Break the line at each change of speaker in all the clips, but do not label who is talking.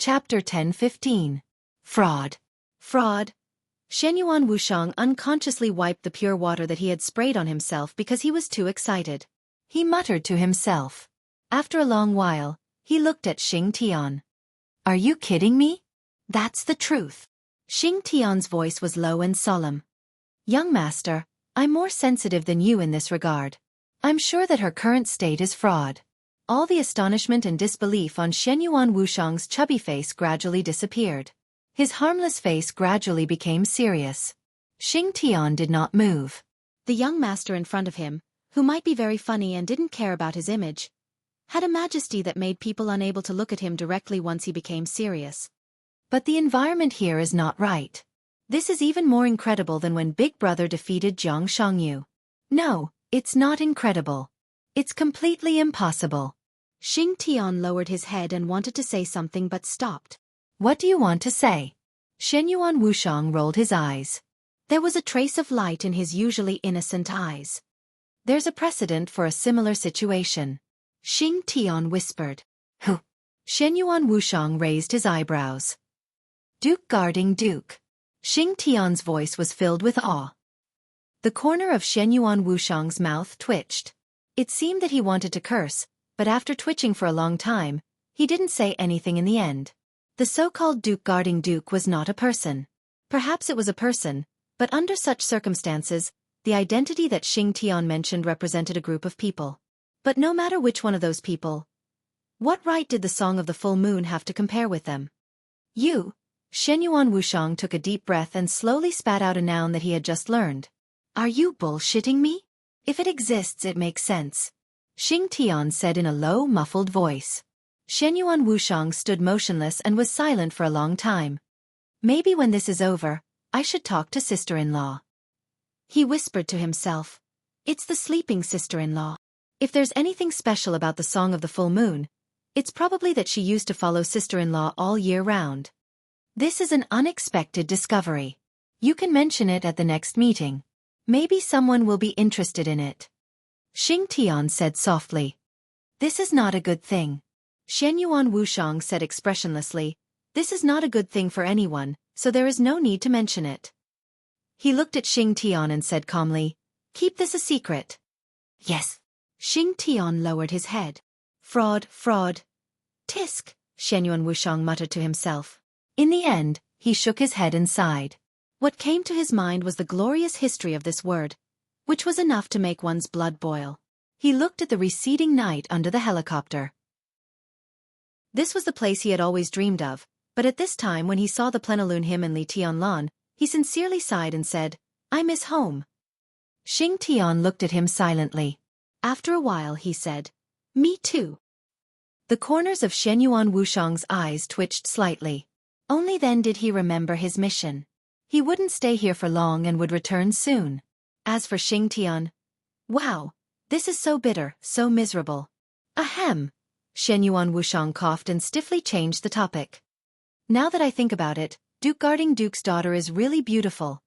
Chapter 10-15. Fraud. Fraud. Xianyuan Wuxiang unconsciously wiped the pure water that he had sprayed on himself because he was too excited. He muttered to himself. After a long while, he looked at Xing Tian. Are you kidding me? That's the truth. Xing Tian's voice was low and solemn. Young master, I'm more sensitive than you in this regard. I'm sure that her current state is fraud. All the astonishment and disbelief on Xianyuan Wuxiang's chubby face gradually disappeared. His harmless face gradually became serious. Xing Tian did not move. The young master in front of him, who might be very funny and didn't care about his image, had a majesty that made people unable to look at him directly once he became serious. But the environment here is not right. This is even more incredible than when Big Brother defeated Jianghu. No, it's not incredible. It's completely impossible. Xing Tian lowered his head and wanted to say something but stopped. What do you want to say? Xianyuan Wuxiang rolled his eyes. There was a trace of light in his usually innocent eyes. There's a precedent for a similar situation. Xing Tian whispered. Who? Xianyuan Wuxiang raised his eyebrows. Duke guarding Duke. Xing Tian's voice was filled with awe. The corner of Xianyuan Wuxiang's mouth twitched. It seemed that he wanted to curse, but after twitching for a long time, he didn't say anything in the end. The so-called Duke guarding Duke was not a person. Perhaps it was a person, but under such circumstances, the identity that Xing Tian mentioned represented a group of people. But no matter which one of those people, what right did the Song of the Full Moon have to compare with them? You. Xianyuan Wuxiang took a deep breath and slowly spat out a noun that he had just learned. Are you bullshitting me? If it exists, it makes sense. Xing Tian said in a low, muffled voice. Xianyuan Wuxiang stood motionless and was silent for a long time. Maybe when this is over, I should talk to sister-in-law. He whispered to himself. It's the sleeping sister-in-law. If there's anything special about the Song of the Full Moon, it's probably that she used to follow sister-in-law all year round. This is an unexpected discovery. You can mention it at the next meeting. Maybe someone will be interested in it. Xing Tian said softly. This is not a good thing. Xianyuan Wuxiang said expressionlessly. This is not a good thing for anyone, so there is no need to mention it. He looked at Xing Tian and said calmly, keep this a secret. Yes. Xing Tian lowered his head. Fraud, fraud. Tisk, Xianyuan Wuxiang muttered to himself. In the end, he shook his head and sighed. What came to his mind was the glorious history of this word, which was enough to make one's blood boil. He looked at the receding night under the helicopter. This was the place he had always dreamed of, but at this time when he saw the plenilune him and Li Tianlan, he sincerely sighed and said, I miss home. Xing Tian looked at him silently. After a while he said, Me too. The corners of Xianyuan Wuxiang's eyes twitched slightly. Only then did he remember his mission. He wouldn't stay here for long and would return soon. As for Xing Tian, wow, this is so bitter, so miserable. Ahem. Xianyuan Wuxiang coughed and stiffly changed the topic. Now that I think about it, Duke guarding Duke's daughter is really beautiful.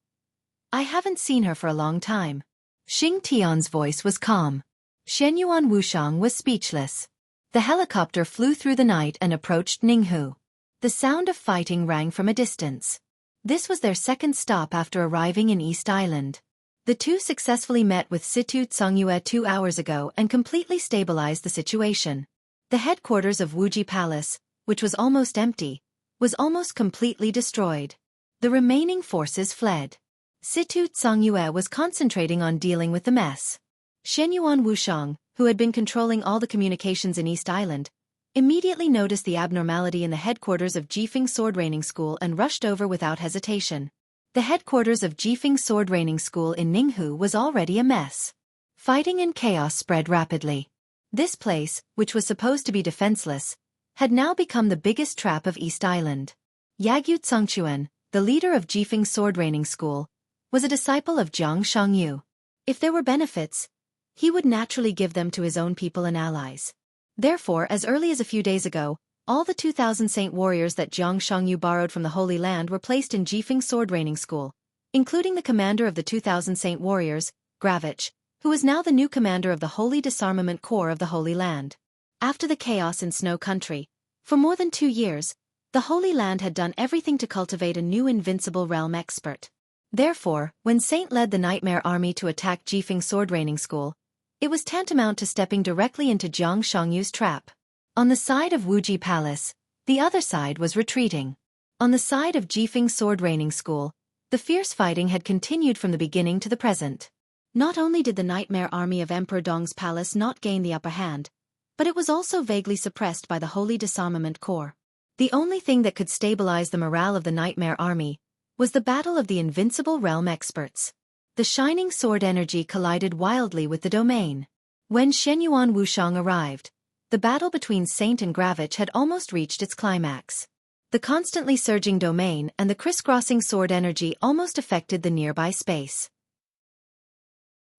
I haven't seen her for a long time. Xing Tian's voice was calm. Xianyuan Wuxiang was speechless. The helicopter flew through the night and approached Ninghu. The sound of fighting rang from a distance. This was their second stop after arriving in East Island. The two successfully met with Situ Tsongyue 2 hours ago and completely stabilized the situation. The headquarters of Wuji Palace, which was almost empty, was almost completely destroyed. The remaining forces fled. Situ Tsongyue was concentrating on dealing with the mess. Xianyuan Wuxiang, who had been controlling all the communications in East Island, immediately noticed the abnormality in the headquarters of Jifeng Sword Raining School and rushed over without hesitation. The headquarters of Jifeng Sword Raining School in Ninghu was already a mess. Fighting and chaos spread rapidly. This place, which was supposed to be defenseless, had now become the biggest trap of East Island. Yagyu Tsongchuan, the leader of Jifeng Sword Raining School, was a disciple of Jianghu. If there were benefits, he would naturally give them to his own people and allies. Therefore, as early as a few days ago, all the 2,000 saint warriors that Jianghu borrowed from the Holy Land were placed in Jifeng Sword Raining School, including the commander of the 2,000 saint warriors, Gravich, who is now the new commander of the Holy Disarmament Corps of the Holy Land. After the chaos in Snow Country, for more than 2 years, The Holy Land had done everything to cultivate a new invincible realm expert. Therefore, when Saint led the Nightmare Army to attack Jifeng Sword Raining School, it was tantamount to stepping directly into Jiang Shangyu's trap. On the side of Wuji Palace, the other side was retreating. On the side of Jifeng Sword Raining School, the fierce fighting had continued from the beginning to the present. Not only did the Nightmare Army of Emperor Dong's palace not gain the upper hand, but it was also vaguely suppressed by the Holy Disarmament Corps. The only thing that could stabilize the morale of the Nightmare Army was the battle of the invincible realm experts. The shining sword energy collided wildly with the domain. When Xianxia Wuxiang arrived, the battle between Saint and Gravich had almost reached its climax. The constantly surging domain and the crisscrossing sword energy almost affected the nearby space.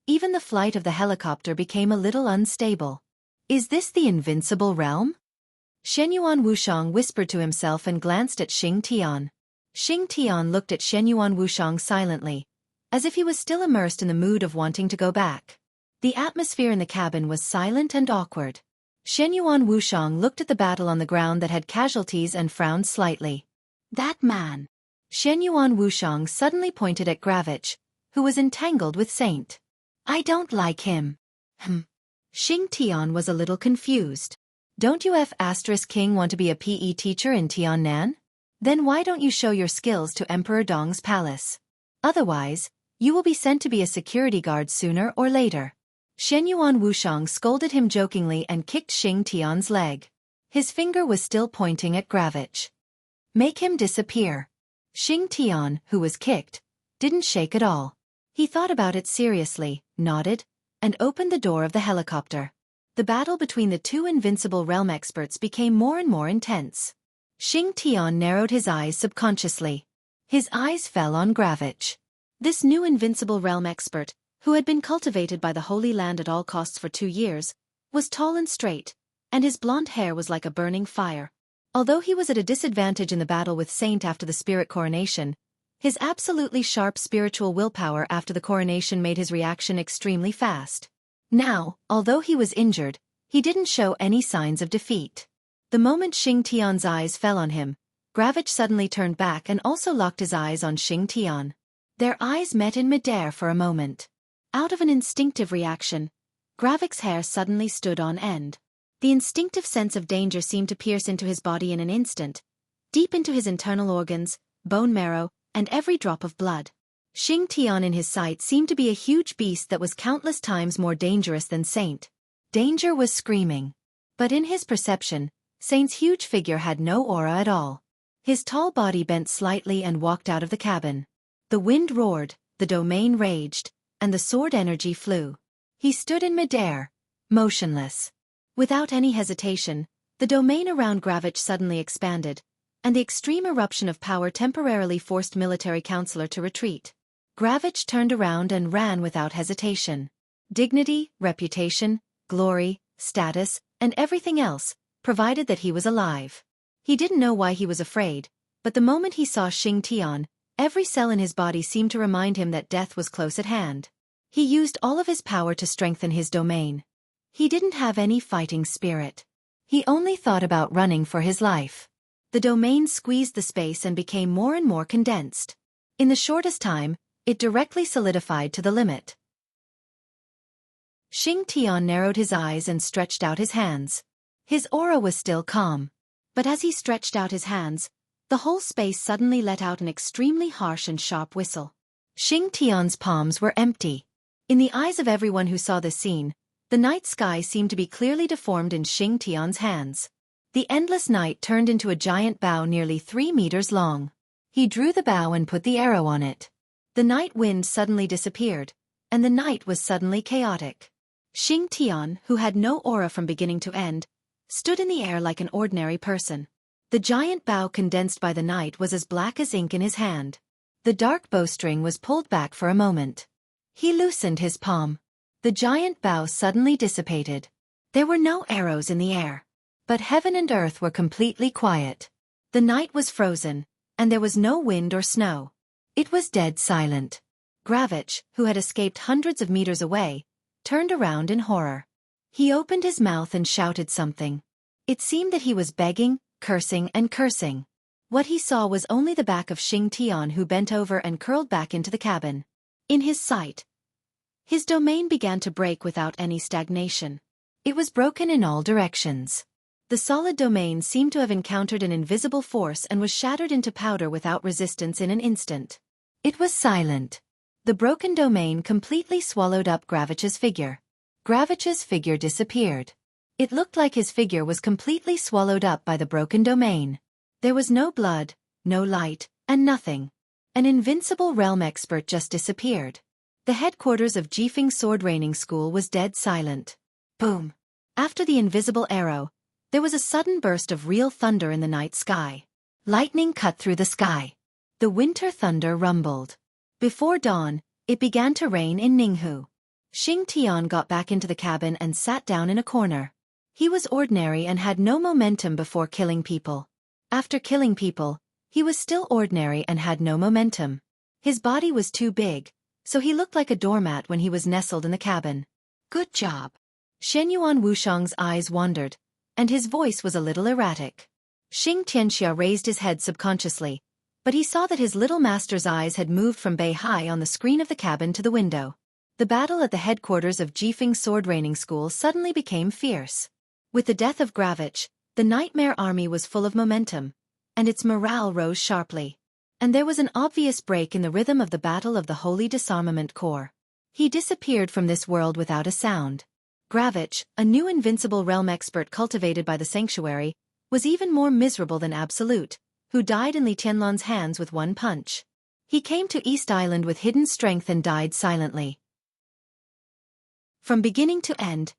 Even the flight of the helicopter became a little unstable. Is this the invincible realm? Xianxia Wuxiang whispered to himself and glanced at Xing Tian. Xing Tian looked at Xianxia Wuxiang silently, as if he was still immersed in the mood of wanting to go back. The atmosphere in the cabin was silent and awkward. Xianxia Wuxiang looked at the battle on the ground that had casualties and frowned slightly. That man! Xianxia Wuxiang suddenly pointed at Gravich, who was entangled with Saint. I don't like him. Xing Tian was a little confused. Don't you King want to be a PE teacher in Tiannan? Then why don't you show your skills to Emperor Dong's palace? Otherwise, you will be sent to be a security guard sooner or later. Xianxia Wuxiang scolded him jokingly and kicked Xing Tian's leg. His finger was still pointing at Gravich. Make him disappear. Xing Tian, who was kicked, didn't shake at all. He thought about it seriously, nodded, and opened the door of the helicopter. The battle between the two invincible realm experts became more and more intense. Xing Tian narrowed his eyes subconsciously. His eyes fell on Gravich. This new invincible realm expert, who had been cultivated by the Holy Land at all costs for 2 years, was tall and straight, and his blonde hair was like a burning fire. Although he was at a disadvantage in the battle with Saint after the spirit coronation, his absolutely sharp spiritual willpower after the coronation made his reaction extremely fast. Now, although he was injured, he didn't show any signs of defeat. The moment Xing Tian's eyes fell on him, Gravich suddenly turned back and also locked his eyes on Xing Tian. Their eyes met in midair for a moment. Out of an instinctive reaction, Gravich's hair suddenly stood on end. The instinctive sense of danger seemed to pierce into his body in an instant, deep into his internal organs, bone marrow, and every drop of blood. Xing Tian in his sight seemed to be a huge beast that was countless times more dangerous than Saint. Danger was screaming. But in his perception, Saint's huge figure had no aura at all. His tall body bent slightly and walked out of the cabin. The wind roared, the domain raged, and the sword energy flew. He stood in midair, motionless. Without any hesitation, the domain around Gravich suddenly expanded, and the extreme eruption of power temporarily forced Military Counselor to retreat. Gravich turned around and ran without hesitation. Dignity, reputation, glory, status, and everything else, provided that he was alive. He didn't know why he was afraid, but the moment he saw Xing Tian, every cell in his body seemed to remind him that death was close at hand. He used all of his power to strengthen his domain. He didn't have any fighting spirit. He only thought about running for his life. The domain squeezed the space and became more and more condensed. In the shortest time, it directly solidified to the limit. Xing Tian narrowed his eyes and stretched out his hands. His aura was still calm. But as he stretched out his hands, the whole space suddenly let out an extremely harsh and sharp whistle. Xing Tian's palms were empty. In the eyes of everyone who saw this scene, the night sky seemed to be clearly deformed in Xing Tian's hands. The endless night turned into a giant bow nearly 3 meters long. He drew the bow and put the arrow on it. The night wind suddenly disappeared, and the night was suddenly chaotic. Xing Tian, who had no aura from beginning to end, stood in the air like an ordinary person. The giant bow condensed by the night was as black as ink in his hand. The dark bowstring was pulled back for a moment. He loosened his palm. The giant bow suddenly dissipated. There were no arrows in the air. But heaven and earth were completely quiet. The night was frozen, and there was no wind or snow. It was dead silent. Gravich, who had escaped hundreds of meters away, turned around in horror. He opened his mouth and shouted something. It seemed that he was begging, cursing and cursing. What he saw was only the back of Xianxia, who bent over and curled back into the cabin. In his sight, his domain began to break without any stagnation. It was broken in all directions. The solid domain seemed to have encountered an invisible force and was shattered into powder without resistance in an instant. It was silent. The broken domain completely swallowed up Gravich's figure. Gravich's figure disappeared. It looked like his figure was completely swallowed up by the broken domain. There was no blood, no light, and nothing. An invincible realm expert just disappeared. The headquarters of Jianghu sword training school was dead silent. Boom! After the invisible arrow, there was a sudden burst of real thunder in the night sky. Lightning cut through the sky. The winter thunder rumbled. Before dawn, it began to rain in Ninghu. Xianxia got back into the cabin and sat down in a corner. He was ordinary and had no momentum before killing people. After killing people, he was still ordinary and had no momentum. His body was too big, so he looked like a doormat when he was nestled in the cabin. Good job. Xianxia Wuxiang's eyes wandered, and his voice was a little erratic. Xianxia raised his head subconsciously, but he saw that his little master's eyes had moved from bay high on the screen of the cabin to the window. The battle at the headquarters of Jianghu sword training school suddenly became fierce. With the death of Gravich, the Nightmare Army was full of momentum, and its morale rose sharply. And there was an obvious break in the rhythm of the Battle of the Holy Disarmament Corps. He disappeared from this world without a sound. Gravich, a new invincible realm expert cultivated by the sanctuary, was even more miserable than Absolute, who died in Li Tianlan's hands with one punch. He came to East Island with hidden strength and died silently. From beginning to end,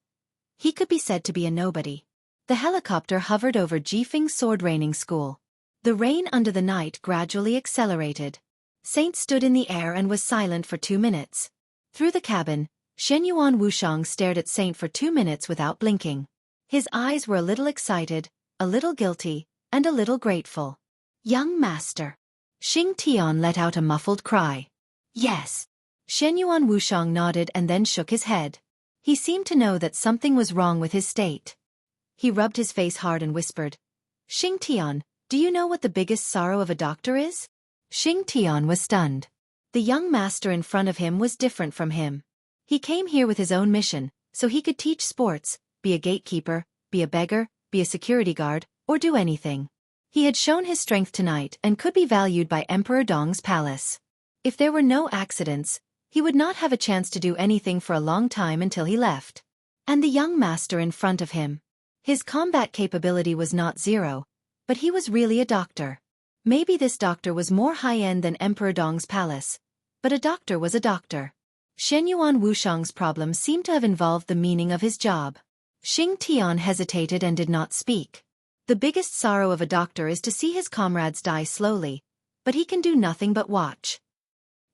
he could be said to be a nobody. The helicopter hovered over Jianghu sword training school. The rain under the night gradually accelerated. Saint stood in the air and was silent for 2 minutes. Through the cabin, Xianxia Wuxiang stared at Saint for 2 minutes without blinking. His eyes were a little excited, a little guilty, and a little grateful. Young master. Xianxia let out a muffled cry. Yes. Xianxia Wuxiang nodded and then shook his head. He seemed to know that something was wrong with his state. He rubbed his face hard and whispered, Xianxia, do you know what the biggest sorrow of a doctor is? Xianxia was stunned. The young master in front of him was different from him. He came here with his own mission, so he could teach sports, be a gatekeeper, be a beggar, be a security guard, or do anything. He had shown his strength tonight and could be valued by Emperor Dong's palace. If there were no accidents, he would not have a chance to do anything for a long time until he left. And the young master in front of him. His combat capability was not zero, but he was really a doctor. Maybe this doctor was more high-end than Emperor Dong's palace, but a doctor was a doctor. Xianxia Wuxiang's problem seemed to have involved the meaning of his job. Xianxia hesitated and did not speak. The biggest sorrow of a doctor is to see his comrades die slowly, but he can do nothing but watch.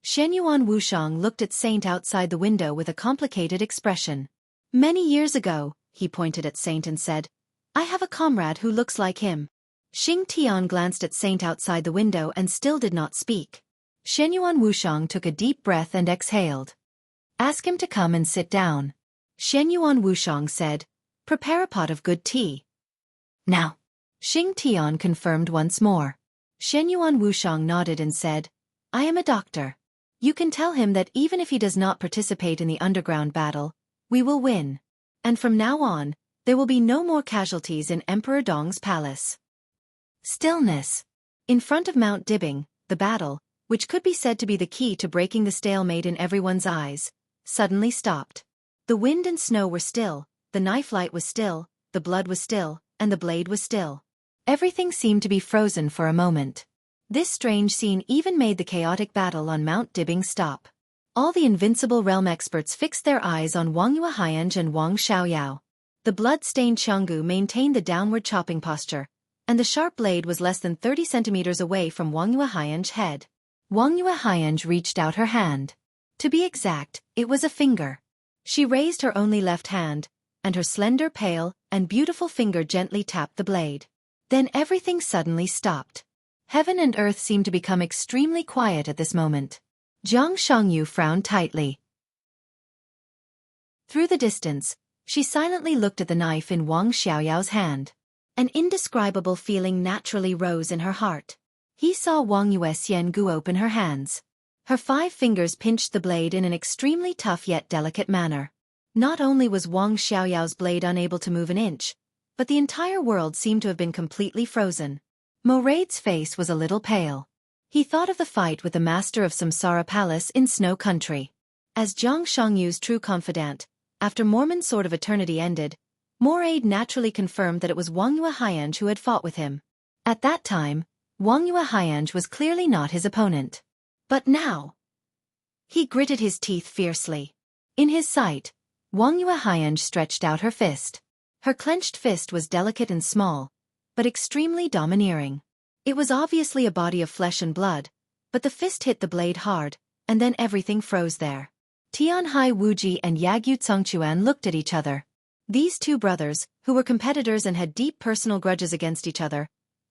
Xianxia Wuxiang looked at Saint outside the window with a complicated expression. Many years ago, he pointed at Saint and said, I have a comrade who looks like him. Xianxia glanced at Saint outside the window and still did not speak. Xianxia Wuxiang took a deep breath and exhaled. Ask him to come and sit down. Xianxia Wuxiang said, prepare a pot of good tea. Now. Xianxia confirmed once more. Xianxia Wuxiang nodded and said, I am a doctor. You can tell him that even if he does not participate in the underground battle, we will win. And from now on, there will be no more casualties in Emperor Dong's palace. Stillness. In front of Mount Dibing, the battle, which could be said to be the key to breaking the stalemate in everyone's eyes, suddenly stopped. The wind and snow were still, the knife light was still, the blood was still, and the blade was still. Everything seemed to be frozen for a moment. This strange scene even made the chaotic battle on Mount Dibing stop. All the invincible realm experts fixed their eyes on Wang Yuehianj and Wang Xiaoyao. The blood-stained Jianghu maintained the downward chopping posture, and the sharp blade was less than 30 centimeters away from Wang Yuehianj's head. Wang Yuehianj reached out her hand. To be exact, it was a finger. She raised her only left hand, and her slender, pale, and beautiful finger gently tapped the blade. Then everything suddenly stopped. Heaven and earth seemed to become extremely quiet at this moment. Jiang Shangyu frowned tightly. Through the distance, she silently looked at the knife in Wang Xiaoyao's hand. An indescribable feeling naturally rose in her heart. He saw Wang Yue's Xiangu open her hands. Her 5 fingers pinched the blade in an extremely tough yet delicate manner. Not only was Wang Xiaoyao's blade unable to move an inch, but the entire world seemed to have been completely frozen. Moraid's face was a little pale. He thought of the fight with the master of Samsara Palace in Snow Country. As Jiang Shangyu's true confidant, after Mormon's Sword of Eternity ended, Moraid naturally confirmed that it was Wang Yue Haiyange who had fought with him. At that time, Wang Yue Haiyange was clearly not his opponent. But now, he gritted his teeth fiercely. In his sight, Wang Yue Haiyange stretched out her fist. Her clenched fist was delicate and small, but extremely domineering. It was obviously a body of flesh and blood, but the fist hit the blade hard, and then everything froze there. Tianhai Wuji and Yagyu Tsongchuan looked at each other. These 2 brothers, who were competitors and had deep personal grudges against each other,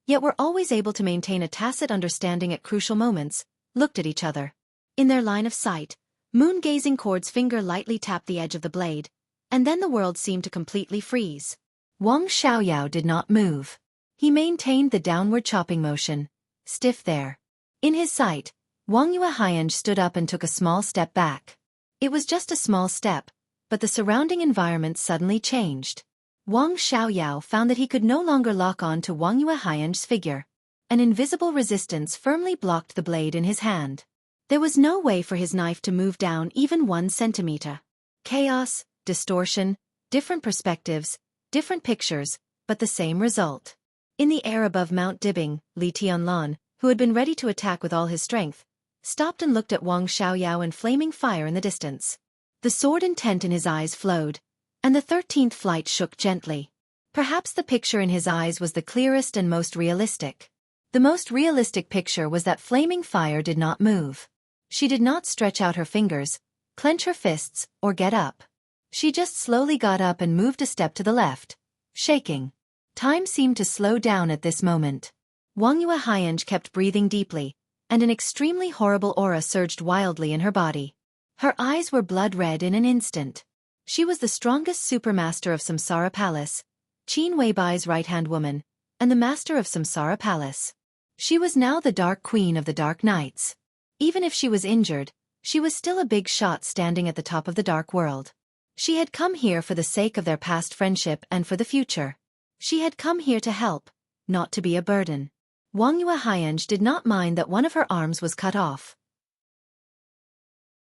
yet were always able to maintain a tacit understanding at crucial moments, looked at each other. In their line of sight, Moon-Gazing Cord's finger lightly tapped the edge of the blade, and then the world seemed to completely freeze. Wang Xiaoyao did not move. He maintained the downward chopping motion, stiff there. In his sight, Wang Yue Haiyange stood up and took a small step back. It was just a small step, but the surrounding environment suddenly changed. Wang Xiaoyao found that he could no longer lock on to Wang Yue Haiyange's figure. An invisible resistance firmly blocked the blade in his hand. There was no way for his knife to move down even 1 centimeter. Chaos, distortion, different perspectives, different pictures, but the same result. In the air above Mount Dibing, Li Tianlan, who had been ready to attack with all his strength, stopped and looked at Wang Xiaoyao and flaming fire in the distance. The sword intent in his eyes flowed, and the 13th flight shook gently. Perhaps the picture in his eyes was the clearest and most realistic. The most realistic picture was that flaming fire did not move. She did not stretch out her fingers, clench her fists, or get up. She just slowly got up and moved a step to the left, shaking. Time seemed to slow down at this moment. Wang Yue Haiyange kept breathing deeply, and an extremely horrible aura surged wildly in her body. Her eyes were blood red in an instant. She was the strongest supermaster of Samsara Palace, Qin Weibai's right-hand woman, and the master of Samsara Palace. She was now the Dark Queen of the Dark Knights. Even if she was injured, she was still a big shot standing at the top of the Dark World. She had come here for the sake of their past friendship and for the future. She had come here to help, not to be a burden. Wang Yue Haiyange did not mind that one of her arms was cut off.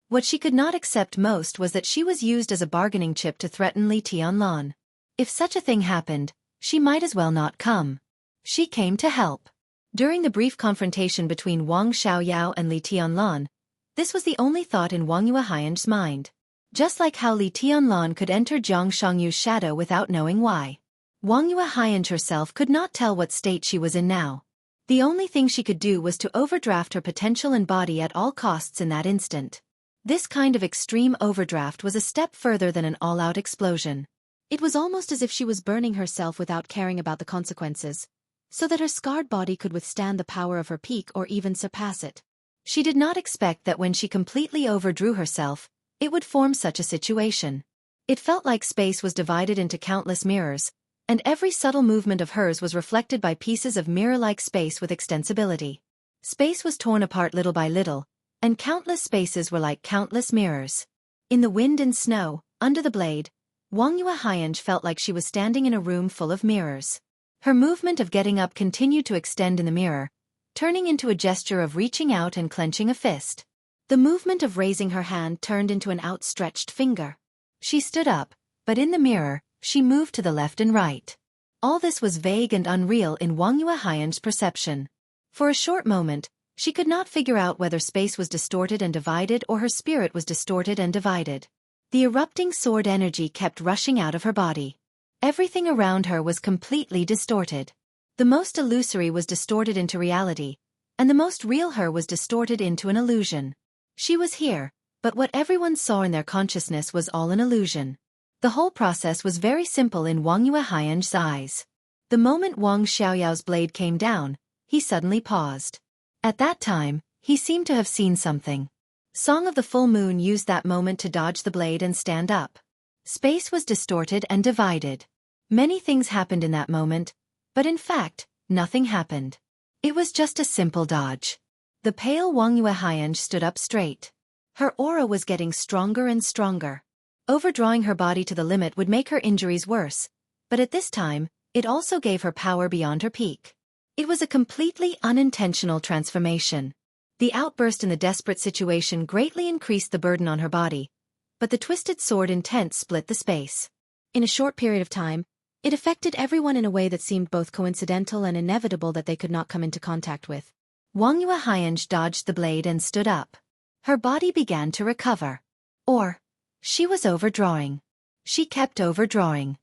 What she could not accept most was that she was used as a bargaining chip to threaten Li Tianlan. If such a thing happened, she might as well not come. She came to help. During the brief confrontation between Wang Xiaoyao and Li Tianlan, this was the only thought in Wang Yue Haiyange's mind. Just like how Li Tianlan could enter Jiang Shangyu's shadow without knowing why. Wang Yue Haiyange herself could not tell what state she was in now. The only thing she could do was to overdraft her potential and body at all costs in that instant. This kind of extreme overdraft was a step further than an all-out explosion. It was almost as if she was burning herself without caring about the consequences, so that her scarred body could withstand the power of her peak or even surpass it. She did not expect that when she completely overdrew herself, it would form such a situation. It felt like space was divided into countless mirrors, and every subtle movement of hers was reflected by pieces of mirror-like space with extensibility. Space was torn apart little by little, and countless spaces were like countless mirrors. In the wind and snow, under the blade, Wang Yue Haiyange felt like she was standing in a room full of mirrors. Her movement of getting up continued to extend in the mirror, turning into a gesture of reaching out and clenching a fist. The movement of raising her hand turned into an outstretched finger. She stood up, but in the mirror, she moved to the left and right. All this was vague and unreal in Wang Yue Haiyange's perception. For a short moment, she could not figure out whether space was distorted and divided or her spirit was distorted and divided. The erupting sword energy kept rushing out of her body. Everything around her was completely distorted. The most illusory was distorted into reality, and the most real her was distorted into an illusion. She was here, but what everyone saw in their consciousness was all an illusion. The whole process was very simple in Wang Yue Haiyange's eyes. The moment Wang Xiaoyao's blade came down, he suddenly paused. At that time, he seemed to have seen something. Song of the Full Moon used that moment to dodge the blade and stand up. Space was distorted and divided. Many things happened in that moment, but in fact, nothing happened. It was just a simple dodge. The pale Wang Yuehianj stood up straight. Her aura was getting stronger and stronger. Overdrawing her body to the limit would make her injuries worse, but at this time, it also gave her power beyond her peak. It was a completely unintentional transformation. The outburst in the desperate situation greatly increased the burden on her body, but the twisted sword intent split the space. In a short period of time, it affected everyone in a way that seemed both coincidental and inevitable that they could not come into contact with. Wang Yuehianj dodged the blade and stood up. Her body began to recover. Or, she was overdrawing. She kept overdrawing.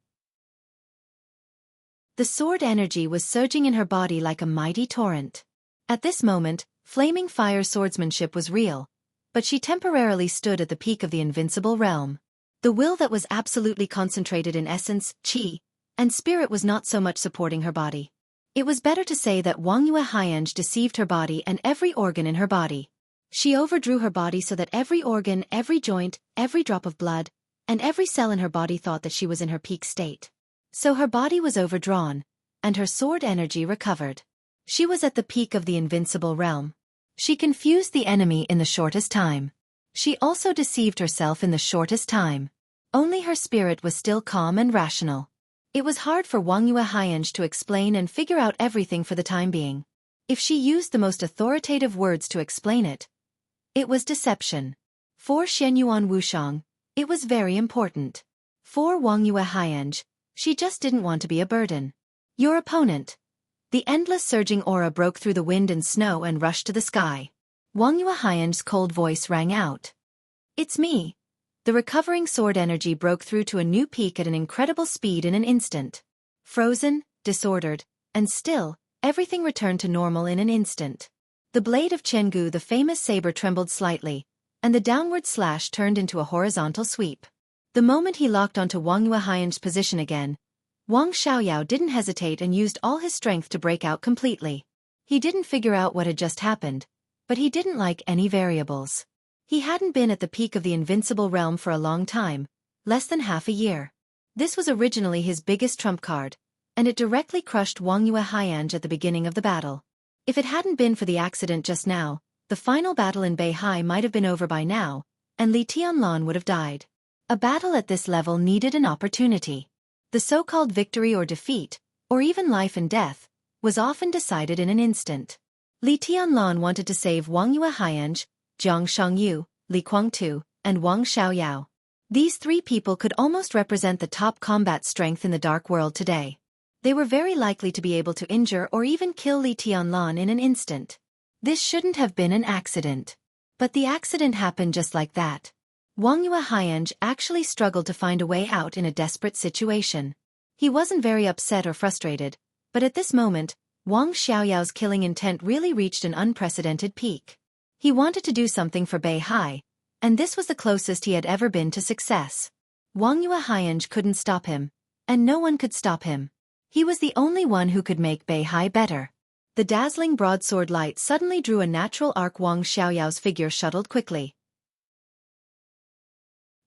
The sword energy was surging in her body like a mighty torrent. At this moment, flaming fire swordsmanship was real, but she temporarily stood at the peak of the invincible realm. The will that was absolutely concentrated in essence, qi, and spirit was not so much supporting her body. It was better to say that Wang Yuehianj deceived her body and every organ in her body. She overdrew her body so that every organ, every joint, every drop of blood, and every cell in her body thought that she was in her peak state. So her body was overdrawn, and her sword energy recovered. She was at the peak of the invincible realm. She confused the enemy in the shortest time. She also deceived herself in the shortest time. Only her spirit was still calm and rational. It was hard for Wang Yuehianj to explain and figure out everything for the time being. If she used the most authoritative words to explain it, it was deception. For Xianyuan Wushang, it was very important. For Wang Yuehianj, she just didn't want to be a burden. Your opponent. The endless surging aura broke through the wind and snow and rushed to the sky. Wang Yuehianj's cold voice rang out. It's me. The recovering sword energy broke through to a new peak at an incredible speed in an instant. Frozen, disordered, and still, everything returned to normal in an instant. The blade of Jianghu, the famous saber, trembled slightly, and the downward slash turned into a horizontal sweep. The moment he locked onto Wang Yuehianj's position again, Wang Xiaoyao didn't hesitate and used all his strength to break out completely. He didn't figure out what had just happened, but he didn't like any variables. He hadn't been at the peak of the invincible realm for a long time, less than half a year. This was originally his biggest trump card, and it directly crushed Wang Yuehianj at the beginning of the battle. If it hadn't been for the accident just now, the final battle in Beihai might have been over by now, and Li Tianlan would have died. A battle at this level needed an opportunity. The so-called victory or defeat, or even life and death, was often decided in an instant. Li Tianlan wanted to save Wang Yuehianj, Jiang Shangyu, Li Guangtu, and Wang Xiaoyao. These three people could almost represent the top combat strength in the dark world today. They were very likely to be able to injure or even kill Li Tianlan in an instant. This shouldn't have been an accident. But the accident happened just like that. Wang Yuehianj actually struggled to find a way out in a desperate situation. He wasn't very upset or frustrated, but at this moment, Wang Xiaoyao's killing intent really reached an unprecedented peak. He wanted to do something for Beihai, and this was the closest he had ever been to success. Wang Yuehianj couldn't stop him, and no one could stop him. He was the only one who could make Beihai better. The dazzling broadsword light suddenly drew a natural arc. Wang Xiaoyao's figure shuttled quickly.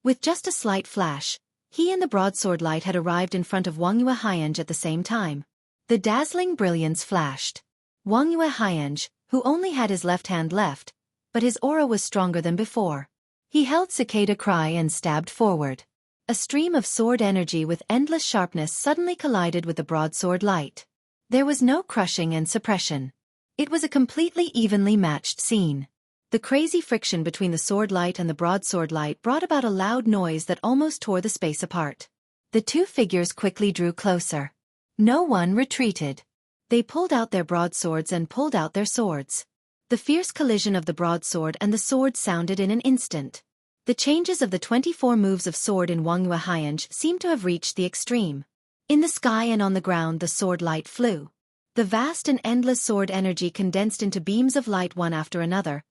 With just a slight flash, he and the broadsword light had arrived in front of Wang Yuehianj at the same time. The dazzling brilliance flashed. Wang Yuehianj, who only had his left hand left, but his aura was stronger than before. He held cicada cry and stabbed forward. A stream of sword energy with endless sharpness suddenly collided with the broadsword light. There was no crushing and suppression. It was a completely evenly matched scene. The crazy friction between the sword light and the broadsword light brought about a loud noise that almost tore the space apart. The two figures quickly drew closer. No one retreated. They pulled out their broadswords and pulled out their swords. The fierce collision of the broadsword and the sword sounded in an instant. The changes of the 24 moves of sword in Wang Yuehianj seemed to have reached the extreme. In the sky and on the ground the sword light flew. The vast and endless sword energy condensed into beams of light one after another,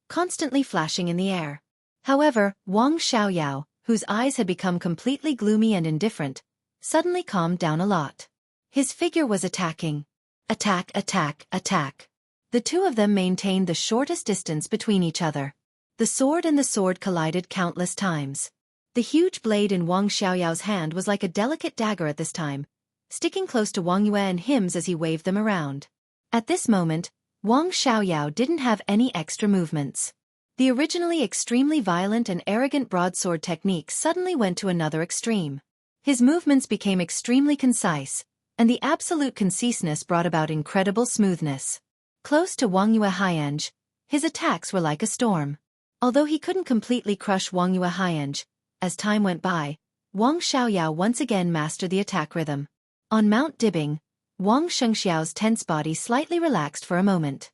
constantly flashing in the air. However, Wang Xiaoyao, whose eyes had become completely gloomy and indifferent, suddenly calmed down a lot. His figure was attacking. Attack, attack, attack. The two of them maintained the shortest distance between each other. The sword and the sword collided countless times. The huge blade in Wang Xiaoyao's hand was like a delicate dagger at this time, sticking close to Wang Yue and him's as he waved them around. At this moment, Wang Xiaoyao didn't have any extra movements. The originally extremely violent and arrogant broadsword technique suddenly went to another extreme. His movements became extremely concise, and the absolute conciseness brought about incredible smoothness. Close to Wang Yuehaiange, his attacks were like a storm. Although he couldn't completely crush Wang Yuehaiange, as time went by, Wang Xiaoyao once again mastered the attack rhythm. On Mount Dibing, Wang Xiangxiao's tense body slightly relaxed for a moment.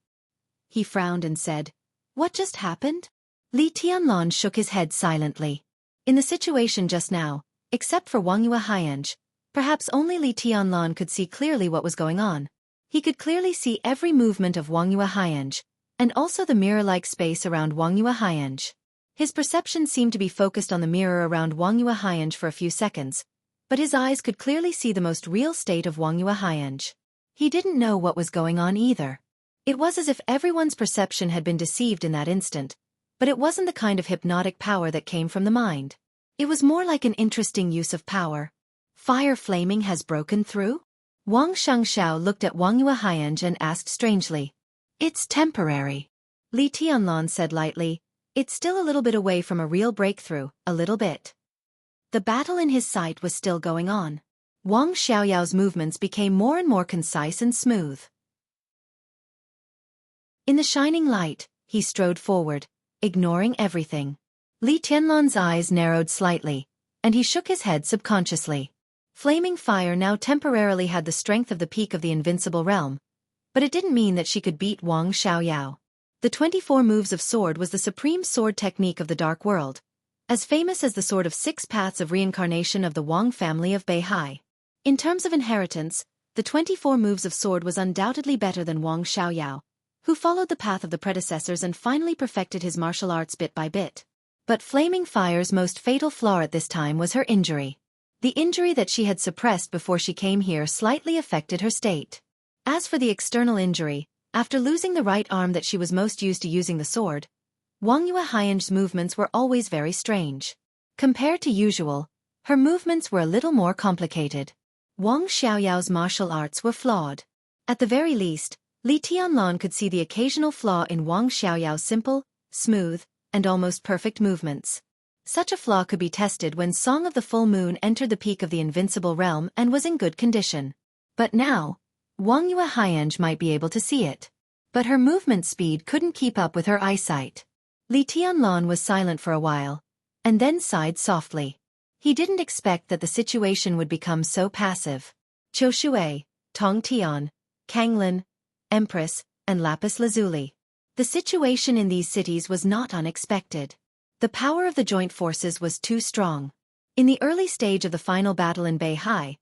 He frowned and said, "What just happened?" Li Tianlan shook his head silently. In the situation just now, except for Wang Yuehaiange, perhaps only Li Tianlan could see clearly what was going on. He could clearly see every movement of Wang Yuehaiange, and also the mirror-like space around Wang Yuehaiange. His perception seemed to be focused on the mirror around Wang Yuehaiange for a few seconds, but his eyes could clearly see the most real state of Wang Yuehaiange. He didn't know what was going on either. It was as if everyone's perception had been deceived in that instant, but it wasn't the kind of hypnotic power that came from the mind. It was more like an interesting use of power. Fire flaming has broken through? Wang Xiangxiao looked at Wang Yuehaiange and asked strangely. "It's temporary." Li Tianlan said lightly, "It's still a little bit away from a real breakthrough, a little bit." The battle in his sight was still going on. Wang Xiaoyao's movements became more and more concise and smooth. In the shining light, he strode forward, ignoring everything. Li Tianlan's eyes narrowed slightly, and he shook his head subconsciously. Flaming fire now temporarily had the strength of the peak of the invincible realm, but it didn't mean that she could beat Wang Xiaoyao. The 24 moves of sword was the supreme sword technique of the Dark World, as famous as the sword of 6 paths of reincarnation of the Wang family of Beihai. In terms of inheritance, the 24 moves of sword was undoubtedly better than Wang Xiaoyao, who followed the path of the predecessors and finally perfected his martial arts bit by bit. But Flaming Fire's most fatal flaw at this time was her injury. The injury that she had suppressed before she came here slightly affected her state. As for the external injury, after losing the right arm that she was most used to using the sword, Wang Yuehaiange's movements were always very strange. Compared to usual, her movements were a little more complicated. Wang Xiaoyao's martial arts were flawed. At the very least, Li Tianlan could see the occasional flaw in Wang Xiaoyao's simple, smooth, and almost perfect movements. Such a flaw could be tested when Song of the Full Moon entered the peak of the invincible realm and was in good condition. But now, Wang Yuehaiange might be able to see it. But her movement speed couldn't keep up with her eyesight. Li Tianlan was silent for a while, and then sighed softly. He didn't expect that the situation would become so passive. Qiu Shui, Tong Tian, Kanglin, Empress, and Lapis Lazuli. The situation in these cities was not unexpected. The power of the joint forces was too strong. In the early stage of the final battle in Beihai,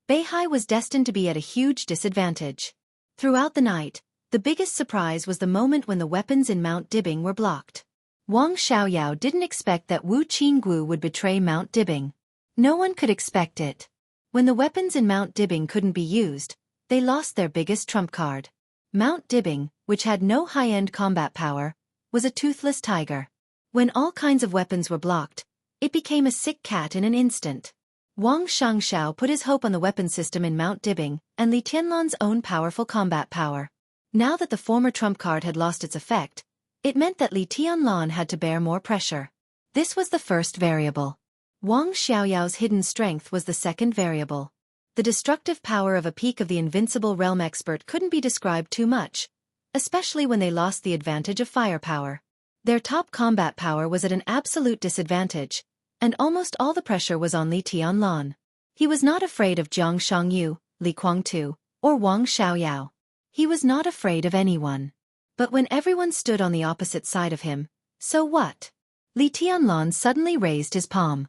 Beihai was destined to be at a huge disadvantage. Throughout the night, the biggest surprise was the moment when the weapons in Mount Dibing were blocked. Wang Xiaoyao didn't expect that Wu Qinggu would betray Mount Dibing. No one could expect it. When the weapons in Mount Dibing couldn't be used, they lost their biggest trump card. Mount Dibing, which had no high-end combat power, was a toothless tiger. When all kinds of weapons were blocked, it became a sick cat in an instant. Wang Xiangxiao put his hope on the weapon system in Mount Dibing and Li Tianlan's own powerful combat power. Now that the former trump card had lost its effect, it meant that Li Tianlan had to bear more pressure. This was the first variable. Wang Xiaoyao's hidden strength was the second variable. The destructive power of a peak of the invincible realm expert couldn't be described too much, especially when they lost the advantage of firepower. Their top combat power was at an absolute disadvantage, and almost all the pressure was on Li Tianlan. He was not afraid of Jiang Shangyu, Li Guangtu, or Wang Xiaoyao. He was not afraid of anyone. But when everyone stood on the opposite side of him, so what? Li Tianlan suddenly raised his palm.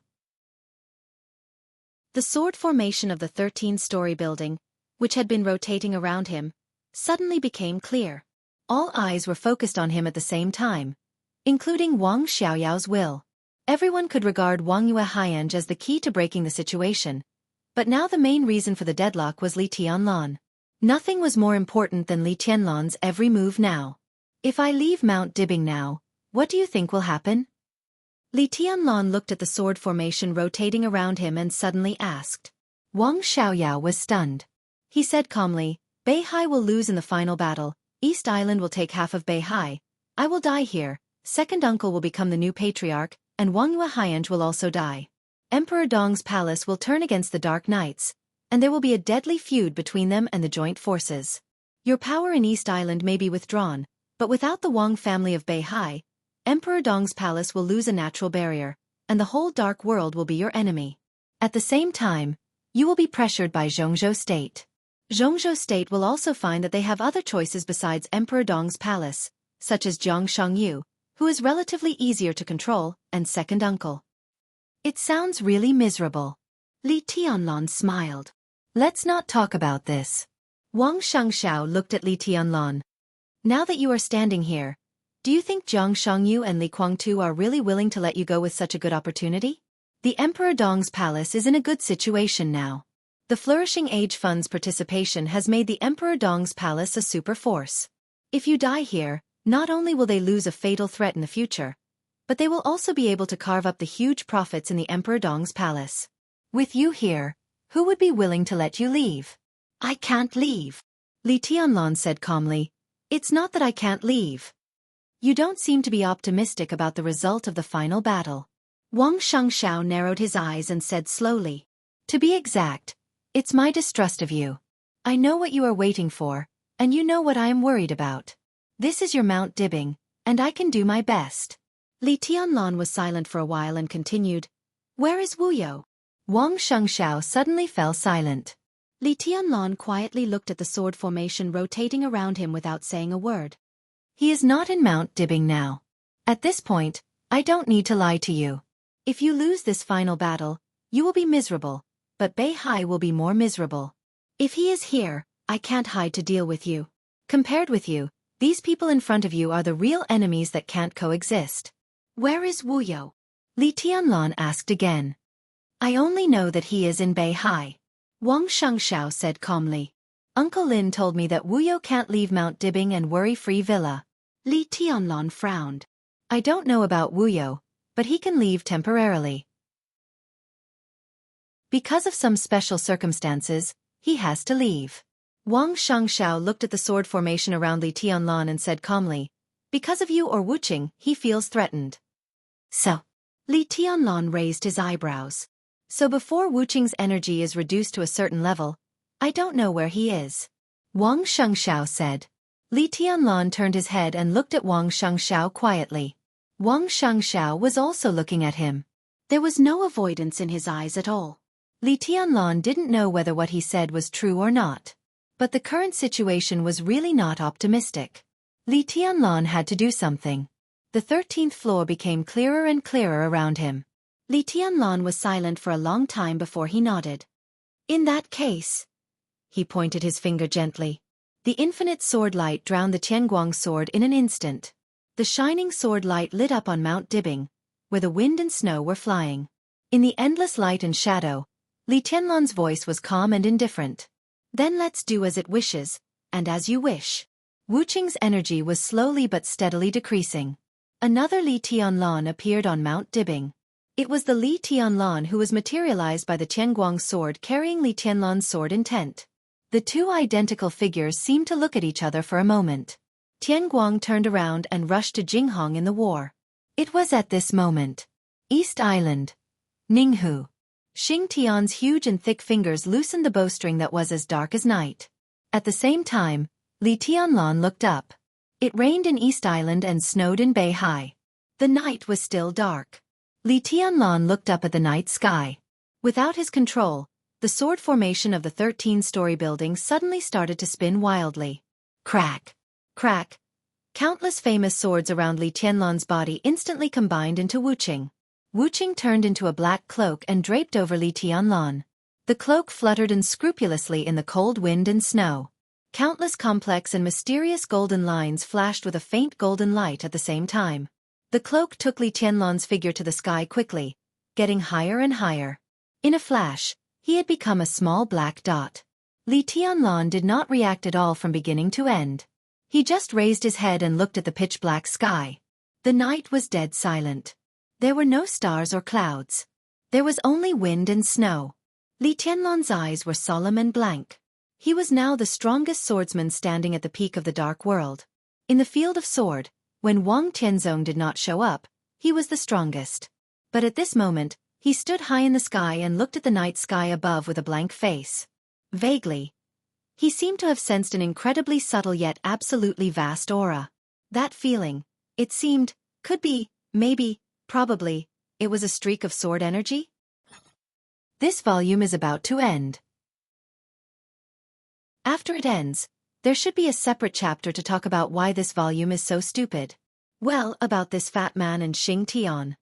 The sword formation of the 13-story building, which had been rotating around him, suddenly became clear. All eyes were focused on him at the same time, including Wang Xiaoyao's will. Everyone could regard Wang Yuehaiange as the key to breaking the situation, but now the main reason for the deadlock was Li Tianlan. Nothing was more important than Li Tianlan's every move now. If I leave Mount Dibing now, what do you think will happen? Li Tianlan looked at the sword formation rotating around him and suddenly asked. Wang Xiaoyao was stunned. He said calmly, Beihai will lose in the final battle, East Island will take half of Beihai. I will die here, second uncle will become the new patriarch, and Wangyue Haiyange will also die. Emperor Dong's palace will turn against the Dark Knights, and there will be a deadly feud between them and the joint forces. Your power in East Island may be withdrawn, but without the Wang family of Beihai, Emperor Dong's palace will lose a natural barrier, and the whole dark world will be your enemy. At the same time, you will be pressured by Zhongzhou State. Zhongzhou State will also find that they have other choices besides Emperor Dong's palace, such as Jianghu, who is relatively easier to control, and second uncle. It sounds really miserable. Li Tianlan smiled. Let's not talk about this. Wang Xianxia looked at Li Tianlan. Now that you are standing here, do you think Jiang Shangyu and Li Guangtu are really willing to let you go with such a good opportunity? The Emperor Dong's palace is in a good situation now. The Flourishing Age Fund's participation has made the Emperor Dong's palace a super force. If you die here, not only will they lose a fatal threat in the future, but they will also be able to carve up the huge profits in the Emperor Dong's palace. With you here, who would be willing to let you leave? I can't leave. Li Tianlan said calmly. It's not that I can't leave. You don't seem to be optimistic about the result of the final battle. Wang Xianxiao narrowed his eyes and said slowly. To be exact, it's my distrust of you. I know what you are waiting for, and you know what I am worried about. This is your Mount Dibbing, and I can do my best. Li Tianlan was silent for a while and continued. Where is Wuyo? Wang Xianxiao suddenly fell silent. Li Tianlan quietly looked at the sword formation rotating around him without saying a word. He is not in Mount Dibbing now. At this point, I don't need to lie to you. If you lose this final battle, you will be miserable, but Beihai will be more miserable. If he is here, I can't hide to deal with you. Compared with you, these people in front of you are the real enemies that can't coexist. Where is Wuyo? Li Tianlan asked again. I only know that he is in Beihai. Wang Xianxiao said calmly. Uncle Lin told me that Wuyo can't leave Mount Dibbing and Worry-Free Villa. Li Tianlan frowned. I don't know about Wuyo, but he can leave temporarily. Because of some special circumstances, he has to leave. Wang Xianxiao looked at the sword formation around Li Tianlan and said calmly, because of you or Wuqing, he feels threatened. So, Li Tianlan raised his eyebrows. So before Wuqing's energy is reduced to a certain level, I don't know where he is. Wang Xianxiao said. Li Tianlan turned his head and looked at Wang Xianxiao quietly. Wang Xianxiao was also looking at him. There was no avoidance in his eyes at all. Li Tianlan didn't know whether what he said was true or not. But the current situation was really not optimistic. Li Tianlan had to do something. The 13th floor became clearer and clearer around him. Li Tianlan was silent for a long time before he nodded. In that case, he pointed his finger gently. The infinite sword light drowned the Tianguang sword in an instant. The shining sword light lit up on Mount Dibbing, where the wind and snow were flying. In the endless light and shadow, Li Tianlan's voice was calm and indifferent. Then let's do as it wishes, and as you wish. Wuqing's energy was slowly but steadily decreasing. Another Li Tianlan appeared on Mount Dibbing. It was the Li Tianlan who was materialized by the Tianguang sword carrying Li Tianlan's sword intent. The two identical figures seemed to look at each other for a moment. Tianguang turned around and rushed to Jianghu in the war. It was at this moment. East Island. Ninghu. Xing Tian's huge and thick fingers loosened the bowstring that was as dark as night. At the same time, Li Tianlan looked up. It rained in East Island and snowed in Beihai. The night was still dark. Li Tianlan looked up at the night sky. Without his control, the sword formation of the 13-story building suddenly started to spin wildly. Crack! Crack! Countless famous swords around Li Tianlan's body instantly combined into Wuqing. Wuqing turned into a black cloak and draped over Li Tianlan. The cloak fluttered unscrupulously in the cold wind and snow. Countless complex and mysterious golden lines flashed with a faint golden light at the same time. The cloak took Li Tianlan's figure to the sky quickly, getting higher and higher. In a flash, he had become a small black dot. Li Tianlan did not react at all from beginning to end. He just raised his head and looked at the pitch-black sky. The night was dead silent. There were no stars or clouds. There was only wind and snow. Li Tianlan's eyes were solemn and blank. He was now the strongest swordsman standing at the peak of the dark world. In the field of sword, when Wang Tianzong did not show up, he was the strongest. But at this moment, he stood high in the sky and looked at the night sky above with a blank face. Vaguely, he seemed to have sensed an incredibly subtle yet absolutely vast aura. That feeling, it seemed, could be, maybe, probably, it was a streak of sword energy? This volume is about to end. After it ends, there should be a separate chapter to talk about why this volume is so stupid. Well, about this fat man and Xing Tian.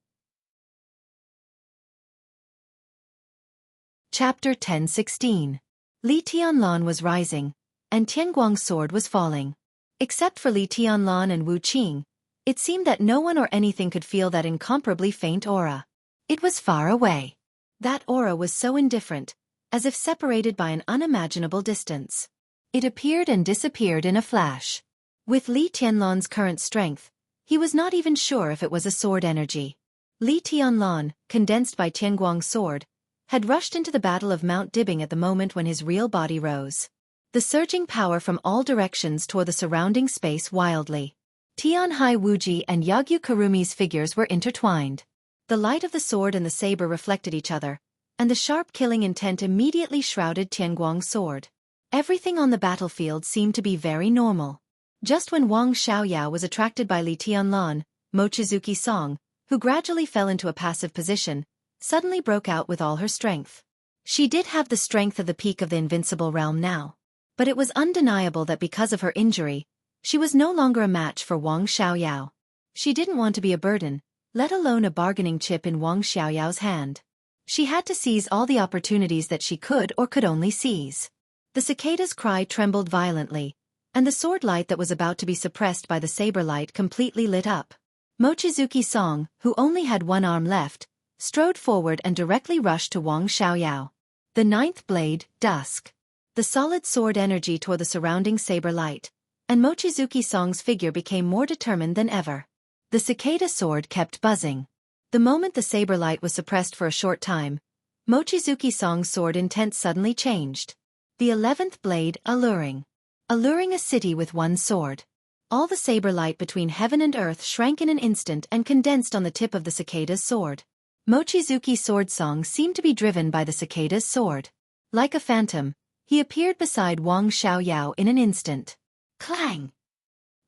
Chapter 10:16. Li Tianlan was rising, and Tianguang's sword was falling. Except for Li Tianlan and Wu Qing, it seemed that no one or anything could feel that incomparably faint aura. It was far away. That aura was so indifferent, as if separated by an unimaginable distance. It appeared and disappeared in a flash. With Li Tianlan's current strength, he was not even sure if it was a sword energy. Li Tianlan, condensed by Tianguang's sword, had rushed into the Battle of Mount Dibing at the moment when his real body rose. The surging power from all directions tore the surrounding space wildly. Tianhai Wuji and Yagyu Kurumi's figures were intertwined. The light of the sword and the saber reflected each other, and the sharp killing intent immediately shrouded Tianguang's sword. Everything on the battlefield seemed to be very normal. Just when Wang Xiaoyao was attracted by Li Tianlan, Mochizuki Song, who gradually fell into a passive position, suddenly broke out with all her strength. She did have the strength of the peak of the invincible realm now. But it was undeniable that because of her injury, she was no longer a match for Wang Xiaoyao. She didn't want to be a burden, let alone a bargaining chip in Wang Xiaoyao's hand. She had to seize all the opportunities that she could or could only seize. The cicada's cry trembled violently, and the sword light that was about to be suppressed by the saber light completely lit up. Mochizuki Song, who only had one arm left, strode forward and directly rushed to Wang Xiaoyao. The ninth blade, Dusk. The solid sword energy tore the surrounding saber light, and Mochizuki Song's figure became more determined than ever. The cicada sword kept buzzing. The moment the saber light was suppressed for a short time, Mochizuki Song's sword intent suddenly changed. The 11th blade, Alluring. Alluring a city with one sword. All the saber light between heaven and earth shrank in an instant and condensed on the tip of the cicada's sword. Mochizuki Sword Song seemed to be driven by the cicada's sword. Like a phantom, he appeared beside Wang Xiaoyao in an instant. Clang!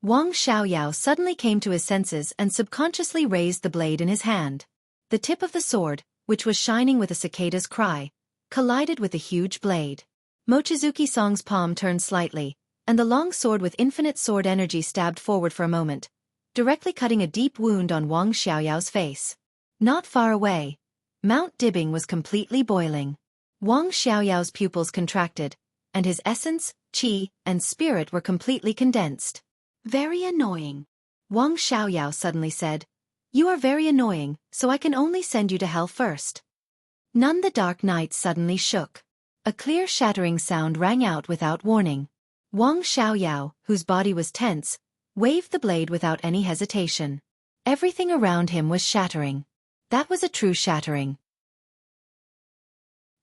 Wang Xiaoyao suddenly came to his senses and subconsciously raised the blade in his hand. The tip of the sword, which was shining with a cicada's cry, collided with the huge blade. Mochizuki Song's palm turned slightly, and the long sword with infinite sword energy stabbed forward for a moment, directly cutting a deep wound on Wang Xiaoyao's face. Not far away, Mount Dibing was completely boiling. Wang Xiaoyao's pupils contracted, and his essence, qi, and spirit were completely condensed. Very annoying. Wang Xiaoyao suddenly said, "You are very annoying, so I can only send you to hell first." None the dark night suddenly shook. A clear shattering sound rang out without warning. Wang Xiaoyao, whose body was tense, waved the blade without any hesitation. Everything around him was shattering. That was a true shattering.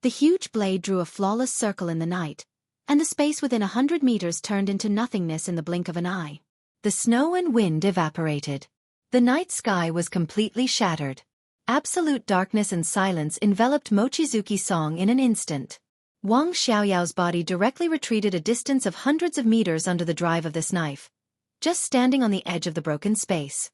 The huge blade drew a flawless circle in the night, and the space within 100 meters turned into nothingness in the blink of an eye. The snow and wind evaporated. The night sky was completely shattered. Absolute darkness and silence enveloped Mochizuki Song in an instant. Wang Xiaoyao's body directly retreated a distance of hundreds of meters under the drive of this knife, just standing on the edge of the broken space.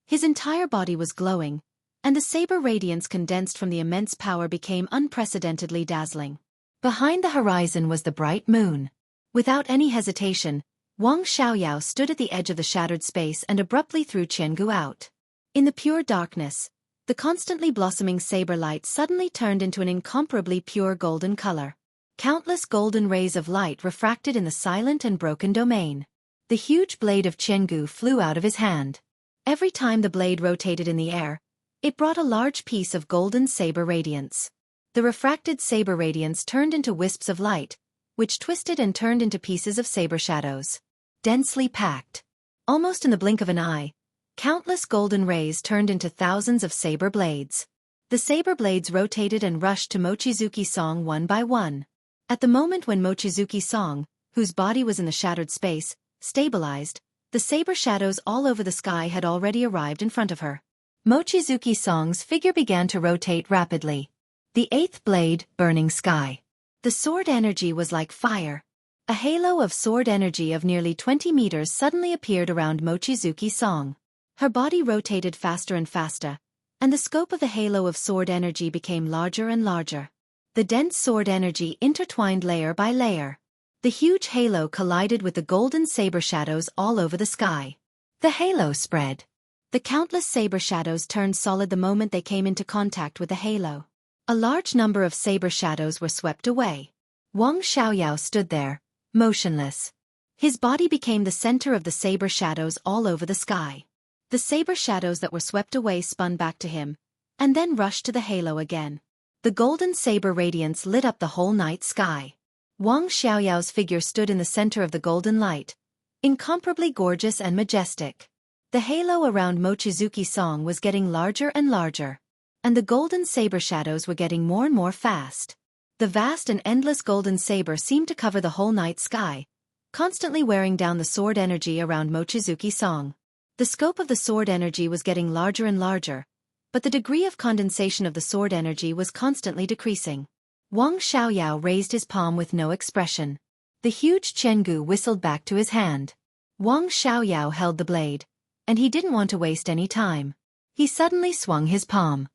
His entire body was glowing, and the saber radiance condensed from the immense power became unprecedentedly dazzling. Behind the horizon was the bright moon. Without any hesitation, Wang Xiaoyao stood at the edge of the shattered space and abruptly threw Jianghu out. In the pure darkness, the constantly blossoming saber light suddenly turned into an incomparably pure golden color. Countless golden rays of light refracted in the silent and broken domain. The huge blade of Jianghu flew out of his hand. Every time the blade rotated in the air, it brought a large piece of golden saber radiance. The refracted saber radiance turned into wisps of light, which twisted and turned into pieces of saber shadows. Densely packed. Almost in the blink of an eye, countless golden rays turned into thousands of saber blades. The saber blades rotated and rushed to Mochizuki Song one by one. At the moment when Mochizuki Song, whose body was in the shattered space, stabilized, the saber shadows all over the sky had already arrived in front of her. Mochizuki Song's figure began to rotate rapidly. The eighth blade, burning sky. The sword energy was like fire. A halo of sword energy of nearly 20 meters suddenly appeared around Mochizuki Song. Her body rotated faster and faster, and the scope of the halo of sword energy became larger and larger. The dense sword energy intertwined layer by layer. The huge halo collided with the golden saber shadows all over the sky. The halo spread. The countless saber shadows turned solid the moment they came into contact with the halo. A large number of saber shadows were swept away. Wang Xiaoyao stood there, motionless. His body became the center of the saber shadows all over the sky. The saber shadows that were swept away spun back to him, and then rushed to the halo again. The golden saber radiance lit up the whole night sky. Wang Xiaoyao's figure stood in the center of the golden light, incomparably gorgeous and majestic. The halo around Mochizuki Song was getting larger and larger, and the golden saber shadows were getting more and more fast. The vast and endless golden saber seemed to cover the whole night sky, constantly wearing down the sword energy around Mochizuki Song. The scope of the sword energy was getting larger and larger, but the degree of condensation of the sword energy was constantly decreasing. Wang Xiaoyao raised his palm with no expression. The huge Jianghu whistled back to his hand. Wang Xiaoyao held the blade, and he didn't want to waste any time. He suddenly swung his palm.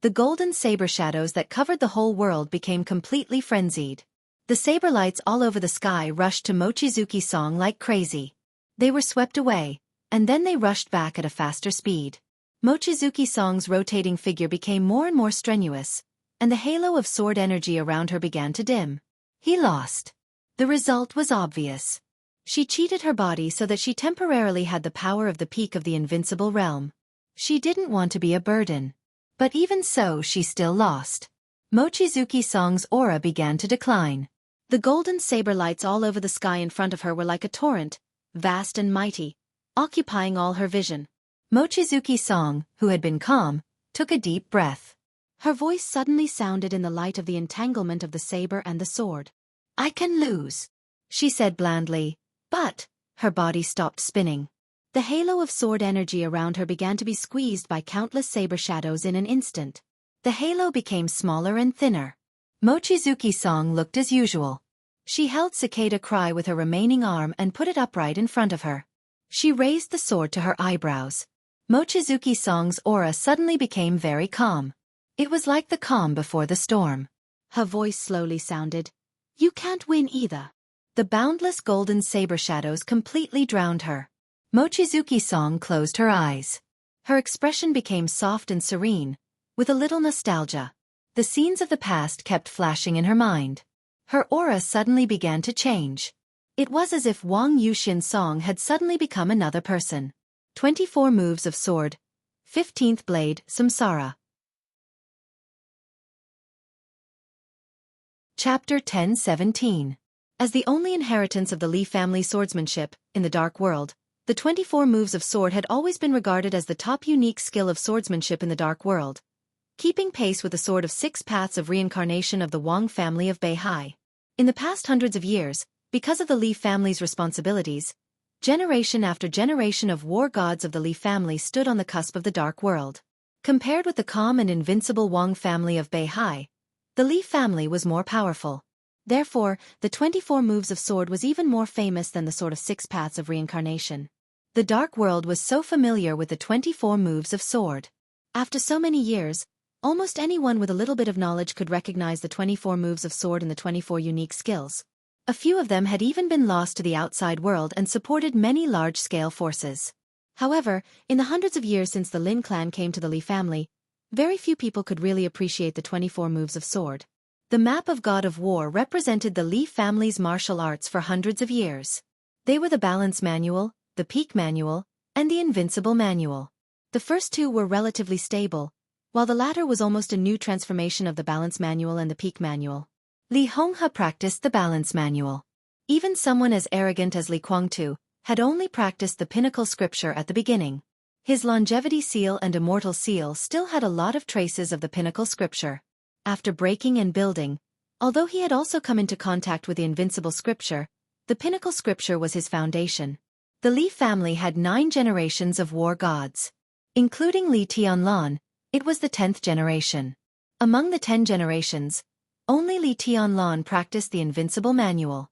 The golden saber shadows that covered the whole world became completely frenzied. The saber lights all over the sky rushed to Mochizuki Song like crazy. They were swept away, and then they rushed back at a faster speed. Mochizuki Song's rotating figure became more and more strenuous, and the halo of sword energy around her began to dim. He lost. The result was obvious. She cheated her body so that she temporarily had the power of the peak of the invincible realm. She didn't want to be a burden. But even so she still lost. Mochizuki Song's aura began to decline. The golden saber lights all over the sky in front of her were like a torrent, vast and mighty, occupying all her vision. Mochizuki Song, who had been calm, took a deep breath. Her voice suddenly sounded in the light of the entanglement of the saber and the sword. "I can lose," she said blandly, but her body stopped spinning. The halo of sword energy around her began to be squeezed by countless saber shadows in an instant. The halo became smaller and thinner. Mochizuki Song looked as usual. She held Cicada Cry with her remaining arm and put it upright in front of her. She raised the sword to her eyebrows. Mochizuki Song's aura suddenly became very calm. It was like the calm before the storm. Her voice slowly sounded, "You can't win either." The boundless golden saber shadows completely drowned her. Mochizuki Song closed her eyes. Her expression became soft and serene, with a little nostalgia. The scenes of the past kept flashing in her mind. Her aura suddenly began to change. It was as if Wang Yuxin Song had suddenly become another person. 24 moves of sword. 15th blade, Samsara. Chapter 10:17. As the only inheritance of the Li family swordsmanship, in the Dark World, the 24 moves of sword had always been regarded as the top unique skill of swordsmanship in the Dark World, keeping pace with the sword of 6 paths of reincarnation of the Wang family of Beihai. In the past hundreds of years, because of the Li family's responsibilities, generation after generation of war gods of the Li family stood on the cusp of the Dark World. Compared with the calm and invincible Wang family of Beihai, the Li family was more powerful. Therefore, the 24 moves of sword was even more famous than the sword of 6 paths of reincarnation. The Dark World was so familiar with the 24 moves of sword. After so many years, almost anyone with a little bit of knowledge could recognize the 24 moves of sword and the 24 unique skills. A few of them had even been lost to the outside world and supported many large-scale forces. However, in the hundreds of years since the Lin clan came to the Li family, very few people could really appreciate the 24 moves of sword. The map of God of War represented the Li family's martial arts for hundreds of years. They were the Balance Manual, the Peak Manual, and the Invincible Manual. The first two were relatively stable, while the latter was almost a new transformation of the Balance Manual and the Peak Manual. Li Honghe practiced the Balance Manual. Even someone as arrogant as Li Guangtu had only practiced the Pinnacle Scripture at the beginning. His Longevity Seal and Immortal Seal still had a lot of traces of the Pinnacle Scripture. After breaking and building, although he had also come into contact with the invincible scripture, the pinnacle scripture was his foundation. The Li family had 9 generations of war gods. Including Li Tianlan, it was the 10th generation. Among the 10 generations, only Li Tianlan practiced the invincible manual.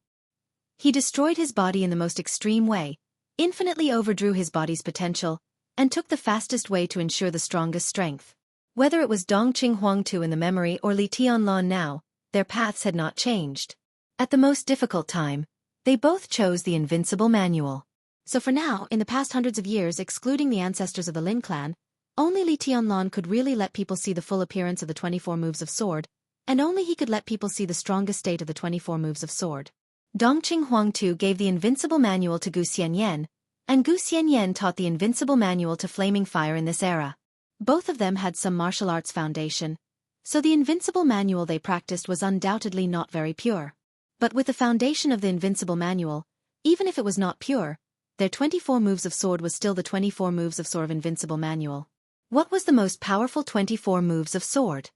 He destroyed his body in the most extreme way, infinitely overdrew his body's potential, and took the fastest way to ensure the strongest strength. Whether it was Dongqing Huangtu in the memory or Li Tianlan now, their paths had not changed. At the most difficult time, they both chose the invincible manual. So for now, in the past hundreds of years excluding the ancestors of the Lin clan, only Li Tianlan could really let people see the full appearance of the 24 moves of sword, and only he could let people see the strongest state of the 24 moves of sword. Dongqing Huangtu gave the invincible manual to Gu Xianyan, and Gu Xianyan taught the invincible manual to Flaming Fire in this era. Both of them had some martial arts foundation, so the invincible manual they practiced was undoubtedly not very pure. But with the foundation of the invincible manual, even if it was not pure, their 24 moves of sword was still the 24 moves of sword of invincible manual. What was the most powerful 24 moves of sword?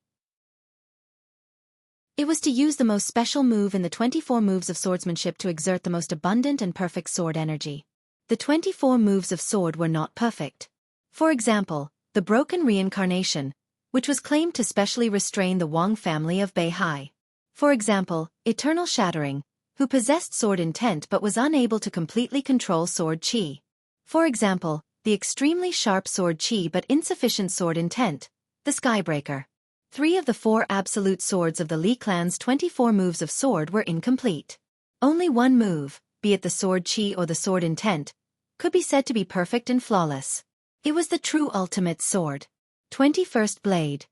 It was to use the most special move in the 24 moves of swordsmanship to exert the most abundant and perfect sword energy. The 24 moves of sword were not perfect. For example, the broken reincarnation, which was claimed to specially restrain the Wang family of Beihai. For example, eternal shattering, who possessed sword intent but was unable to completely control sword qi. For example, the extremely sharp sword qi but insufficient sword intent, the skybreaker. 3 of the 4 absolute swords of the Li clan's 24 moves of sword were incomplete. Only one move, be it the sword qi or the sword intent, could be said to be perfect and flawless. It was the true ultimate sword. 21st Blade.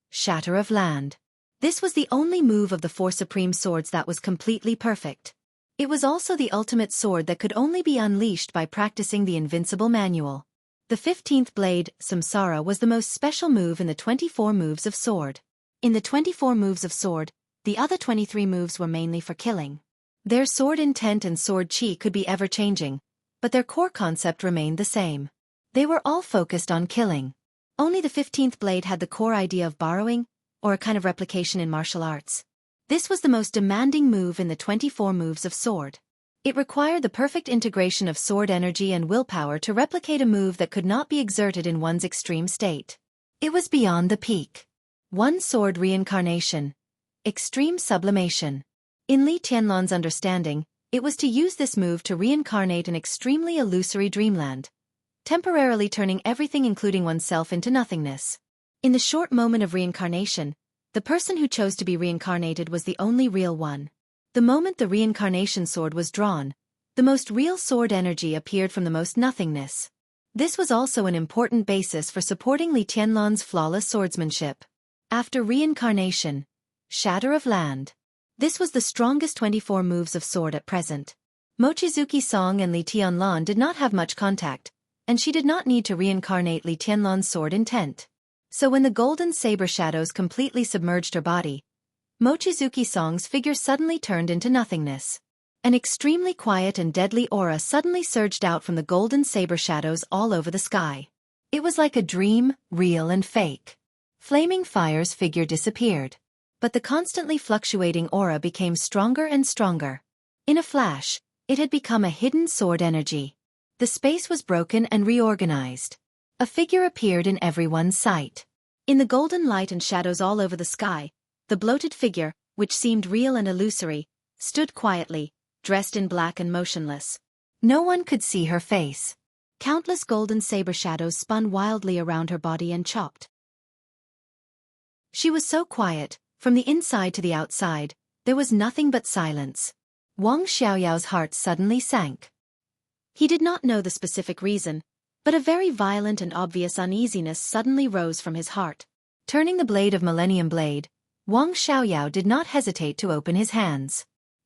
Shatter of Land. This was the only move of the 4 supreme swords that was completely perfect. It was also the ultimate sword that could only be unleashed by practicing the invincible manual. The 15th blade, Samsara, was the most special move in the 24 moves of sword. In the 24 moves of sword, the other 23 moves were mainly for killing. Their sword intent and sword qi could be ever-changing, but their core concept remained the same. They were all focused on killing. Only the 15th blade had the core idea of borrowing, or a kind of replication in martial arts. This was the most demanding move in the 24 moves of sword. It required the perfect integration of sword energy and willpower to replicate a move that could not be exerted in one's extreme state. It was beyond the peak. One sword reincarnation. Extreme sublimation. In Li Tianlan's understanding, it was to use this move to reincarnate an extremely illusory dreamland, temporarily turning everything including oneself into nothingness. In the short moment of reincarnation, the person who chose to be reincarnated was the only real one. The moment the reincarnation sword was drawn, the most real sword energy appeared from the most nothingness. This was also an important basis for supporting Li Tianlan's flawless swordsmanship. After reincarnation, Shatter of Land. This was the strongest 24 moves of sword at present. Mochizuki Song and Li Tianlan did not have much contact, and she did not need to reincarnate Li Tianlan's sword intent. So when the golden saber shadows completely submerged her body, Mochizuki Song's figure suddenly turned into nothingness. An extremely quiet and deadly aura suddenly surged out from the golden saber shadows all over the sky. It was like a dream, real and fake. Flaming Fire's figure disappeared. But the constantly fluctuating aura became stronger and stronger. In a flash, it had become a hidden sword energy. The space was broken and reorganized. A figure appeared in everyone's sight. In the golden light and shadows all over the sky, the bloated figure, which seemed real and illusory, stood quietly, dressed in black and motionless. No one could see her face. Countless golden saber shadows spun wildly around her body and chopped. She was so quiet, from the inside to the outside, there was nothing but silence. Wang Xiaoyao's heart suddenly sank. He did not know the specific reason, but a very violent and obvious uneasiness suddenly rose from his heart. Turning the blade of Millennium Blade, Wang Xiaoyao did not hesitate to open his hands.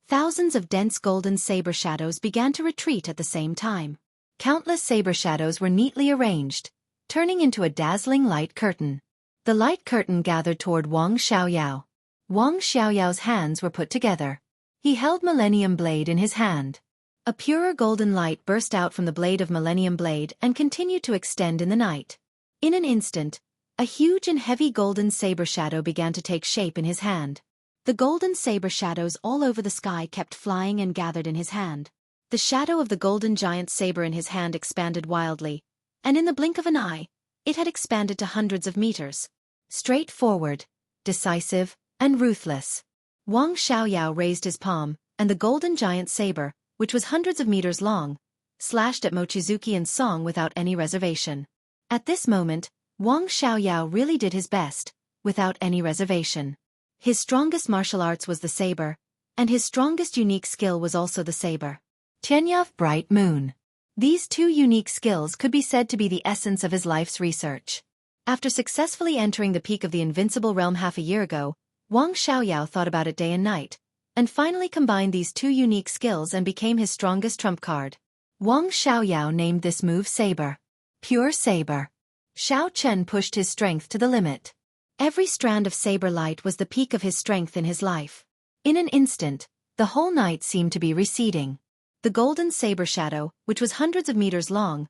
Thousands of dense golden saber shadows began to retreat at the same time. Countless saber shadows were neatly arranged, turning into a dazzling light curtain. The light curtain gathered toward Wang Xiaoyao. Wang Xiaoyao's hands were put together. He held Millennium Blade in his hand. A purer golden light burst out from the blade of Millennium Blade and continued to extend in the night. In an instant, A huge and heavy golden saber shadow began to take shape in his hand. The golden saber shadows all over the sky kept flying and gathered in his hand. The shadow of the golden giant saber in his hand expanded wildly, and in the blink of an eye, it had expanded to hundreds of meters. Straightforward, decisive, and ruthless. Wang Xiaoyao raised his palm, and the golden giant saber, which was hundreds of meters long, slashed at Mochizuki and Song without any reservation. At this moment, Wang Xiaoyao really did his best, without any reservation. His strongest martial arts was the saber, and his strongest unique skill was also the saber. Tianyov Bright Moon. These two unique skills could be said to be the essence of his life's research. After successfully entering the peak of the invincible realm half a year ago, Wang Xiaoyao thought about it day and night, and finally combined these two unique skills and became his strongest trump card. Wang Xiaoyao named this move Saber. Pure Saber. Xiao Chen pushed his strength to the limit. Every strand of saber light was the peak of his strength in his life. In an instant, the whole night seemed to be receding. The golden saber shadow, which was hundreds of meters long,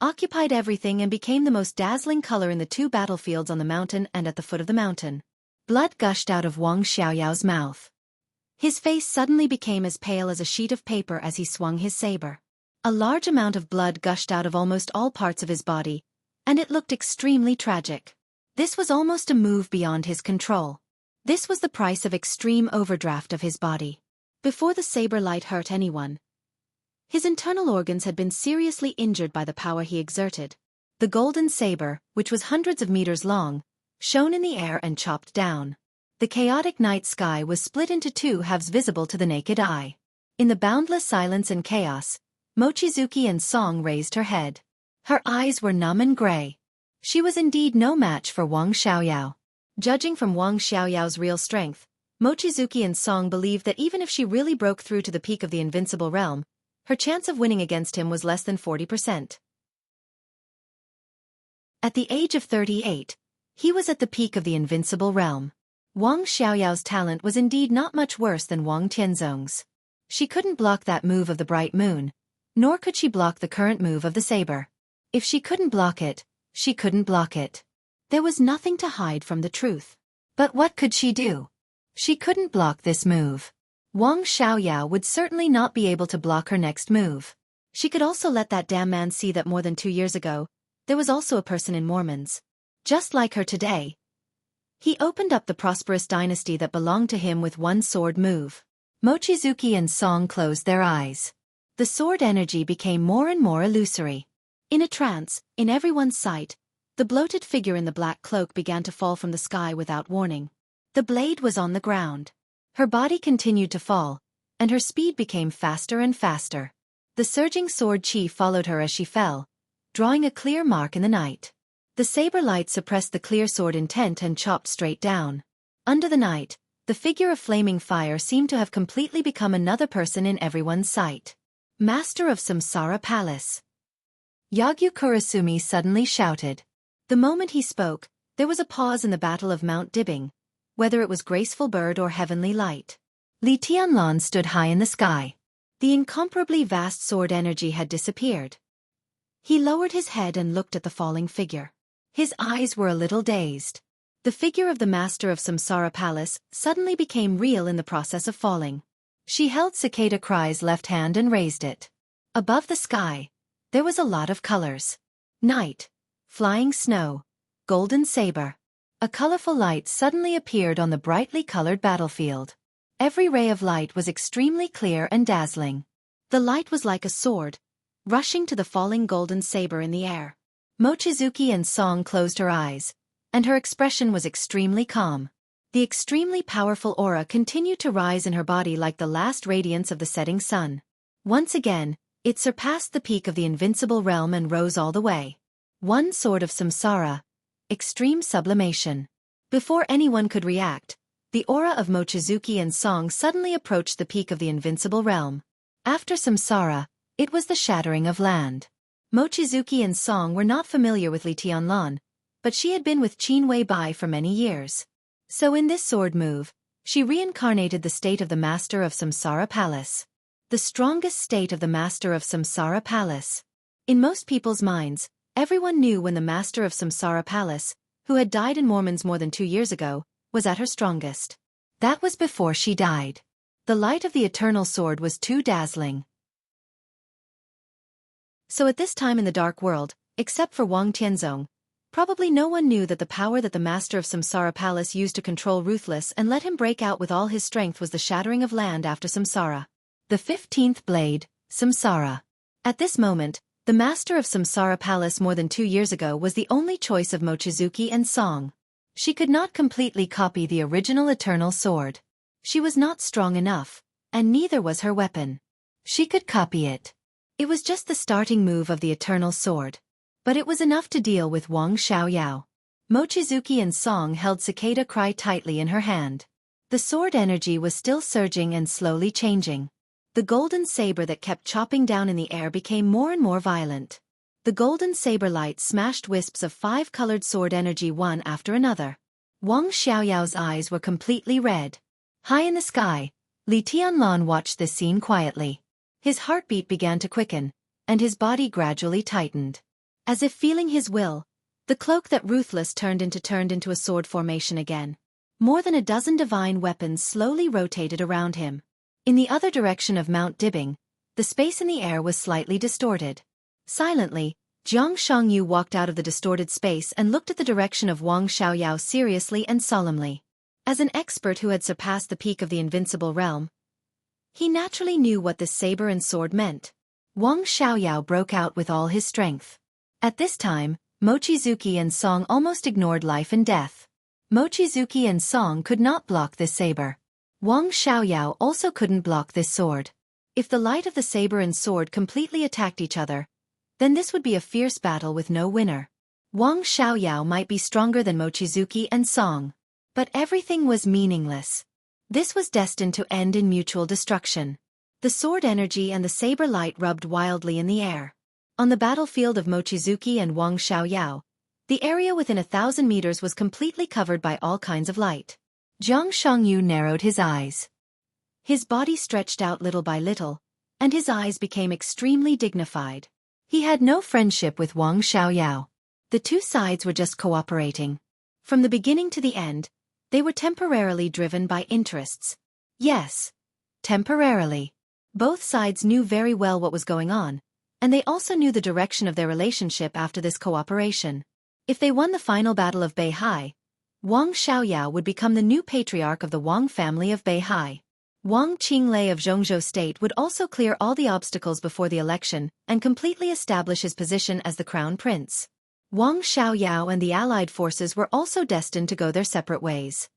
occupied everything and became the most dazzling color in the two battlefields on the mountain and at the foot of the mountain. Blood gushed out of Wang Xiaoyao's mouth. His face suddenly became as pale as a sheet of paper as he swung his saber. A large amount of blood gushed out of almost all parts of his body, and it looked extremely tragic. This was almost a move beyond his control. This was the price of extreme overdraft of his body. Before the saber light hurt anyone, his internal organs had been seriously injured by the power he exerted. The golden saber, which was hundreds of meters long, shone in the air and chopped down. The chaotic night sky was split into two halves visible to the naked eye. In the boundless silence and chaos, Mochizuki and Song raised her head. Her eyes were numb and gray. She was indeed no match for Wang Xiaoyao. Judging from Wang Xiaoyao's real strength, Mochizuki and Song believed that even if she really broke through to the peak of the invincible realm, her chance of winning against him was less than 40%. At the age of 38, he was at the peak of the invincible realm. Wang Xiaoyao's talent was indeed not much worse than Wang Tianzong's. She couldn't block that move of the bright moon, nor could she block the current move of the saber. If she couldn't block it, she couldn't block it. There was nothing to hide from the truth. But what could she do? She couldn't block this move. Wang Xiaoyao would certainly not be able to block her next move. She could also let that damn man see that more than 2 years ago, there was also a person in Mormons. Just like her today. He opened up the prosperous dynasty that belonged to him with one sword move. Mochizuki and Song closed their eyes. The sword energy became more and more illusory. In a trance, in everyone's sight, the bloated figure in the black cloak began to fall from the sky without warning. The blade was on the ground. Her body continued to fall, and her speed became faster and faster. The surging sword chi followed her as she fell, drawing a clear mark in the night. The saber light suppressed the clear sword intent and chopped straight down. Under the night, the figure of flaming fire seemed to have completely become another person in everyone's sight. Master of Samsara Palace. Yagyu Kurasumi suddenly shouted. The moment he spoke, there was a pause in the battle of Mount Dibbing, whether it was graceful bird or heavenly light. Li Tianlan stood high in the sky. The incomparably vast sword energy had disappeared. He lowered his head and looked at the falling figure. His eyes were a little dazed. The figure of the master of Samsara Palace suddenly became real in the process of falling. She held Cicada Cry's left hand and raised it. Above the sky, there was a lot of colors. Night, flying snow, golden saber. A colorful light suddenly appeared on the brightly colored battlefield. Every ray of light was extremely clear and dazzling. The light was like a sword, rushing to the falling golden saber in the air. Mochizuki and Song closed her eyes, and her expression was extremely calm. The extremely powerful aura continued to rise in her body like the last radiance of the setting sun. Once again, it surpassed the peak of the invincible realm and rose all the way. One sword of samsara. Extreme sublimation. Before anyone could react, the aura of Mochizuki and Song suddenly approached the peak of the invincible realm. After samsara, it was the shattering of land. Mochizuki and Song were not familiar with Li Tianlan, but she had been with Qin Weibai for many years. So in this sword move, she reincarnated the state of the master of Samsara Palace. The strongest state of the master of Samsara Palace. In most people's minds, everyone knew when the master of Samsara Palace, who had died in Mormons more than 2 years ago, was at her strongest. That was before she died. The light of the eternal sword was too dazzling. So at this time in the dark world, except for Wang Tianzong, probably no one knew that the power that the master of Samsara Palace used to control Ruthless and let him break out with all his strength was the shattering of land after Samsara. The 15th blade, Samsara. At this moment, the master of Samsara Palace more than 2 years ago was the only choice of Mochizuki and Song. She could not completely copy the original eternal sword. She was not strong enough, and neither was her weapon. She could copy it. It was just the starting move of the eternal sword. But it was enough to deal with Wang Xiaoyao. Mochizuki and Song held Cicada Cry tightly in her hand. The sword energy was still surging and slowly changing. The golden saber that kept chopping down in the air became more and more violent. The golden saber light smashed wisps of 5-colored sword energy one after another. Wang Xiaoyao's eyes were completely red. High in the sky, Li Tianlan watched this scene quietly. His heartbeat began to quicken, and his body gradually tightened. As if feeling his will, the cloak that Ruthless turned into a sword formation again. More than a dozen divine weapons slowly rotated around him. In the other direction of Mount Dibbing, the space in the air was slightly distorted. Silently, Jiang Shangyu walked out of the distorted space and looked at the direction of Wang Xiaoyao seriously and solemnly. As an expert who had surpassed the peak of the invincible realm, he naturally knew what this saber and sword meant. Wang Xiaoyao broke out with all his strength. At this time, Mochizuki and Song almost ignored life and death. Mochizuki and Song could not block this saber. Wang Xiaoyao also couldn't block this sword. If the light of the saber and sword completely attacked each other, then this would be a fierce battle with no winner. Wang Xiaoyao might be stronger than Mochizuki and Song, but everything was meaningless. This was destined to end in mutual destruction. The sword energy and the saber light rubbed wildly in the air. On the battlefield of Mochizuki and Wang Xiaoyao, the area within 1,000 meters was completely covered by all kinds of light. Jiang Shangyu narrowed his eyes. His body stretched out little by little, and his eyes became extremely dignified. He had no friendship with Wang Xiaoyao. The two sides were just cooperating. From the beginning to the end, they were temporarily driven by interests. Yes, temporarily. Both sides knew very well what was going on, and they also knew the direction of their relationship after this cooperation. If they won the final battle of Beihai, Wang Xiaoyao would become the new patriarch of the Wang family of Beihai. Wang Qinglei of Zhongzhou State would also clear all the obstacles before the election and completely establish his position as the crown prince. Wang Xiaoyao and the allied forces were also destined to go their separate ways.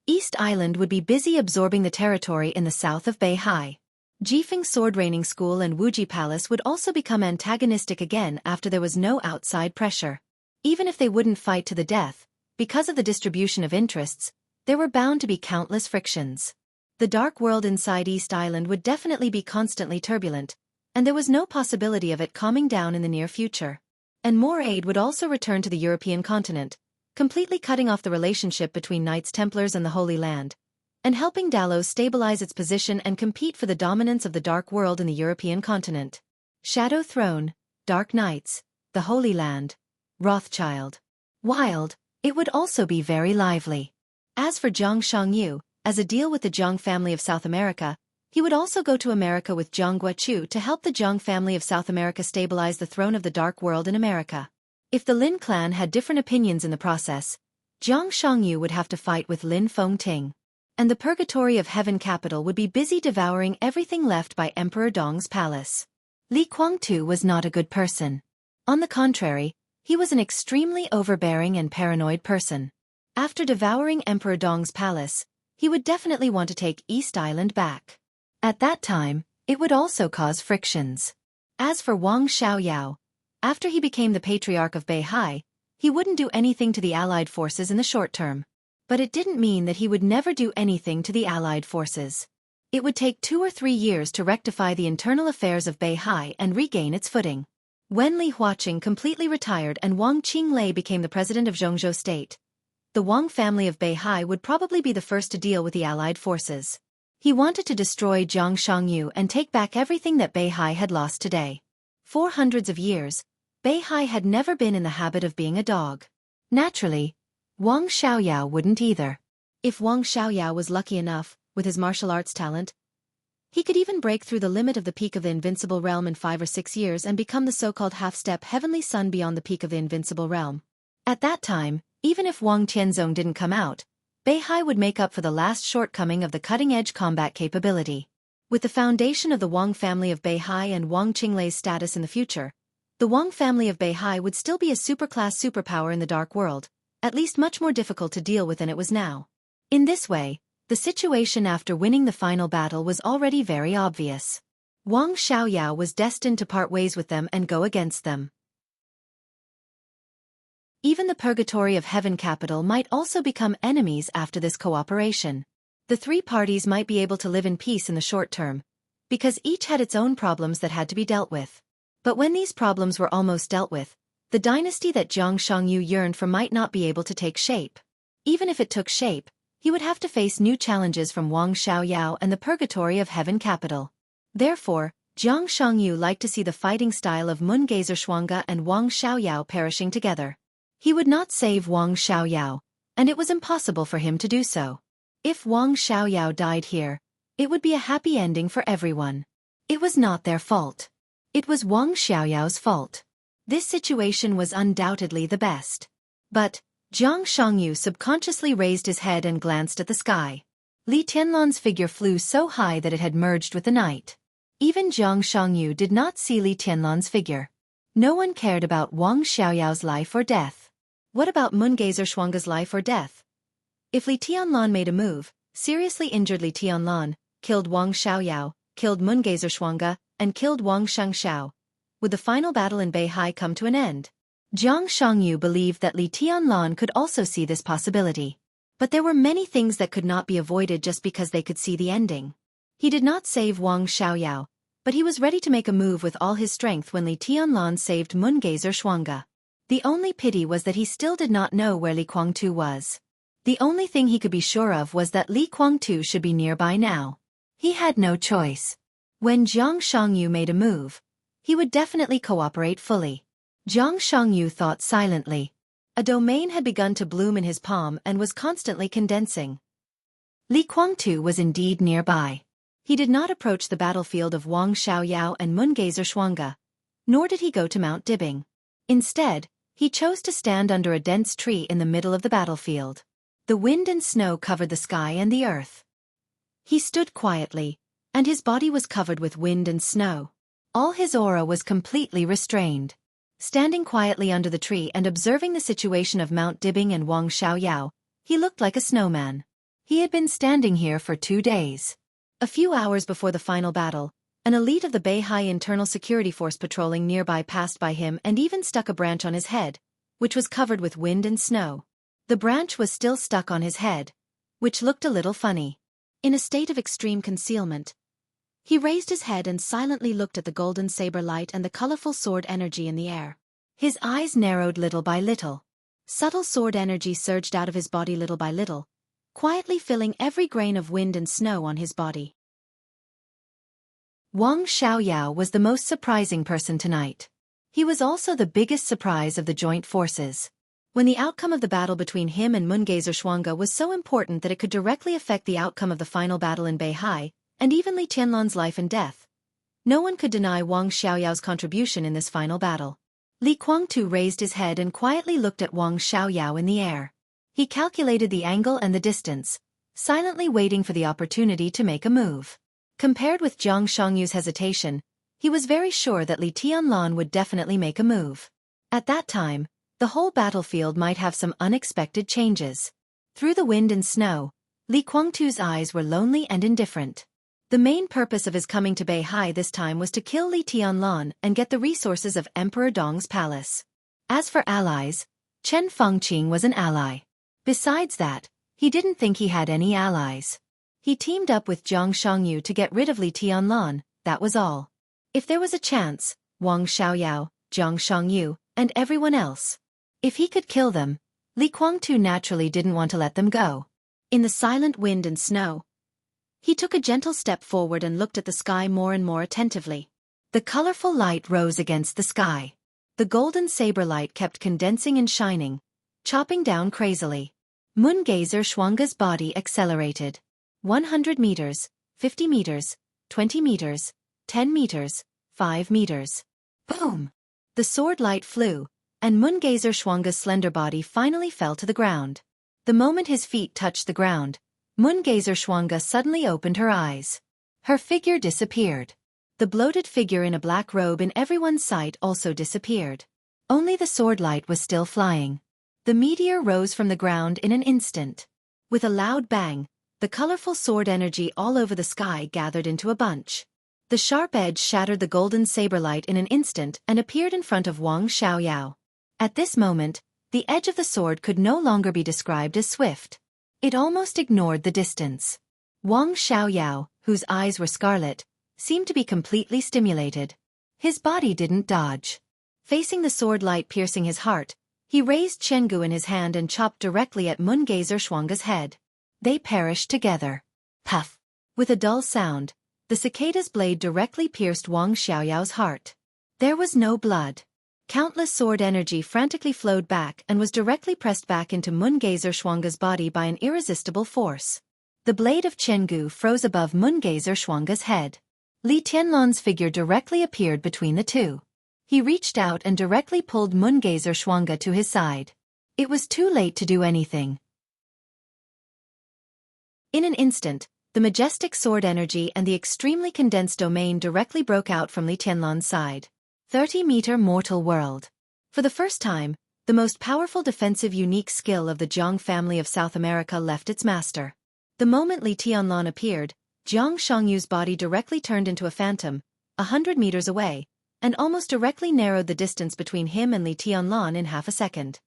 East Island would be busy absorbing the territory in the south of Beihai. Jifeng Sword Training School and Wuji Palace would also become antagonistic again after there was no outside pressure. Even if they wouldn't fight to the death, because of the distribution of interests, there were bound to be countless frictions. The dark world inside East Island would definitely be constantly turbulent, and there was no possibility of it calming down in the near future. And more aid would also return to the European continent, completely cutting off the relationship between Knights Templars and the Holy Land, and helping Dalos stabilize its position and compete for the dominance of the Dark World in the European continent. Shadow Throne, Dark Knights, the Holy Land, Rothschild. Wild, it would also be very lively. As for Jiang Shangyu, as a deal with the Jiang family of South America, he would also go to America with Jiang Guochu to help the Jiang family of South America stabilize the throne of the Dark World in America. If the Lin clan had different opinions in the process, Jiang Shangyu would have to fight with Lin Fengting. And the Purgatory of Heaven capital would be busy devouring everything left by Emperor Dong's palace. Li Guangtu was not a good person. On the contrary, he was an extremely overbearing and paranoid person. After devouring Emperor Dong's palace, he would definitely want to take East Island back. At that time, it would also cause frictions. As for Wang Xiaoyao, after he became the patriarch of Beihai, he wouldn't do anything to the allied forces in the short term. But it didn't mean that he would never do anything to the allied forces. It would take 2 or 3 years to rectify the internal affairs of Beihai and regain its footing. When Li Huaqing completely retired and Wang Qinglei became the president of Zhongzhou State, the Wang family of Beihai would probably be the first to deal with the allied forces. He wanted to destroy Jiang Shangyu and take back everything that Beihai had lost today. For hundreds of years, Beihai had never been in the habit of being a dog. Naturally, Wang Xiaoyao wouldn't either. If Wang Xiaoyao was lucky enough, with his martial arts talent, he could even break through the limit of the peak of the invincible realm in 5 or 6 years and become the so-called half-step heavenly son beyond the peak of the invincible realm. At that time, even if Wang Tianzong didn't come out, Beihai would make up for the last shortcoming of the cutting-edge combat capability. With the foundation of the Wang family of Beihai and Wang Qinglei's status in the future, the Wang family of Beihai would still be a superclass superpower in the dark world, at least much more difficult to deal with than it was now. In this way, the situation after winning the final battle was already very obvious. Wang Xiaoyao was destined to part ways with them and go against them. Even the purgatory of Heaven Capital might also become enemies after this cooperation. The three parties might be able to live in peace in the short term, because each had its own problems that had to be dealt with. But when these problems were almost dealt with, the dynasty that Jiang Shangyu yearned for might not be able to take shape. Even if it took shape, he would have to face new challenges from Wang Xiaoyao and the purgatory of Heaven Capital. Therefore, Jiang Shangyu liked to see the fighting style of Mun Gezerschwanga and Wang Xiaoyao perishing together. He would not save Wang Xiaoyao, and it was impossible for him to do so. If Wang Xiaoyao died here, it would be a happy ending for everyone. It was not their fault. It was Wang Xiaoyao's fault. This situation was undoubtedly the best. But Jiang Shangyu subconsciously raised his head and glanced at the sky. Li Tianlan's figure flew so high that it had merged with the night. Even Jiang Shangyu did not see Li Tianlan's figure. No one cared about Wang Xiaoyao's life or death. What about Mun Gezerschwanga's life or death? If Li Tianlan made a move, seriously injured Li Tianlan, killed Wang Xiaoyao, killed Mun Gezerschwanga, and killed Wang Xianxia, would the final battle in Beihai come to an end? Jiang Shangyu believed that Li Tianlan could also see this possibility. But there were many things that could not be avoided just because they could see the ending. He did not save Wang Xiaoyao, but he was ready to make a move with all his strength when Li Tianlan saved Mun Gezerschwanga. The only pity was that he still did not know where Li Guangtu was. The only thing he could be sure of was that Li Guangtu should be nearby now. He had no choice. When Jiang Shangyu made a move, he would definitely cooperate fully. Jiang Shangyu thought silently. A domain had begun to bloom in his palm and was constantly condensing. Li Guangtu was indeed nearby. He did not approach the battlefield of Wang Xiaoyao and Mun Gezerschwanga, nor did he go to Mount Dibing. Instead, he chose to stand under a dense tree in the middle of the battlefield. The wind and snow covered the sky and the earth. He stood quietly, and his body was covered with wind and snow. All his aura was completely restrained. Standing quietly under the tree and observing the situation of Mount Dibing and Wang Xiaoyao, he looked like a snowman. He had been standing here for 2 days. A few hours before the final battle, an elite of the Beihai Internal Security Force patrolling nearby passed by him and even stuck a branch on his head, which was covered with wind and snow. The branch was still stuck on his head, which looked a little funny. In a state of extreme concealment, he raised his head and silently looked at the golden saber light and the colorful sword energy in the air. His eyes narrowed little by little. Subtle sword energy surged out of his body little by little, quietly filling every grain of wind and snow on his body. Wang Xiaoyao was the most surprising person tonight. He was also the biggest surprise of the joint forces. When the outcome of the battle between him and Mun Gezerschwanga was so important that it could directly affect the outcome of the final battle in Beihai, and even Li Tianlan's life and death, no one could deny Wang Xiaoyao's contribution in this final battle. Li Guangtu raised his head and quietly looked at Wang Xiaoyao in the air. He calculated the angle and the distance, silently waiting for the opportunity to make a move. Compared with Jiang Shangyu's hesitation, he was very sure that Li Tianlan would definitely make a move. At that time, the whole battlefield might have some unexpected changes. Through the wind and snow, Li Guangtu's eyes were lonely and indifferent. The main purpose of his coming to Beihai this time was to kill Li Tianlan and get the resources of Emperor Dong's palace. As for allies, Chen Fengqing was an ally. Besides that, he didn't think he had any allies. He teamed up with Jiang Shangyu to get rid of Li Tianlan, that was all. If there was a chance, Wang Xiaoyao, Jiang Shangyu, and everyone else. If he could kill them, Li Guangtu naturally didn't want to let them go. In the silent wind and snow, he took a gentle step forward and looked at the sky more and more attentively. The colorful light rose against the sky. The golden saber light kept condensing and shining, chopping down crazily. Moon Gazer Shuangge's body accelerated. 100 meters, 50 meters, 20 meters, 10 meters, 5 meters. Boom! The sword light flew, and Moon Gazer Shuangge's slender body finally fell to the ground. The moment his feet touched the ground, Moon Gazer Shuangge suddenly opened her eyes. Her figure disappeared. The bloated figure in a black robe in everyone's sight also disappeared. Only the sword light was still flying. The meteor rose from the ground in an instant. With a loud bang, the colorful sword energy all over the sky gathered into a bunch. The sharp edge shattered the golden saber light in an instant and appeared in front of Wang Xiaoyao. At this moment, the edge of the sword could no longer be described as swift. It almost ignored the distance. Wang Xiaoyao, whose eyes were scarlet, seemed to be completely stimulated. His body didn't dodge. Facing the sword light piercing his heart, he raised Jianghu in his hand and chopped directly at Moon Gazer Shuangge's head. They perished together. Puff! With a dull sound, the cicada's blade directly pierced Wang Xiaoyao's heart. There was no blood. Countless sword energy frantically flowed back and was directly pressed back into Moon Gazer Shuangge's body by an irresistible force. The blade of Jianghu froze above Moon Gazer Shuangge's head. Li Tianlan's figure directly appeared between the two. He reached out and directly pulled Moon Gazer Shuangge to his side. It was too late to do anything. In an instant, the majestic sword energy and the extremely condensed domain directly broke out from Li Tianlan's side. 30-meter mortal world. For the first time, the most powerful defensive unique skill of the Jiang family of South America left its master. The moment Li Tianlan appeared, Jiang Shangyu's body directly turned into a phantom, 100 meters away, and almost directly narrowed the distance between him and Li Tianlan in half a second.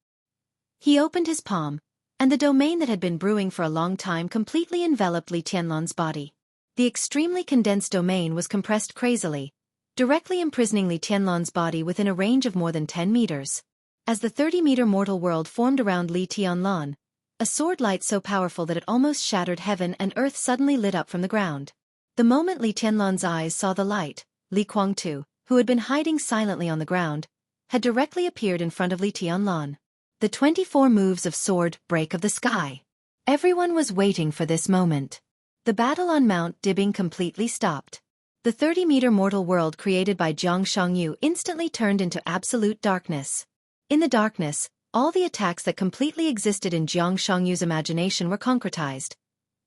He opened his palm, and the domain that had been brewing for a long time completely enveloped Li Tianlan's body. The extremely condensed domain was compressed crazily, directly imprisoning Li Tianlan's body within a range of more than 10 meters. As the 30-meter mortal world formed around Li Tianlan, a sword light so powerful that it almost shattered heaven and earth suddenly lit up from the ground. The moment Li Tianlan's eyes saw the light, Li Guangtu, who had been hiding silently on the ground, had directly appeared in front of Li Tianlan. The 24 moves of sword break of the sky. Everyone was waiting for this moment. The battle on Mount Dibing completely stopped. The 30-meter mortal world created by Jiang Shangyu instantly turned into absolute darkness. In the darkness, all the attacks that completely existed in Jiang Shangyu's imagination were concretized,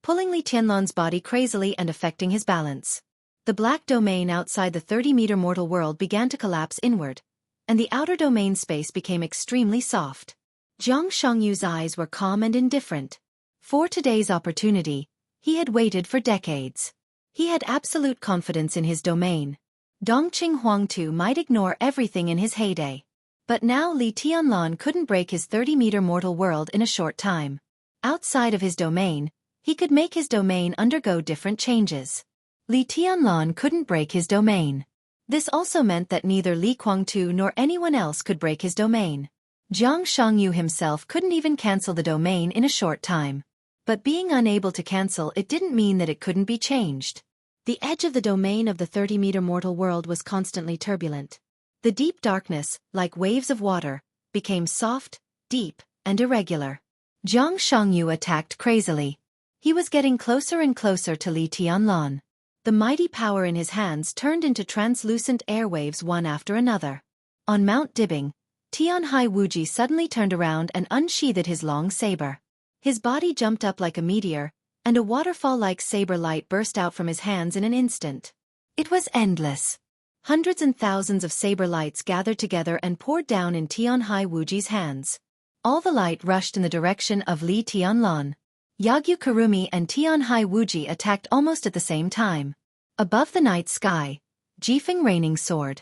pulling Li Tianlan's body crazily and affecting his balance. The black domain outside the 30-meter mortal world began to collapse inward, and the outer domain space became extremely soft. Jiang Shangyu's eyes were calm and indifferent. For today's opportunity, he had waited for decades. He had absolute confidence in his domain. Dongqing Huangtu might ignore everything in his heyday. But now Li Tianlan couldn't break his 30-meter mortal world in a short time. Outside of his domain, he could make his domain undergo different changes. Li Tianlan couldn't break his domain. This also meant that neither Li Guangtu nor anyone else could break his domain. Jiang Shangyu himself couldn't even cancel the domain in a short time. But being unable to cancel it didn't mean that it couldn't be changed. The edge of the domain of the 30-meter mortal world was constantly turbulent. The deep darkness, like waves of water, became soft, deep, and irregular. Jiang Shangyu attacked crazily. He was getting closer and closer to Li Tianlan. The mighty power in his hands turned into translucent airwaves one after another. On Mount Dibing, Tianhai Wuji suddenly turned around and unsheathed his long saber. His body jumped up like a meteor, and a waterfall-like saber light burst out from his hands in an instant. It was endless. Hundreds and thousands of saber lights gathered together and poured down in Tianhai Wuji's hands. All the light rushed in the direction of Li Tianlan. Yagyu Kurumi and Tianhai Wuji attacked almost at the same time. Above the night sky, Jifeng raining sword.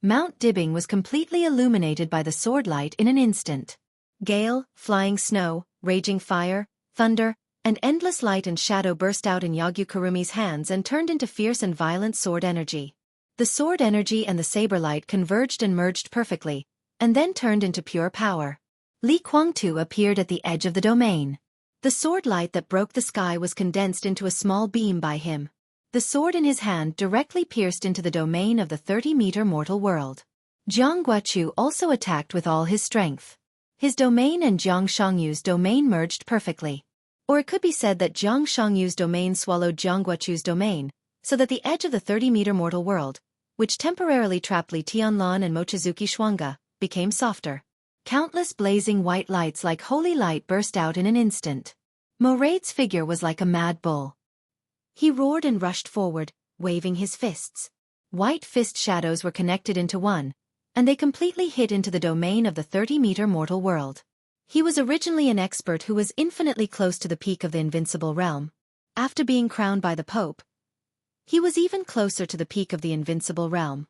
Mount Dibing was completely illuminated by the sword light in an instant. Gale, flying snow, raging fire, thunder, and endless light and shadow burst out in Yagyu Kurumi's hands and turned into fierce and violent sword energy. The sword energy and the saber light converged and merged perfectly, and then turned into pure power. Li Guangtu appeared at the edge of the domain. The sword light that broke the sky was condensed into a small beam by him. The sword in his hand directly pierced into the domain of the 30-meter mortal world. Jianghu also attacked with all his strength. His domain and Jiang Shangyu's domain merged perfectly. Or it could be said that Jiang Shangyu's domain swallowed Jianghuachu's domain, so that the edge of the 30-meter mortal world, which temporarily trapped Li Tianlan and Mochizuki Shuangge, became softer. Countless blazing white lights like holy light burst out in an instant. Moraid's figure was like a mad bull. He roared and rushed forward, waving his fists. White fist shadows were connected into one, and they completely hit into the domain of the 30-meter mortal world. He was originally an expert who was infinitely close to the peak of the invincible realm. After being crowned by the Pope, he was even closer to the peak of the invincible realm.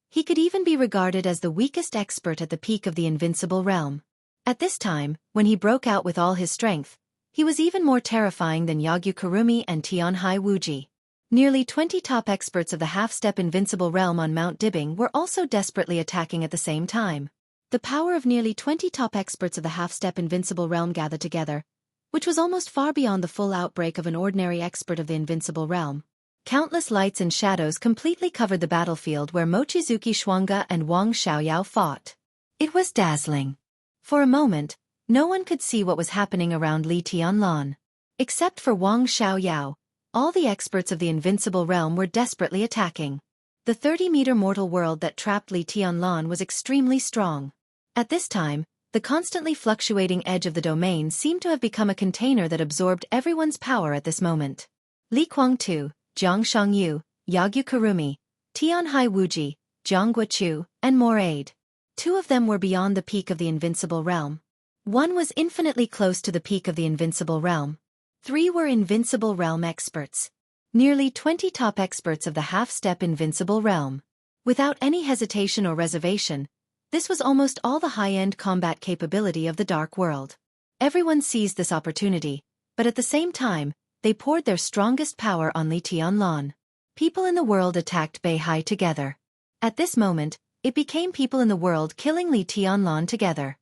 He could even be regarded as the weakest expert at the peak of the invincible realm. At this time, when he broke out with all his strength, he was even more terrifying than Yagyu Kurumi and Tianhai Wuji. Nearly 20 top experts of the half-step invincible realm on Mount Dibing were also desperately attacking at the same time. The power of nearly 20 top experts of the half-step invincible realm gathered together, which was almost far beyond the full outbreak of an ordinary expert of the invincible realm. Countless lights and shadows completely covered the battlefield where Mochizuki Shuangge and Wang Xiaoyao fought. It was dazzling. For a moment, no one could see what was happening around Li Tianlan. Except for Wang Xiaoyao, all the experts of the invincible realm were desperately attacking. The 30-meter mortal world that trapped Li Tianlan was extremely strong. At this time, the constantly fluctuating edge of the domain seemed to have become a container that absorbed everyone's power at this moment. Li Guangtu, Jiang Shangyu, Yagyu Kurumi, Tianhai Wuji, Jianghuachu, and Moraid. 2 of them were beyond the peak of the invincible realm. 1 was infinitely close to the peak of the invincible realm. 3 were invincible realm experts. Nearly 20 top experts of the half-step invincible realm. Without any hesitation or reservation, this was almost all the high-end combat capability of the Dark World. Everyone seized this opportunity, but at the same time, they poured their strongest power on Li Tianlan. People in the world attacked Beihai together. At this moment, it became people in the world killing Li Tianlan together.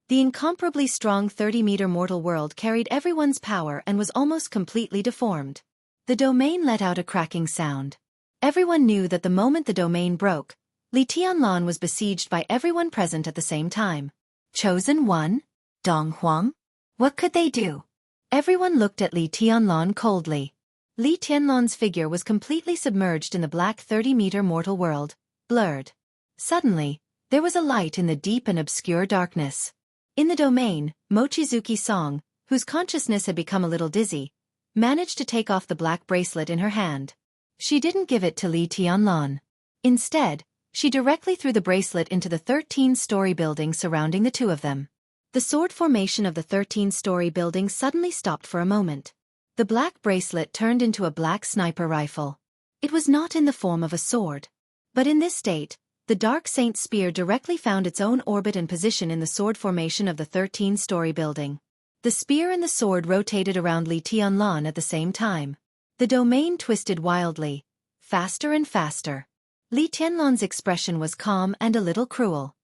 The incomparably strong 30-meter mortal world carried everyone's power and was almost completely deformed. The domain let out a cracking sound. Everyone knew that the moment the domain broke, Li Tianlan was besieged by everyone present at the same time. Chosen One? Dong Huang? What could they do? Everyone looked at Li Tianlan coldly. Li Tianlan's figure was completely submerged in the black 30-meter mortal world, blurred. Suddenly, there was a light in the deep and obscure darkness. In the domain, Mochizuki Song, whose consciousness had become a little dizzy, managed to take off the black bracelet in her hand. She didn't give it to Li Tianlan. Instead, she directly threw the bracelet into the 13-story building surrounding the 2 of them. The sword formation of the 13-story building suddenly stopped for a moment. The black bracelet turned into a black sniper rifle. It was not in the form of a sword. But in this state, the Dark Saint's spear directly found its own orbit and position in the sword formation of the 13-story building. The spear and the sword rotated around Li Tianlan at the same time. The domain twisted wildly, faster and faster. Li Tianlan's expression was calm and a little cruel.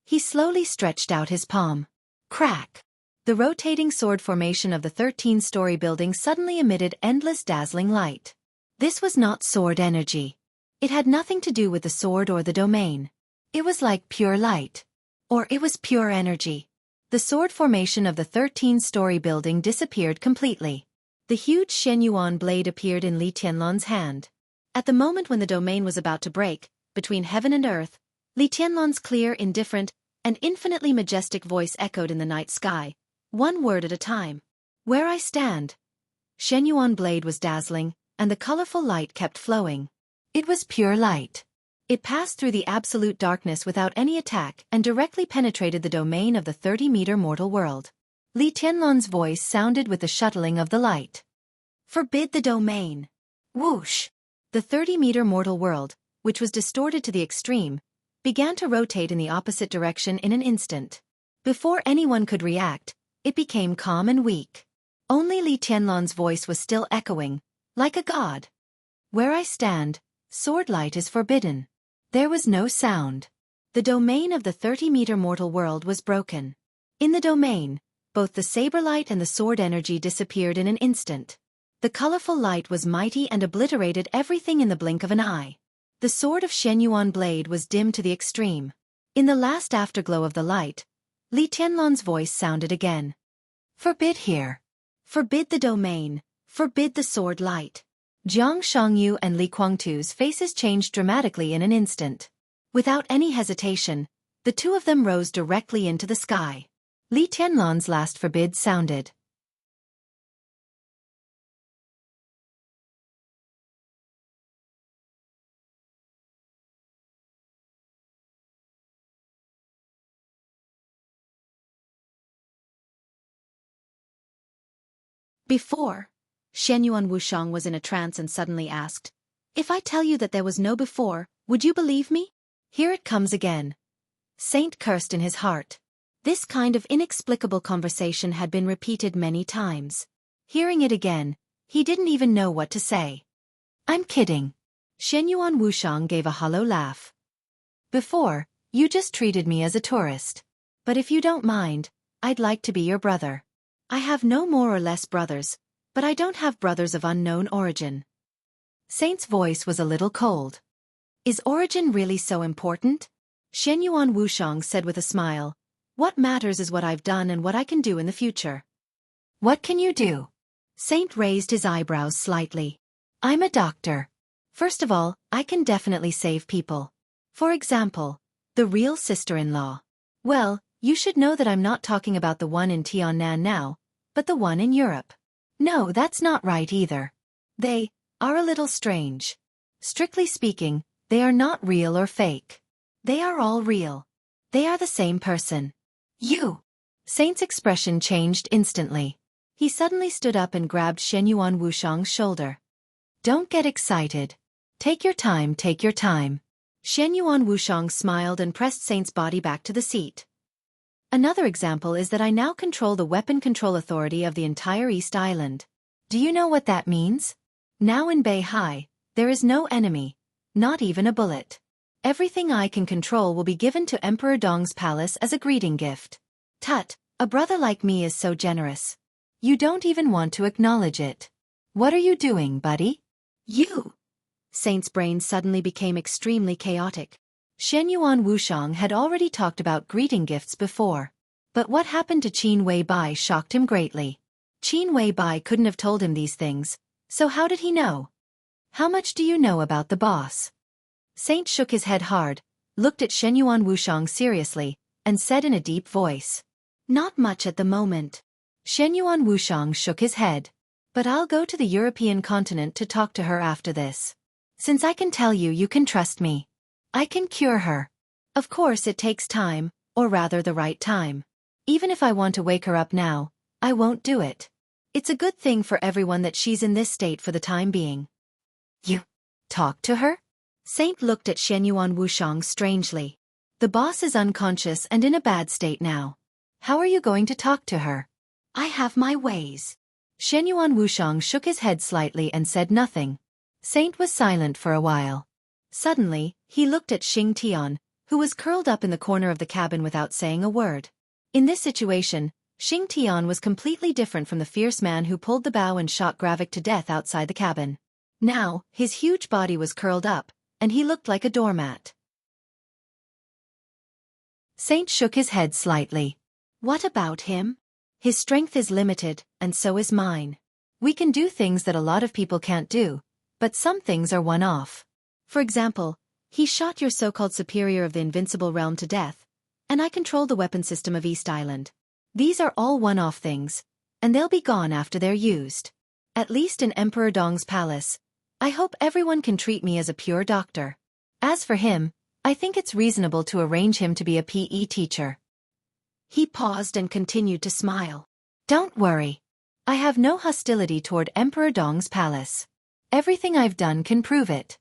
He slowly stretched out his palm. Crack! The rotating sword formation of the 13-story building suddenly emitted endless dazzling light. This was not sword energy. It had nothing to do with the sword or the domain. It was like pure light. Or it was pure energy. The sword formation of the 13-story building disappeared completely. The huge Shenyuan blade appeared in Li Tianlan's hand. At the moment when the domain was about to break, between heaven and earth, Li Tianlan's clear, indifferent, and infinitely majestic voice echoed in the night sky, 1 word at a time. Where I stand. Shenyuan blade was dazzling, and the colorful light kept flowing. It was pure light. It passed through the absolute darkness without any attack and directly penetrated the domain of the 30-meter mortal world. Li Tianlan's voice sounded with the shuttling of the light. Forbid the domain. Whoosh! The 30-meter mortal world, which was distorted to the extreme, began to rotate in the opposite direction in an instant. Before anyone could react, it became calm and weak. Only Li Tianlan's voice was still echoing, like a god. Where I stand, sword light is forbidden. There was no sound. The domain of the 30-meter mortal world was broken. In the domain, both the saber light and the sword energy disappeared in an instant. The colorful light was mighty and obliterated everything in the blink of an eye. The sword of Shen Yuan blade was dim to the extreme. In the last afterglow of the light, Li Tianlan's voice sounded again. Forbid here. Forbid the domain. Forbid the sword light. Jiang Shangyu and Li Guangtu's faces changed dramatically in an instant. Without any hesitation, the two of them rose directly into the sky. Li Tianlan's last forbid sounded. Before, Shen Yuan Wushang was in a trance and suddenly asked, "If I tell you that there was no before, would you believe me?" Here it comes again. Saint cursed in his heart. This kind of inexplicable conversation had been repeated many times. Hearing it again, he didn't even know what to say. "I'm kidding." Shen Yuan Wushang gave a hollow laugh. "Before, you just treated me as a tourist. But if you don't mind, I'd like to be your brother. I have no more or less brothers, but I don't have brothers of unknown origin." Saint's voice was a little cold. "Is origin really so important?" Shen Yuan Wushang said with a smile. "What matters is what I've done and what I can do in the future." "What can you do?" Saint raised his eyebrows slightly. "I'm a doctor. First of all, I can definitely save people. For example, the real sister-in-law. Well, you should know that I'm not talking about the one in Tiannan now, but the one in Europe. No, that's not right either. They are a little strange. Strictly speaking, they are not real or fake. They are all real. They are the same person." "You!" Saint's expression changed instantly. He suddenly stood up and grabbed Shen Yuan Wushang's shoulder. "Don't get excited. Take your time, take your time." Shen Yuan Wushang smiled and pressed Saint's body back to the seat. "Another example is that I now control the weapon control authority of the entire East Island. Do you know what that means? Now in Beihai, there is no enemy, not even a bullet. Everything I can control will be given to Emperor Dong's palace as a greeting gift. Tut, a brother like me is so generous. You don't even want to acknowledge it. What are you doing, buddy?" "You!" Saint's brain suddenly became extremely chaotic. Shen Yuan Wushang had already talked about greeting gifts before. But what happened to Qin Weibai shocked him greatly. Qin Weibai couldn't have told him these things, so how did he know? "How much do you know about the boss?" Saint shook his head hard, looked at Shen Yuan Wushang seriously, and said in a deep voice, "Not much at the moment." Shen Yuan Wushang shook his head. "But I'll go to the European continent to talk to her after this. Since I can tell you, you can trust me. I can cure her. Of course it takes time, or rather the right time. Even if I want to wake her up now, I won't do it. It's a good thing for everyone that she's in this state for the time being." "You talk to her?" Saint looked at Shen Yuan Wushang strangely. "The boss is unconscious and in a bad state now. How are you going to talk to her?" "I have my ways." Shen Yuan Wushang shook his head slightly and said nothing. Saint was silent for a while. Suddenly, he looked at Xing Tian, who was curled up in the corner of the cabin without saying a word. In this situation, Xing Tian was completely different from the fierce man who pulled the bow and shot Gravik to death outside the cabin. Now, his huge body was curled up, and he looked like a doormat. Saint shook his head slightly. "What about him? His strength is limited, and so is mine. We can do things that a lot of people can't do, but some things are one-off. For example, he shot your so-called superior of the invincible realm to death, and I control the weapon system of East Island. These are all one-off things, and they'll be gone after they're used. At least in Emperor Dong's palace, I hope everyone can treat me as a pure doctor. As for him, I think it's reasonable to arrange him to be a PE teacher." He paused and continued to smile. "Don't worry. I have no hostility toward Emperor Dong's palace. Everything I've done can prove it."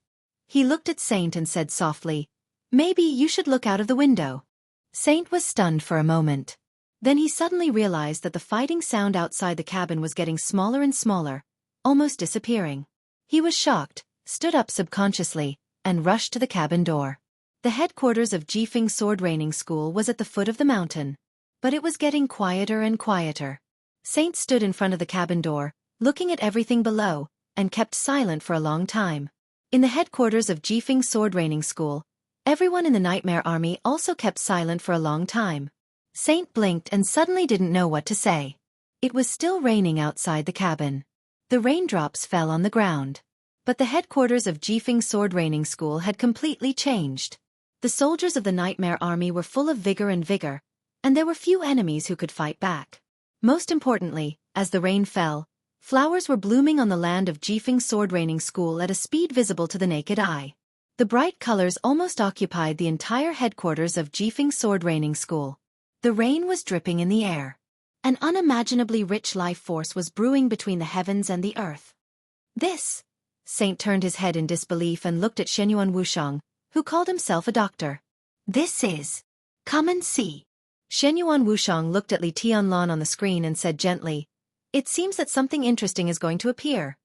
He looked at Saint and said softly, "Maybe you should look out of the window." Saint was stunned for a moment. Then he suddenly realized that the fighting sound outside the cabin was getting smaller and smaller, almost disappearing. He was shocked, stood up subconsciously, and rushed to the cabin door. The headquarters of Jifeng Sword Raining School was at the foot of the mountain. But it was getting quieter and quieter. Saint stood in front of the cabin door, looking at everything below, and kept silent for a long time. In the headquarters of Jifeng's sword training school, everyone in the Nightmare Army also kept silent for a long time. Saint blinked and suddenly didn't know what to say. It was still raining outside the cabin. The raindrops fell on the ground. But the headquarters of Jifeng's sword training school had completely changed. The soldiers of the Nightmare Army were full of vigor, and there were few enemies who could fight back. Most importantly, as the rain fell, flowers were blooming on the land of Jifeng's sword training school at a speed visible to the naked eye. The bright colors almost occupied the entire headquarters of Jifeng's sword training school. The rain was dripping in the air. An unimaginably rich life force was brewing between the heavens and the earth. This. Saint turned his head in disbelief and looked at Xianxia Wuxiang, who called himself a doctor. This is. Come and see. Xianxia Wuxiang looked at Li Tianlan on the screen and said gently, "It seems that something interesting is going to appear."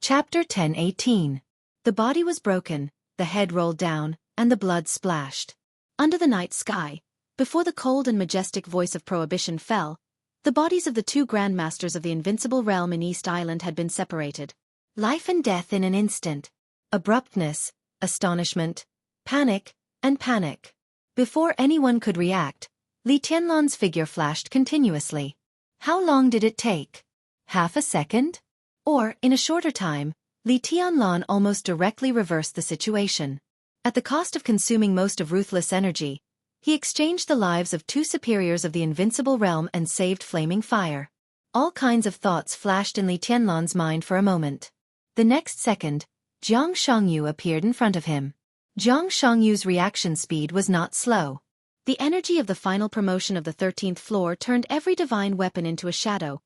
Chapter 10:18. The body was broken, the head rolled down, and the blood splashed. Under the night sky, before the cold and majestic voice of prohibition fell, the bodies of the two grandmasters of the invincible realm in East Island had been separated. Life and death in an instant. Abruptness, astonishment, panic, and panic. Before anyone could react, Li Tianlan's figure flashed continuously. How long did it take? Half a second? Or, in a shorter time, Li Tianlan almost directly reversed the situation. At the cost of consuming most of ruthless energy, he exchanged the lives of two superiors of the invincible realm and saved flaming fire. All kinds of thoughts flashed in Li Tianlan's mind for a moment. The next second, Jianghu appeared in front of him. Jianghu's reaction speed was not slow. The energy of the final promotion of the 13th floor turned every divine weapon into a shadow,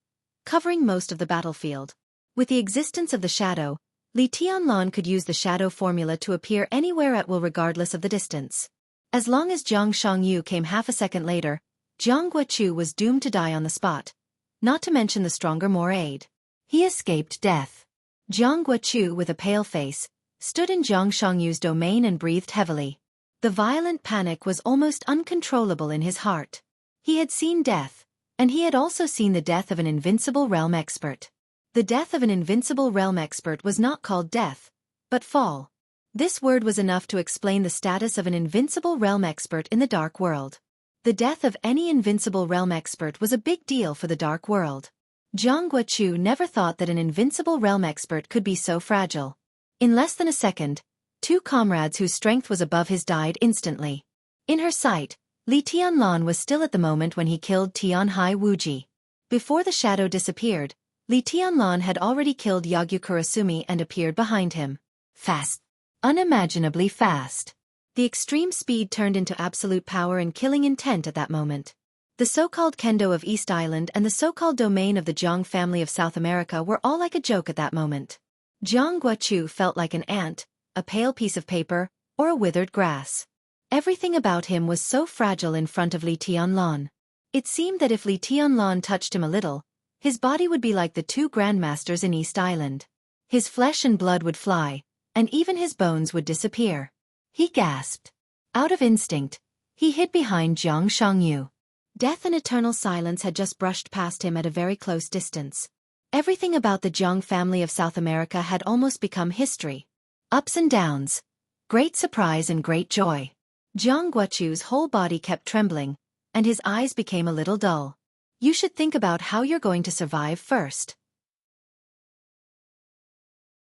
covering most of the battlefield. With the existence of the shadow, Li Tianlan could use the shadow formula to appear anywhere at will regardless of the distance. As long as Jianghu came half a second later, Jianghu was doomed to die on the spot, not to mention the stronger more aid. He escaped death. Jianghu, with a pale face, stood in Jianghu's domain and breathed heavily. The violent panic was almost uncontrollable in his heart. He had seen death, and he had also seen the death of an invincible realm expert. The death of an invincible realm expert was not called death, but fall. This word was enough to explain the status of an invincible realm expert in the dark world. The death of any invincible realm expert was a big deal for the dark world. Jianghu never thought that an invincible realm expert could be so fragile. In less than a second, two comrades whose strength was above his died instantly. In her sight, Li Tianlan was still at the moment when he killed Tianhai Wuji. Before the shadow disappeared, Li Tianlan had already killed Yagyu Kurasumi and appeared behind him. Fast. Unimaginably fast. The extreme speed turned into absolute power and killing intent at that moment. The so-called kendo of East Island and the so-called domain of the Jiang family of South America were all like a joke at that moment. Jianghu felt like an ant, a pale piece of paper, or a withered grass. Everything about him was so fragile in front of Li Tianlan. It seemed that if Li Tianlan touched him a little, his body would be like the two grandmasters in East Island. His flesh and blood would fly, and even his bones would disappear. He gasped. Out of instinct, he hid behind Jianghu. Death and eternal silence had just brushed past him at a very close distance. Everything about the Jiang family of South America had almost become history. Ups and downs. Great surprise and great joy. Jianghu's whole body kept trembling, and his eyes became a little dull. You should think about how you're going to survive first.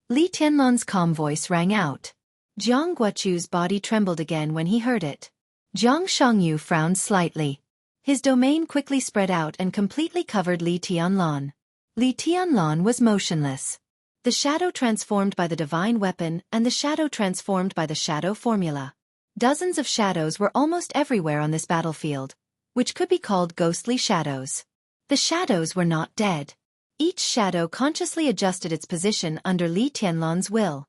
Li Tianlan's calm voice rang out. Jianghu's body trembled again when he heard it. Jianghu frowned slightly. His domain quickly spread out and completely covered Li Tianlan. Li Tianlan was motionless. The shadow transformed by the divine weapon and the shadow transformed by the shadow formula. Dozens of shadows were almost everywhere on this battlefield, which could be called ghostly shadows. The shadows were not dead. Each shadow consciously adjusted its position under Li Tianlan's will.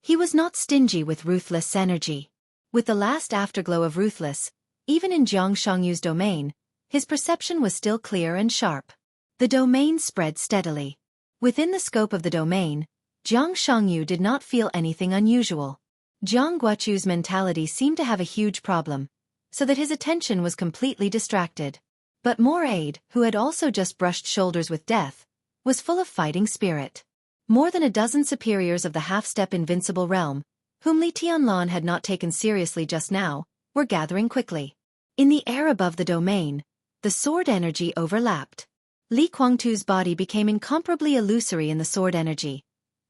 He was not stingy with ruthless energy. With the last afterglow of ruthless, even in Jianghu's domain, his perception was still clear and sharp. The domain spread steadily. Within the scope of the domain, Jianghu did not feel anything unusual. Jianghu's mentality seemed to have a huge problem, so that his attention was completely distracted. But Moraid, who had also just brushed shoulders with death, was full of fighting spirit. More than a dozen superiors of the half-step invincible realm, whom Li Tianlan had not taken seriously just now, were gathering quickly. In the air above the domain, the sword energy overlapped. Li Guangtu's body became incomparably illusory in the sword energy.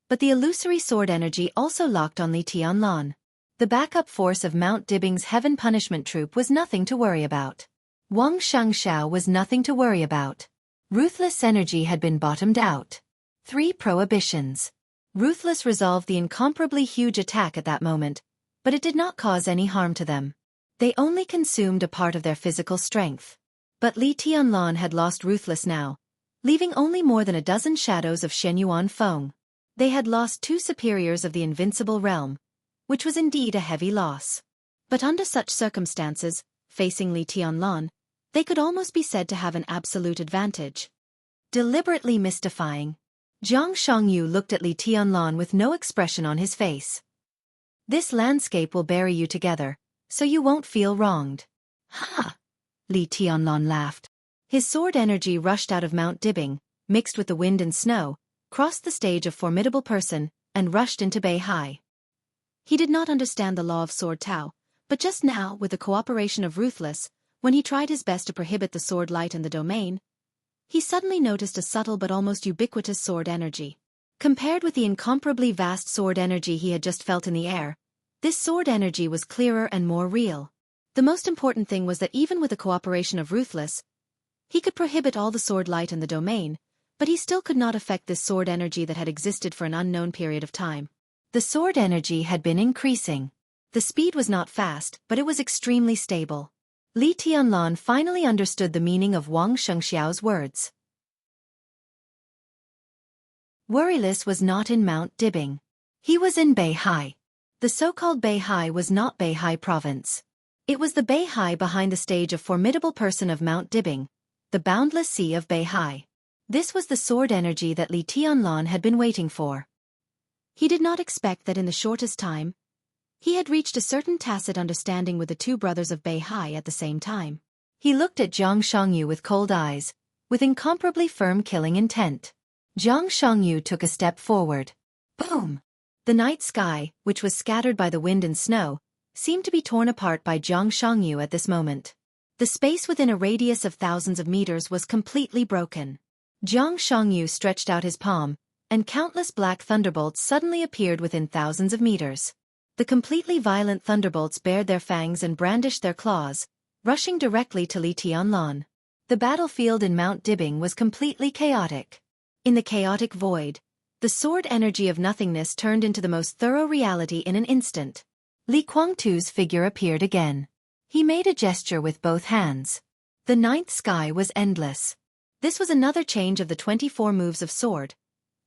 But the illusory sword energy also locked on Li Tianlan. The backup force of Mount Dibing's Heaven Punishment Troop was nothing to worry about. Wang Xianxia was nothing to worry about. Ruthless energy had been bottomed out. 3 prohibitions. Ruthless resolved the incomparably huge attack at that moment, but it did not cause any harm to them. They only consumed a part of their physical strength. But Li Tianlan had lost Ruthless now, leaving only more than a dozen shadows of Shenyuan Feng. They had lost 2 superiors of the invincible realm, which was indeed a heavy loss. But under such circumstances, facing Li Tianlan, they could almost be said to have an absolute advantage. Deliberately mystifying, Jiang Shangyu looked at Li Tianlan with no expression on his face. This landscape will bury you together, so you won't feel wronged. Ha! Li Tianlan laughed. His sword energy rushed out of Mount Dibing, mixed with the wind and snow, crossed the stage of formidable person, and rushed into Beihai. He did not understand the law of sword Tao, but just now, with the cooperation of Ruthless, when he tried his best to prohibit the sword light and the domain, he suddenly noticed a subtle but almost ubiquitous sword energy. Compared with the incomparably vast sword energy he had just felt in the air, this sword energy was clearer and more real. The most important thing was that even with the cooperation of Ruthless, he could prohibit all the sword light and the domain, but he still could not affect this sword energy that had existed for an unknown period of time. The sword energy had been increasing. The speed was not fast, but it was extremely stable. Li Tianlan finally understood the meaning of Wang Shengxiao's words. Worryless was not in Mount Dibing. He was in Beihai. The so-called Beihai was not Beihai province. It was the Beihai behind the stage of formidable person of Mount Dibing, the boundless sea of Beihai. This was the sword energy that Li Tianlan had been waiting for. He did not expect that in the shortest time, he had reached a certain tacit understanding with the 2 brothers of Beihai at the same time. He looked at Jiang Shangyu with cold eyes, with incomparably firm killing intent. Jiang Shangyu took a step forward. Boom! The night sky, which was scattered by the wind and snow, seemed to be torn apart by Jiang Shangyu at this moment. The space within a radius of thousands of meters was completely broken. Jiang Shangyu stretched out his palm, and countless black thunderbolts suddenly appeared within thousands of meters. The completely violent thunderbolts bared their fangs and brandished their claws, rushing directly to Li Tianlan. The battlefield in Mount Dibing was completely chaotic. In the chaotic void, the sword energy of nothingness turned into the most thorough reality in an instant. Li Guangtu's figure appeared again. He made a gesture with both hands. The 9th sky was endless. This was another change of the 24 moves of sword,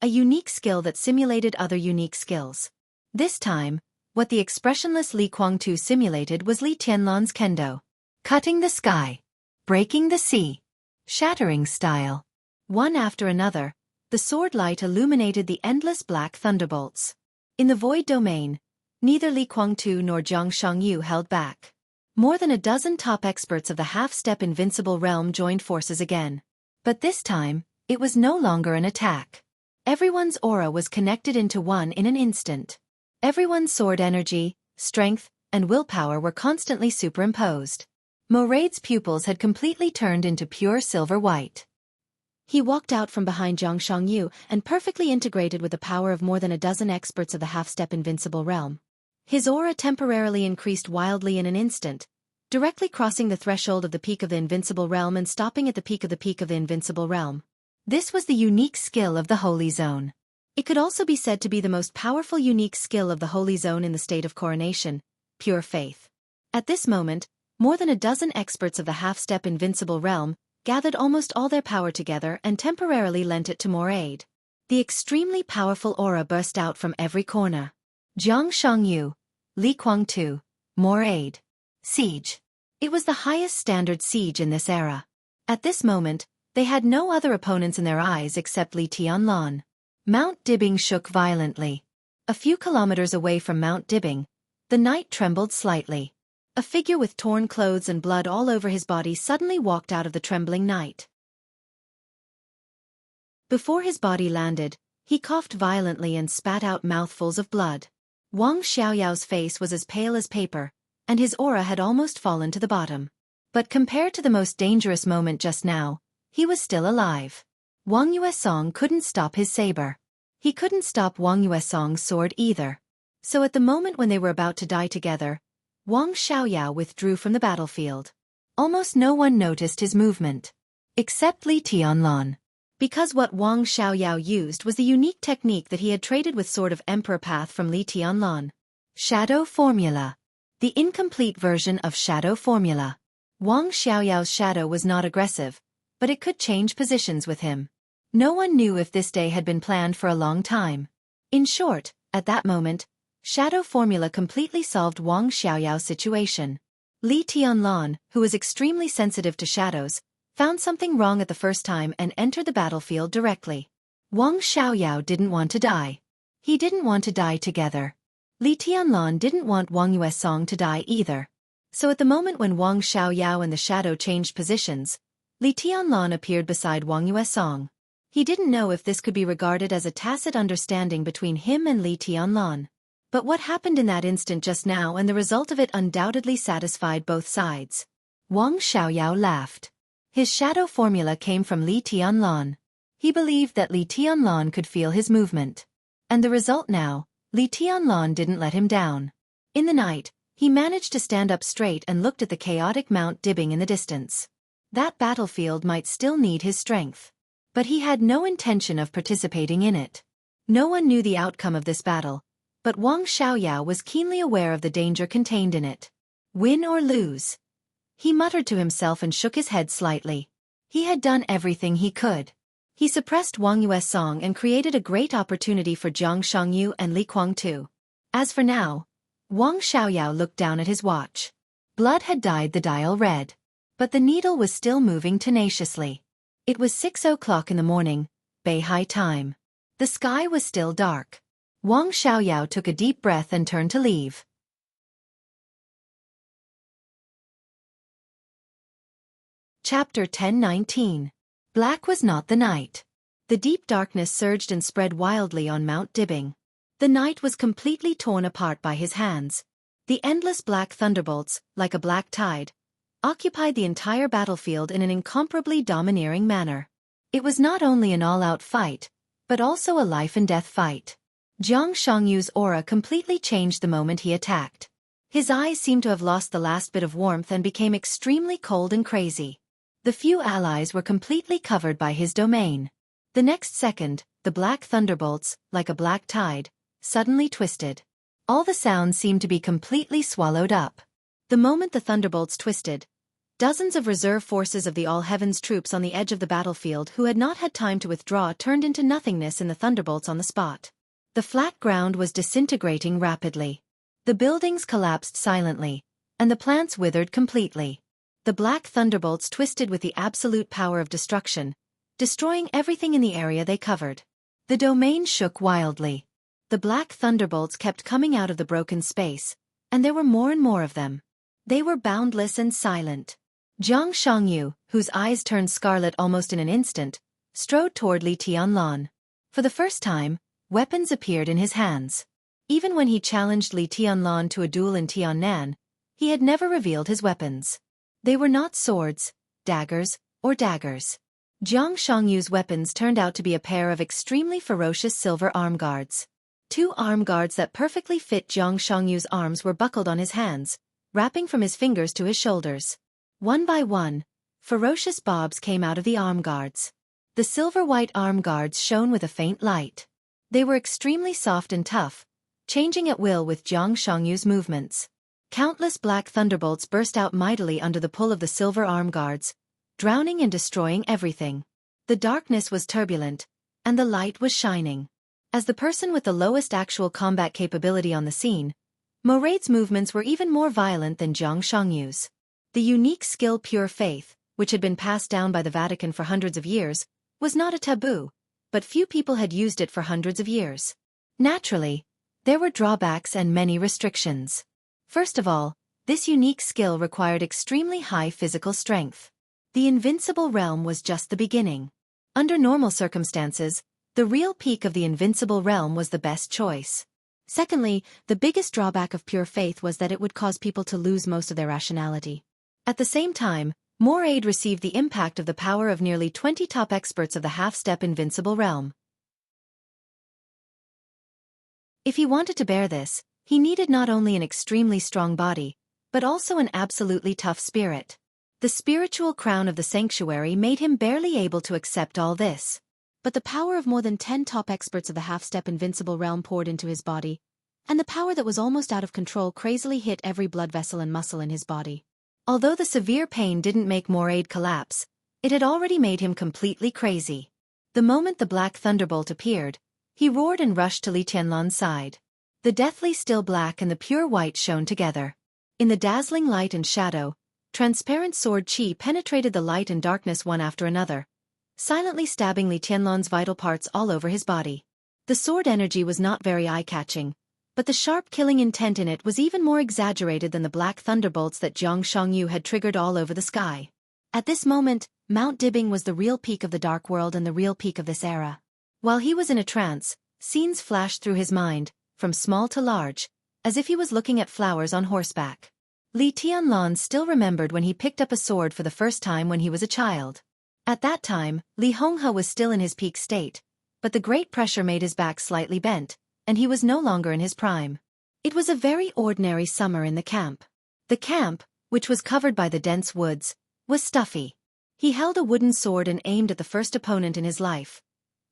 a unique skill that simulated other unique skills. This time, what the expressionless Li Guangtu simulated was Li Tianlan's kendo. Cutting the sky. Breaking the sea. Shattering style. One after another, the sword light illuminated the endless black thunderbolts. In the void domain, neither Li Guangtu nor Jiang Shangyu held back. More than a dozen top experts of the half-step invincible realm joined forces again. But this time, it was no longer an attack. Everyone's aura was connected into one in an instant. Everyone's sword energy, strength, and willpower were constantly superimposed. Moraid's pupils had completely turned into pure silver white. He walked out from behind Jiang Shangyu and perfectly integrated with the power of more than a dozen experts of the half-step invincible realm. His aura temporarily increased wildly in an instant, directly crossing the threshold of the peak of the invincible realm and stopping at the peak of the invincible realm. This was the unique skill of the Holy Zone. It could also be said to be the most powerful unique skill of the Holy Zone in the state of coronation, pure faith. At this moment, more than a dozen experts of the half-step invincible realm gathered almost all their power together and temporarily lent it to Moraid. The extremely powerful aura burst out from every corner. Jiang Shangyu, Li Guangtu, Moraid. Siege. It was the highest standard siege in this era. At this moment, they had no other opponents in their eyes except Li Tianlan. Mount Dibing shook violently. A few kilometers away from Mount Dibing, the night trembled slightly. A figure with torn clothes and blood all over his body suddenly walked out of the trembling night. Before his body landed, he coughed violently and spat out mouthfuls of blood. Wang Xiaoyao's face was as pale as paper, and his aura had almost fallen to the bottom. But compared to the most dangerous moment just now, he was still alive. Wang Yuesong couldn't stop his saber. He couldn't stop Wang Yuesong's sword either. So at the moment when they were about to die together, Wang Xiaoyao withdrew from the battlefield. Almost no one noticed his movement. Except Li Tianlan. Because what Wang Xiaoyao used was the unique technique that he had traded with Sword of Emperor Path from Li Tianlan. Shadow Formula. The incomplete version of Shadow Formula. Wang Xiaoyao's shadow was not aggressive, but it could change positions with him. No one knew if this day had been planned for a long time. In short, at that moment, Shadow Formula completely solved Wang Xiaoyao's situation. Li Tianlan, who was extremely sensitive to shadows, found something wrong at the first time and entered the battlefield directly. Wang Xiaoyao didn't want to die. He didn't want to die together. Li Tianlan didn't want Wang Yuesong to die either. So at the moment when Wang Xiaoyao and the shadow changed positions, Li Tianlan appeared beside Wang Yuesong. He didn't know if this could be regarded as a tacit understanding between him and Li Tianlan. But what happened in that instant just now and the result of it undoubtedly satisfied both sides. Wang Xiaoyao laughed. His shadow formula came from Li Tianlan. He believed that Li Tianlan could feel his movement. And the result now, Li Tianlan didn't let him down. In the night, he managed to stand up straight and looked at the chaotic Mount Dibbing in the distance. That battlefield might still need his strength. But he had no intention of participating in it. No one knew the outcome of this battle, but Wang Xiaoyao was keenly aware of the danger contained in it. Win or lose? He muttered to himself and shook his head slightly. He had done everything he could. He suppressed Wang Yuesong and created a great opportunity for Jianghu and Li Kuangtu. As for now, Wang Xiaoyao looked down at his watch. Blood had dyed the dial red. But the needle was still moving tenaciously. It was 6 o'clock in the morning, Beihai time. The sky was still dark. Wang Xiaoyao took a deep breath and turned to leave. Chapter 10:19. Black was not the night. The deep darkness surged and spread wildly on Mount Dibbing. The night was completely torn apart by his hands. The endless black thunderbolts, like a black tide, occupied the entire battlefield in an incomparably domineering manner. It was not only an all-out fight, but also a life-and-death fight. Jianghu's aura completely changed the moment he attacked. His eyes seemed to have lost the last bit of warmth and became extremely cold and crazy. The few allies were completely covered by his domain. The next second, the black thunderbolts, like a black tide, suddenly twisted. All the sounds seemed to be completely swallowed up. The moment the thunderbolts twisted, dozens of reserve forces of the All Heavens troops on the edge of the battlefield who had not had time to withdraw turned into nothingness in the thunderbolts on the spot. The flat ground was disintegrating rapidly. The buildings collapsed silently, and the plants withered completely. The black thunderbolts twisted with the absolute power of destruction, destroying everything in the area they covered. The domain shook wildly. The black thunderbolts kept coming out of the broken space, and there were more and more of them. They were boundless and silent. Jianghu, whose eyes turned scarlet almost in an instant, strode toward Li Tianlan. For the first time, weapons appeared in his hands. Even when he challenged Li Tianlan to a duel in Tiannan, he had never revealed his weapons. They were not swords, daggers, or daggers. Jianghu's weapons turned out to be a pair of extremely ferocious silver arm guards. 2 arm guards that perfectly fit Jianghu's arms were buckled on his hands, wrapping from his fingers to his shoulders. One by one, ferocious bobs came out of the arm guards. The silver-white arm guards shone with a faint light. They were extremely soft and tough, changing at will with Jianghu's movements. Countless black thunderbolts burst out mightily under the pull of the silver arm guards, drowning and destroying everything. The darkness was turbulent, and the light was shining. As the person with the lowest actual combat capability on the scene, Moraid's movements were even more violent than Jianghu's. The unique skill Pure Faith, which had been passed down by the Vatican for hundreds of years, was not a taboo, but few people had used it for hundreds of years. Naturally, there were drawbacks and many restrictions. First of all, This unique skill required extremely high physical strength. The invincible realm was just the beginning. Under normal circumstances, the real peak of the invincible realm was the best choice. Secondly, the biggest drawback of pure faith was that it would cause people to lose most of their rationality. At the same time, more aid received the impact of the power of nearly 20 top experts of the half-step invincible realm. If he wanted to bear this, he needed not only an extremely strong body, but also an absolutely tough spirit. The spiritual crown of the sanctuary made him barely able to accept all this. But the power of more than 10 top experts of the half-step invincible realm poured into his body, and the power that was almost out of control crazily hit every blood vessel and muscle in his body. Although the severe pain didn't make Moraid collapse, it had already made him completely crazy. The moment the black thunderbolt appeared, he roared and rushed to Li Tianlan's side. The deathly still black and the pure white shone together. In the dazzling light and shadow, transparent sword qi penetrated the light and darkness one after another, silently stabbing Li Tianlan's vital parts all over his body. The sword energy was not very eye-catching, but the sharp killing intent in it was even more exaggerated than the black thunderbolts that Jianghu had triggered all over the sky. At this moment, Mount Dibbing was the real peak of the Dark World and the real peak of this era. While he was in a trance, scenes flashed through his mind, from small to large, as if he was looking at flowers on horseback. Li Tianlan still remembered when he picked up a sword for the first time when he was a child. At that time, Li Honghe was still in his peak state, but the great pressure made his back slightly bent, and he was no longer in his prime. It was a very ordinary summer in the camp. The camp, which was covered by the dense woods, was stuffy. He held a wooden sword and aimed at the first opponent in his life.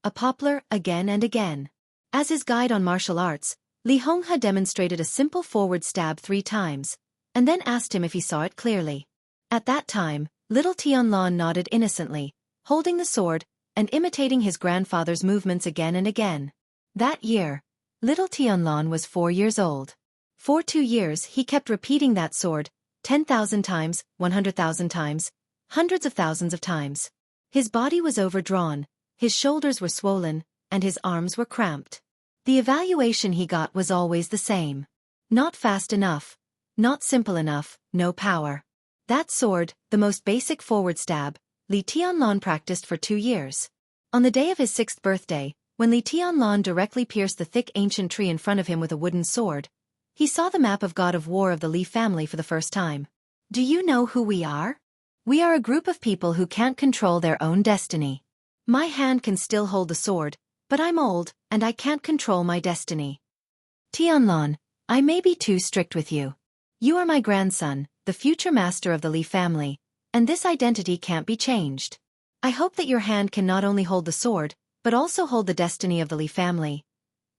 A poplar, again and again. As his guide on martial arts, Li Honghe demonstrated a simple forward stab 3 times, and then asked him if he saw it clearly. At that time, little Tianlan nodded innocently, holding the sword, and imitating his grandfather's movements again and again. That year, little Tianlan was 4 years old. For 2 years he kept repeating that sword, 10,000 times, 100,000 times, hundreds of thousands of times. His body was overdrawn, his shoulders were swollen, and his arms were cramped. The evaluation he got was always the same. Not fast enough, not simple enough, no power. That sword, the most basic forward stab, Li Tianlan practiced for 2 years. On the day of his 6th birthday, when Li Tianlan directly pierced the thick ancient tree in front of him with a wooden sword, he saw the map of God of War of the Li family for the first time. Do you know who we are? We are a group of people who can't control their own destiny. My hand can still hold the sword, but I'm old, and I can't control my destiny. Tianlan, I may be too strict with you. You are my grandson, the future master of the Li family, and this identity can't be changed. I hope that your hand can not only hold the sword, but also hold the destiny of the Li family.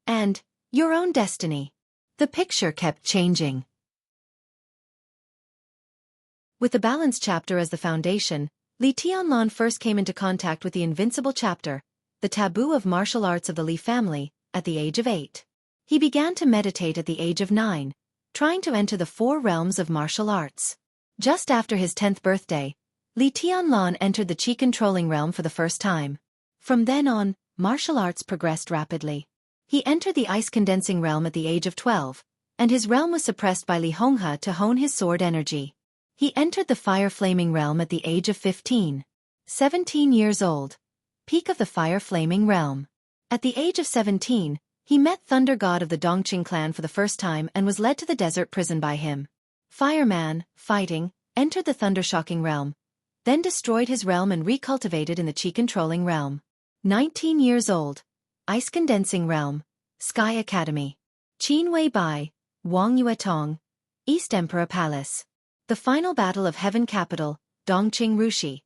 And your own destiny. The picture kept changing. With the Balance chapter as the foundation, Li Tianlan first came into contact with the Invincible chapter, the taboo of martial arts of the Li family, at the age of 8. He began to meditate at the age of 9, trying to enter the 4 realms of martial arts. Just after his 10th birthday, Li Tianlan entered the Qi controlling realm for the first time. From then on, martial arts progressed rapidly. He entered the ice condensing realm at the age of 12, and his realm was suppressed by Li Honghe to hone his sword energy. He entered the fire flaming realm at the age of 15. 17 years old. Peak of the fire flaming realm. At the age of 17, he met Thunder God of the Dongqing clan for the first time and was led to the desert prison by him. Fireman, fighting, entered the thunder shocking realm, then destroyed his realm and recultivated in the Qi controlling realm. 19 years old. Ice condensing realm. Sky Academy. Qin Wei Bai, Wang Yuetong. East Emperor Palace. The final battle of Heaven Capital, Dongqing Rushi.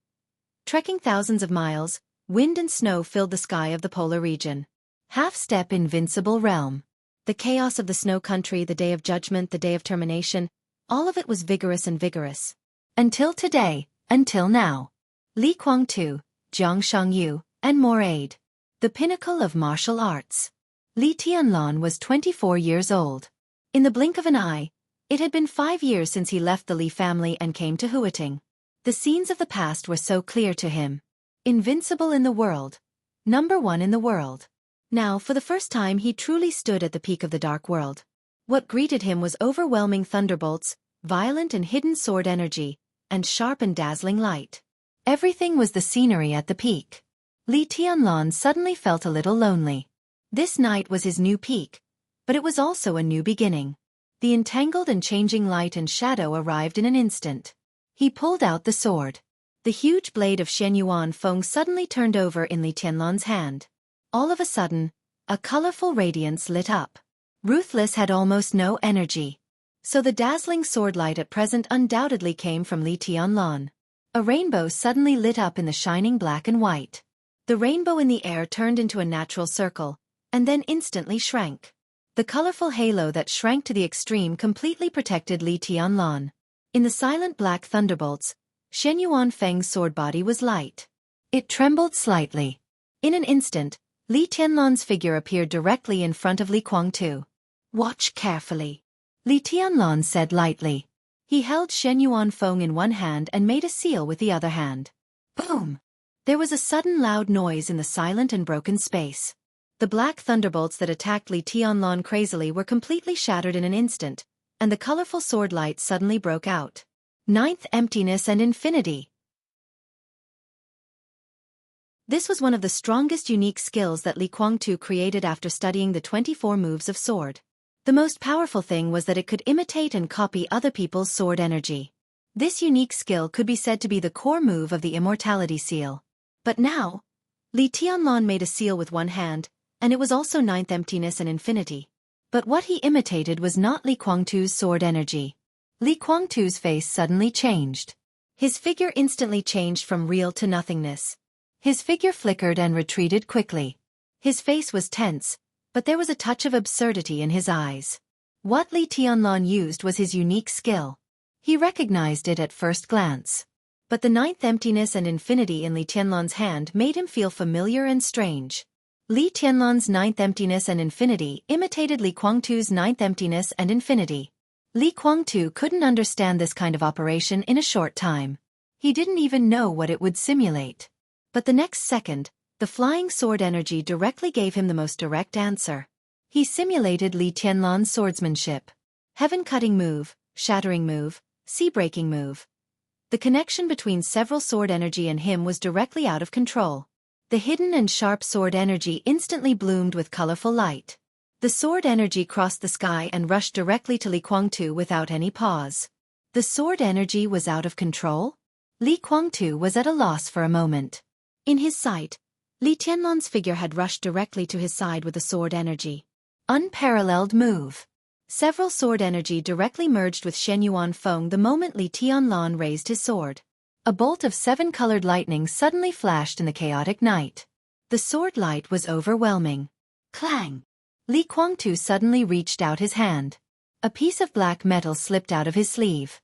Trekking thousands of miles, wind and snow filled the sky of the polar region. Half-step invincible realm. The chaos of the snow country, the day of judgment, the day of termination, all of it was vigorous and vigorous. Until today, until now. Li Kuangtu, Jiang Shangyu, and Moraid. The pinnacle of martial arts. Li Tianlan was 24 years old. In the blink of an eye, it had been 5 years since he left the Li family and came to Huiting. The scenes of the past were so clear to him. Invincible in the world. Number 1 in the world. Now, for the first time he truly stood at the peak of the dark world. What greeted him was overwhelming thunderbolts, violent and hidden sword energy, and sharp and dazzling light. Everything was the scenery at the peak. Li Tianlan suddenly felt a little lonely. This night was his new peak, but it was also a new beginning. The entangled and changing light and shadow arrived in an instant. He pulled out the sword. The huge blade of Xianyuan Feng suddenly turned over in Li Tianlan's hand. All of a sudden, a colorful radiance lit up. Ruthless had almost no energy. So the dazzling sword light at present undoubtedly came from Li Tianlan. A rainbow suddenly lit up in the shining black and white. The rainbow in the air turned into a natural circle, and then instantly shrank. The colorful halo that shrank to the extreme completely protected Li Tianlan. In the silent black thunderbolts, Xianyuan Feng's sword body was light. It trembled slightly. In an instant, Li Tianlan's figure appeared directly in front of Li Guangtu. "Watch carefully," Li Tianlan said lightly. He held Xianyuan Feng in one hand and made a seal with the other hand. Boom! There was a sudden loud noise in the silent and broken space. The black thunderbolts that attacked Li Tianlan crazily were completely shattered in an instant, and the colorful sword light suddenly broke out. Ninth Emptiness and Infinity. This was one of the strongest unique skills that Li Guangtu created after studying the 24 moves of sword. The most powerful thing was that it could imitate and copy other people's sword energy. This unique skill could be said to be the core move of the Immortality Seal. But now, Li Tianlan made a seal with one hand, and it was also Ninth Emptiness and Infinity. But what he imitated was not Li Guangtu's sword energy. Li Guangtu's face suddenly changed. His figure instantly changed from real to nothingness. His figure flickered and retreated quickly. His face was tense, but there was a touch of absurdity in his eyes. What Li Tianlan used was his unique skill. He recognized it at first glance. But the Ninth Emptiness and Infinity in Li Tianlan's hand made him feel familiar and strange. Li Tianlan's Ninth Emptiness and Infinity imitated Li Guangtu's Ninth Emptiness and Infinity. Li Guangtu couldn't understand this kind of operation in a short time. He didn't even know what it would simulate. But the next second, the flying sword energy directly gave him the most direct answer. He simulated Li Tianlan's swordsmanship. Heaven-cutting move, shattering move, sea-breaking move. The connection between several sword energy and him was directly out of control. The hidden and sharp sword energy instantly bloomed with colorful light. The sword energy crossed the sky and rushed directly to Li Guangtu without any pause. The sword energy was out of control? Li Guangtu was at a loss for a moment. In his sight, Li Tianlan's figure had rushed directly to his side with the sword energy. Unparalleled move. Several sword energy directly merged with Xianyuan Feng the moment Li Tianlan raised his sword. A bolt of 7-colored lightning suddenly flashed in the chaotic night. The sword light was overwhelming. Clang! Li Guangtu suddenly reached out his hand. A piece of black metal slipped out of his sleeve.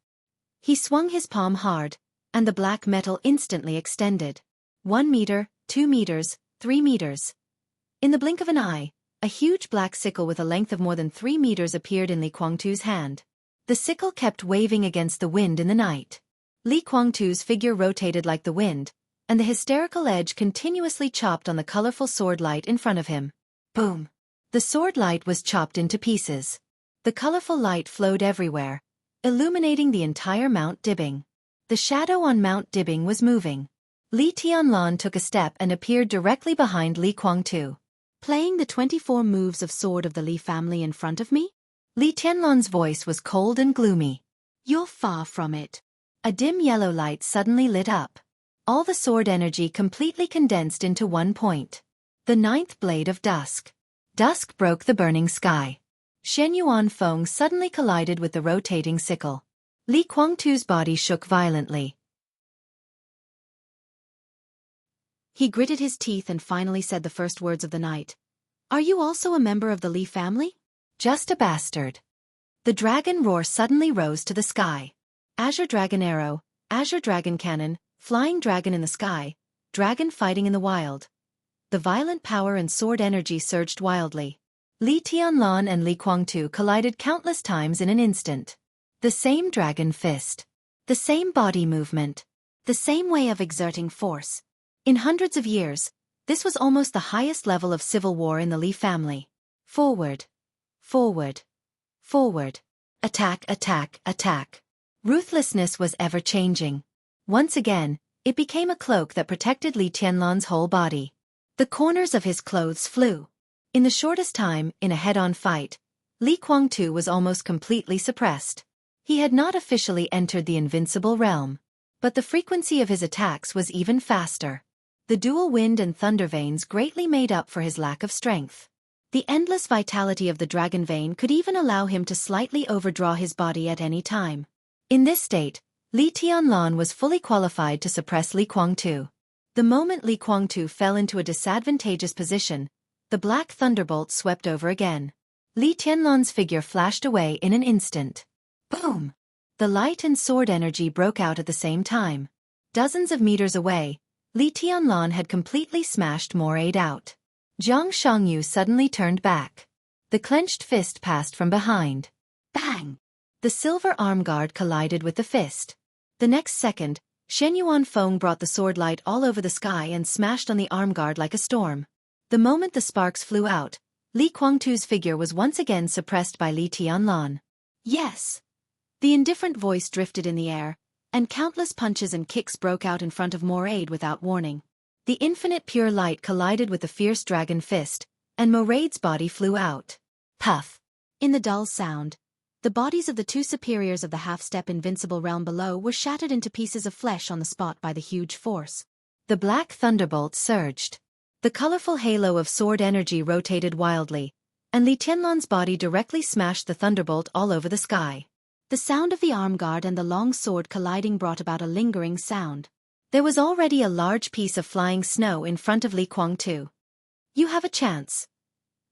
He swung his palm hard, and the black metal instantly extended. 1 meter, 2 meters, 3 meters. In the blink of an eye, a huge black sickle with a length of more than 3 meters appeared in Li Guangtu's hand. The sickle kept waving against the wind in the night. Li Guangtu's figure rotated like the wind, and the hysterical edge continuously chopped on the colorful sword light in front of him. Boom! The sword light was chopped into pieces. The colorful light flowed everywhere, illuminating the entire Mount Dibing. The shadow on Mount Dibing was moving. Li Tianlan took a step and appeared directly behind Li Guangtu. Playing the 24 moves of sword of the Li family in front of me? Li Tianlan's voice was cold and gloomy. You're far from it. A dim yellow light suddenly lit up. All the sword energy completely condensed into one point. The 9th blade of dusk. Dusk broke the burning sky. Xianyuan Feng suddenly collided with the rotating sickle. Li Guangtu's body shook violently. He gritted his teeth and finally said the first words of the night. Are you also a member of the Li family? Just a bastard. The dragon roar suddenly rose to the sky. Azure dragon arrow, azure dragon cannon, flying dragon in the sky, dragon fighting in the wild. The violent power and sword energy surged wildly. Li Tianlan and Li Guangtu collided countless times in an instant. The same dragon fist. The same body movement. The same way of exerting force. In hundreds of years, this was almost the highest level of civil war in the Li family. Forward. Forward. Forward. Attack, attack, attack. Ruthlessness was ever-changing. Once again, it became a cloak that protected Li Tianlan's whole body. The corners of his clothes flew. In the shortest time, in a head-on fight, Li Guangtu was almost completely suppressed. He had not officially entered the invincible realm, but the frequency of his attacks was even faster. The dual wind and thunder veins greatly made up for his lack of strength. The endless vitality of the dragon vein could even allow him to slightly overdraw his body at any time. In this state, Li Tianlan was fully qualified to suppress Li Guangtu. The moment Li Guangtu fell into a disadvantageous position, the black thunderbolt swept over again. Li Tianlan's figure flashed away in an instant. Boom! The light and sword energy broke out at the same time. Dozens of meters away, Li Tianlan had completely smashed Morade out. Xianxia suddenly turned back. The clenched fist passed from behind. Bang! The silver arm guard collided with the fist. The next second, Shen Yuanfeng brought the sword light all over the sky and smashed on the arm guard like a storm. The moment the sparks flew out, Li Guangtu's figure was once again suppressed by Li Tianlan. Yes! The indifferent voice drifted in the air, and countless punches and kicks broke out in front of Morade without warning. The infinite pure light collided with the fierce dragon fist, and Morade's body flew out. Puff! In the dull sound, the bodies of the two superiors of the half-step invincible realm below were shattered into pieces of flesh on the spot by the huge force. The black thunderbolt surged. The colorful halo of sword energy rotated wildly, and Li Tianlan's body directly smashed the thunderbolt all over the sky. The sound of the arm guard and the long sword colliding brought about a lingering sound. There was already a large piece of flying snow in front of Li Guangtu. You have a chance.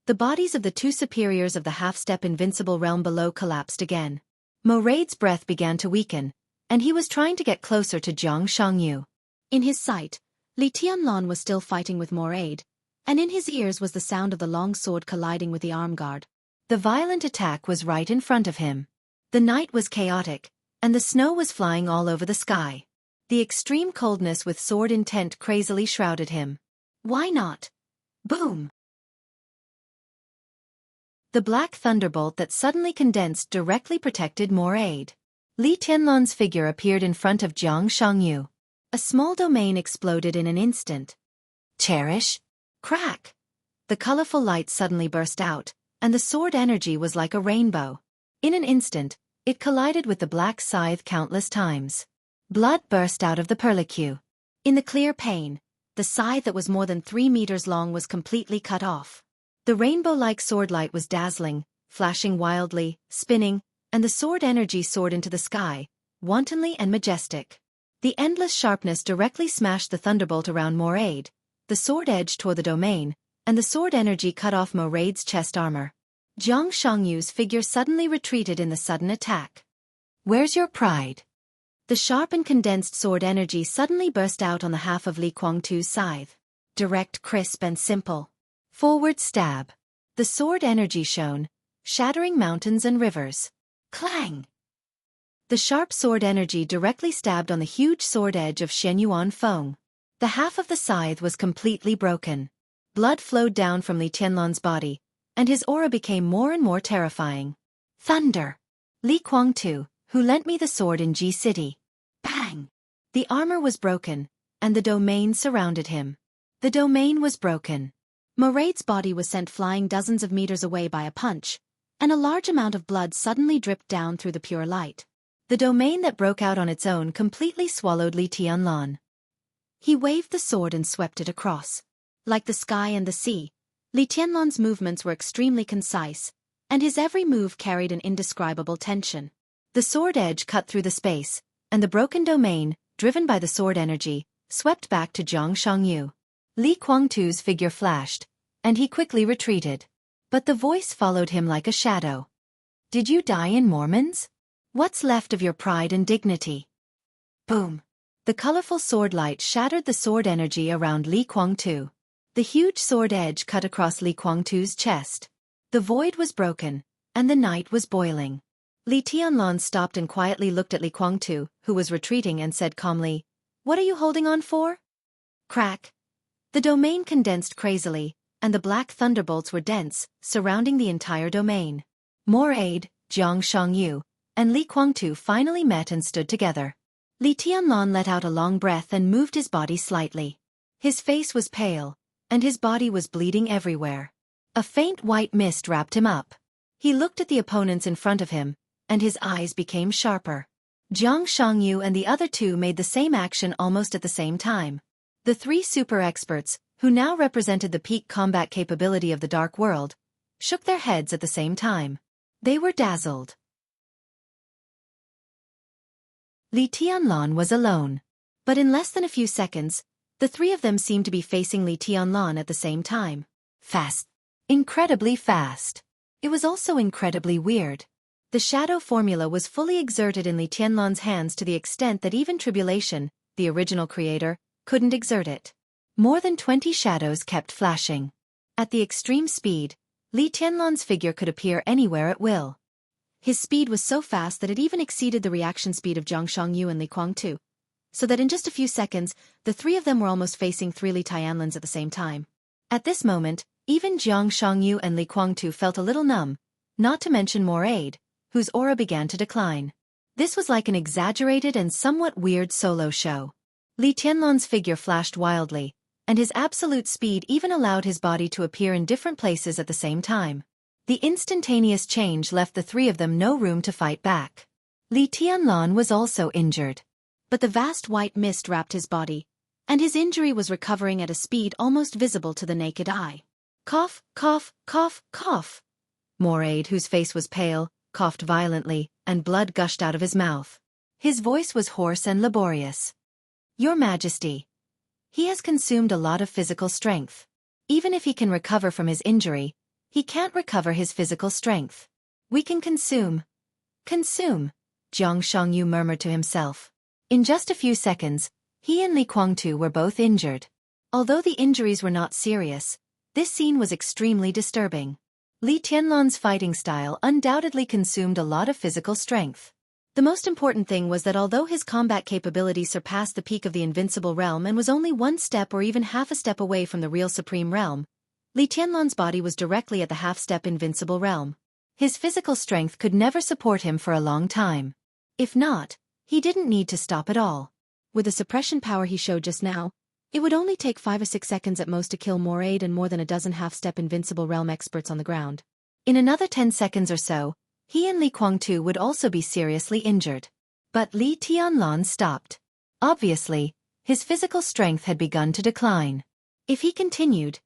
The bodies of the two superiors of the half-step invincible realm below collapsed again. Morade's breath began to weaken, and he was trying to get closer to Xianxia. In his sight, Li Tianlan was still fighting with Morade, and in his ears was the sound of the long sword colliding with the arm guard. The violent attack was right in front of him. The night was chaotic, and the snow was flying all over the sky. The extreme coldness with sword intent crazily shrouded him. Why not? Boom! The black thunderbolt that suddenly condensed directly protected Morade. Li Tianlan's figure appeared in front of Xianxia. A small domain exploded in an instant. Cherish! Crack! The colorful light suddenly burst out, and the sword energy was like a rainbow. In an instant, it collided with the black scythe countless times. Blood burst out of the perlicue. In the clear pane, the scythe that was more than 3 meters long was completely cut off. The rainbow-like sword light was dazzling, flashing wildly, spinning, and the sword energy soared into the sky, wantonly and majestic. The endless sharpness directly smashed the thunderbolt around Morade, the sword edge tore the domain, and the sword energy cut off Morade's chest armor. Xianxia's figure suddenly retreated in the sudden attack. Where's your pride? The sharp and condensed sword energy suddenly burst out on the half of Li Guangtu's scythe. Direct, crisp and simple. Forward stab. The sword energy shone, shattering mountains and rivers. Clang! The sharp sword energy directly stabbed on the huge sword edge of Shen Yuanfeng. The half of the scythe was completely broken. Blood flowed down from Li Tianlan's body, and his aura became more and more terrifying. Thunder! Li Guangtu, who lent me the sword in Ji City. Bang! The armor was broken, and the domain surrounded him. The domain was broken. Morade's body was sent flying dozens of meters away by a punch, and a large amount of blood suddenly dripped down through the pure light. The domain that broke out on its own completely swallowed Li Tianlan. He waved the sword and swept it across. Like the sky and the sea, Li Tianlan's movements were extremely concise, and his every move carried an indescribable tension. The sword edge cut through the space, and the broken domain, driven by the sword energy, swept back to Xianxia. Li Guangtu's figure flashed, and he quickly retreated. But the voice followed him like a shadow. Did you die in Mormons? What's left of your pride and dignity? Boom! The colorful sword light shattered the sword energy around Li Guangtu. The huge sword edge cut across Li Guangtu's chest. The void was broken, and the night was boiling. Li Tianlan stopped and quietly looked at Li Guangtu, who was retreating, and said calmly, "What are you holding on for?" Crack! The domain condensed crazily, and the black thunderbolts were dense, surrounding the entire domain. Morade, Jianghu, and Li Guangtu finally met and stood together. Li Tianlan let out a long breath and moved his body slightly. His face was pale, and his body was bleeding everywhere. A faint white mist wrapped him up. He looked at the opponents in front of him, and his eyes became sharper. Jianghu and the other two made the same action almost at the same time. The three super experts, who now represented the peak combat capability of the dark world, shook their heads at the same time. They were dazzled. Li Tianlan was alone. But in less than a few seconds, the three of them seemed to be facing Li Tianlan at the same time. Fast. Incredibly fast. It was also incredibly weird. The shadow formula was fully exerted in Li Tianlan's hands to the extent that even Tribulation, the original creator, couldn't exert it. More than 20 shadows kept flashing. At the extreme speed, Li Tianlan's figure could appear anywhere at will. His speed was so fast that it even exceeded the reaction speed of Jianghu and Li Guangtu, so that in just a few seconds, the three of them were almost facing three Li Tianlans at the same time. At this moment, even Jianghu and Li Guangtu felt a little numb, not to mention Moraid, whose aura began to decline. This was like an exaggerated and somewhat weird solo show. Li Tianlan's figure flashed wildly, and his absolute speed even allowed his body to appear in different places at the same time. The instantaneous change left the three of them no room to fight back. Li Tianlan was also injured. But the vast white mist wrapped his body, and his injury was recovering at a speed almost visible to the naked eye. Cough, cough, cough, cough. Moraid, whose face was pale, coughed violently, and blood gushed out of his mouth. His voice was hoarse and laborious. Your Majesty. He has consumed a lot of physical strength. Even if he can recover from his injury, he can't recover his physical strength. We can consume. Consume, Jianghu murmured to himself. In just a few seconds, he and Li Guangtu were both injured. Although the injuries were not serious, this scene was extremely disturbing. Li Tianlan's fighting style undoubtedly consumed a lot of physical strength. The most important thing was that although his combat capability surpassed the peak of the invincible realm and was only one step or even half a step away from the real supreme realm, Li Tianlan's body was directly at the half-step invincible realm. His physical strength could never support him for a long time. If not, he didn't need to stop at all. With the suppression power he showed just now, it would only take 5 or 6 seconds at most to kill Moraid and more than a dozen half-step invincible realm experts on the ground. In another 10 seconds or so, he and Li Guangtu would also be seriously injured. But Li Tianlan stopped. Obviously, his physical strength had begun to decline. If he continued,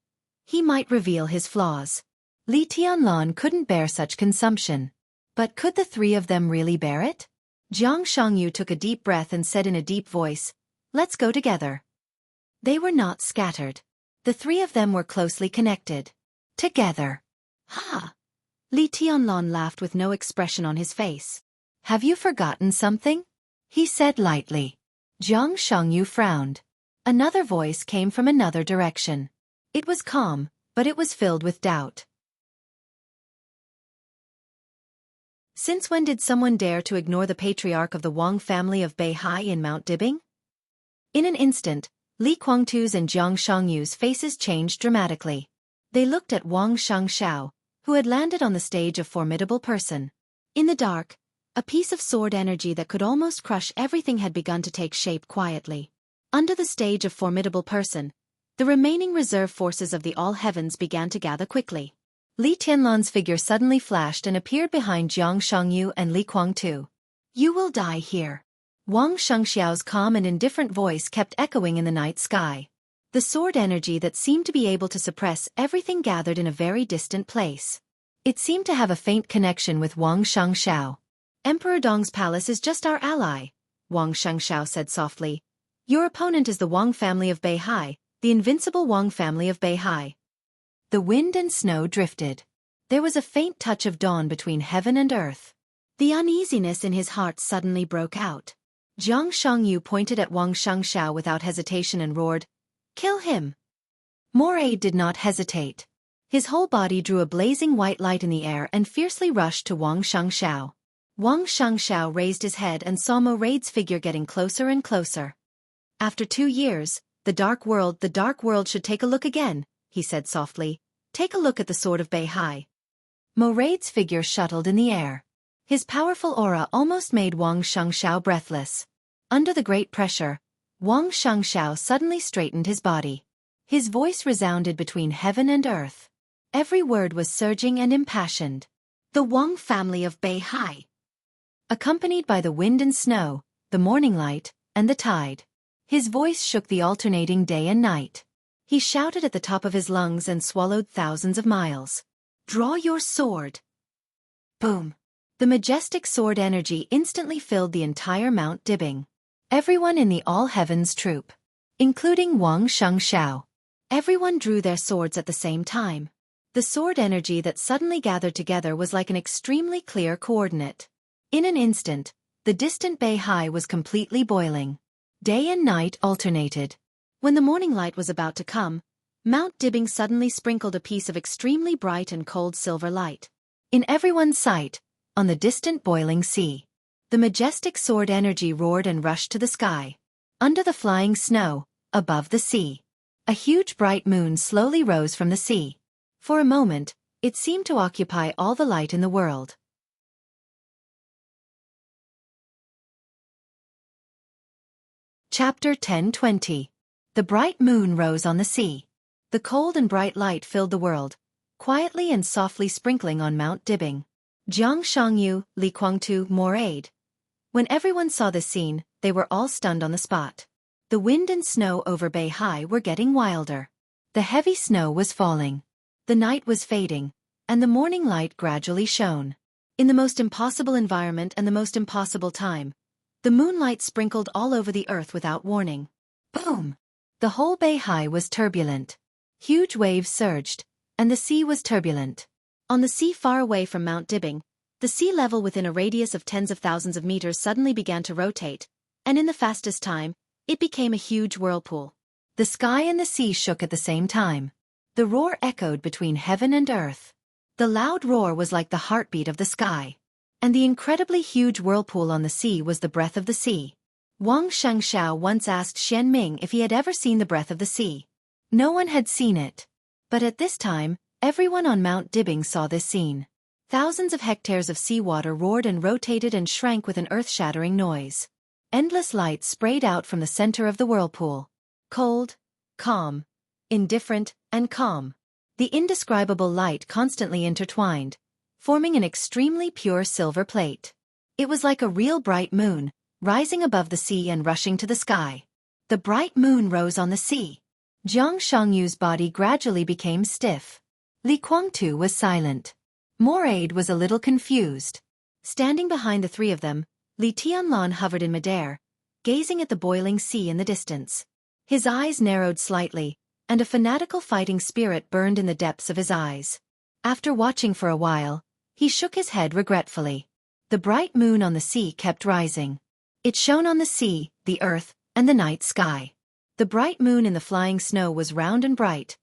he might reveal his flaws. Li Tianlan couldn't bear such consumption. But could the three of them really bear it? Jianghu took a deep breath and said in a deep voice, "Let's go together." They were not scattered. The three of them were closely connected. Together. Ha! Li Tianlan laughed with no expression on his face. Have you forgotten something? He said lightly. Jianghu frowned. Another voice came from another direction. It was calm, but it was filled with doubt. Since when did someone dare to ignore the patriarch of the Wang family of Beihai in Mount Dibing? In an instant, Li Guangtu's and Jianghu's faces changed dramatically. They looked at Wang Xianxia, who had landed on the stage of formidable person. In the dark, a piece of sword energy that could almost crush everything had begun to take shape quietly. Under the stage of formidable person, the remaining reserve forces of the all heavens began to gather quickly. Li Tianlan's figure suddenly flashed and appeared behind Jianghu and Li Guangtu. You will die here. Wang Xiangxiao's calm and indifferent voice kept echoing in the night sky. The sword energy that seemed to be able to suppress everything gathered in a very distant place. It seemed to have a faint connection with Wang Xiangxiao. Emperor Dong's palace is just our ally, Wang Xiangxiao said softly. Your opponent is the Wang family of Beihai, the invincible Wang family of Beihai. The wind and snow drifted. There was a faint touch of dawn between heaven and earth. The uneasiness in his heart suddenly broke out. Jianghu pointed at Wang Xiangxiao without hesitation and roared, "Kill him!" Moraid did not hesitate. His whole body drew a blazing white light in the air and fiercely rushed to Wang Xiangxiao. Wang Xiangxiao raised his head and saw Moraid's figure getting closer and closer. After 2 years, the dark world should take a look again, he said softly. Take a look at the sword of Beihai. Moraid's figure shuttled in the air. His powerful aura almost made Wang Xianxiao breathless. Under the great pressure, Wang Xianxiao suddenly straightened his body. His voice resounded between heaven and earth. Every word was surging and impassioned. The Wang family of Beihai. Accompanied by the wind and snow, the morning light, and the tide. His voice shook the alternating day and night. He shouted at the top of his lungs and swallowed thousands of miles. Draw your sword. Boom. The majestic sword energy instantly filled the entire Mount Dibing. Everyone in the All Heavens troop, including Wang Xianxiao. Everyone drew their swords at the same time. The sword energy that suddenly gathered together was like an extremely clear coordinate. In an instant, the distant Beihai was completely boiling. Day and night alternated. When the morning light was about to come, Mount Dibing suddenly sprinkled a piece of extremely bright and cold silver light. In everyone's sight, on the distant boiling sea, the majestic sword energy roared and rushed to the sky. Under the flying snow, above the sea, a huge bright moon slowly rose from the sea. For a moment, it seemed to occupy all the light in the world. Chapter 10:20. The bright moon rose on the sea. The cold and bright light filled the world, quietly and softly sprinkling on Mount Dibing. Jianghu, Li Guangtu, more aid. When everyone saw this scene, they were all stunned on the spot. The wind and snow over Beihai were getting wilder. The heavy snow was falling. The night was fading, and the morning light gradually shone. In the most impossible environment and the most impossible time, the moonlight sprinkled all over the earth without warning. Boom! The whole Beihai was turbulent. Huge waves surged, and the sea was turbulent. On the sea far away from Mount Dibing, the sea level within a radius of tens of thousands of meters suddenly began to rotate, and in the fastest time, it became a huge whirlpool. The sky and the sea shook at the same time. The roar echoed between heaven and earth. The loud roar was like the heartbeat of the sky. And the incredibly huge whirlpool on the sea was the breath of the sea. Wang Xianxiao once asked Xian Ming if he had ever seen the breath of the sea. No one had seen it. But at this time, everyone on Mount Dibing saw this scene. Thousands of hectares of seawater roared and rotated and shrank with an earth-shattering noise. Endless light sprayed out from the center of the whirlpool. Cold, calm, indifferent, and calm. The indescribable light constantly intertwined, forming an extremely pure silver plate. It was like a real bright moon, rising above the sea and rushing to the sky. The bright moon rose on the sea. Jiang Shangyu's body gradually became stiff. Li Guangtu was silent. Moraid was a little confused. Standing behind the three of them, Li Tianlan hovered in midair, gazing at the boiling sea in the distance. His eyes narrowed slightly, and a fanatical fighting spirit burned in the depths of his eyes. After watching for a while, he shook his head regretfully. The bright moon on the sea kept rising. It shone on the sea, the earth, and the night sky. The bright moon in the flying snow was round and bright,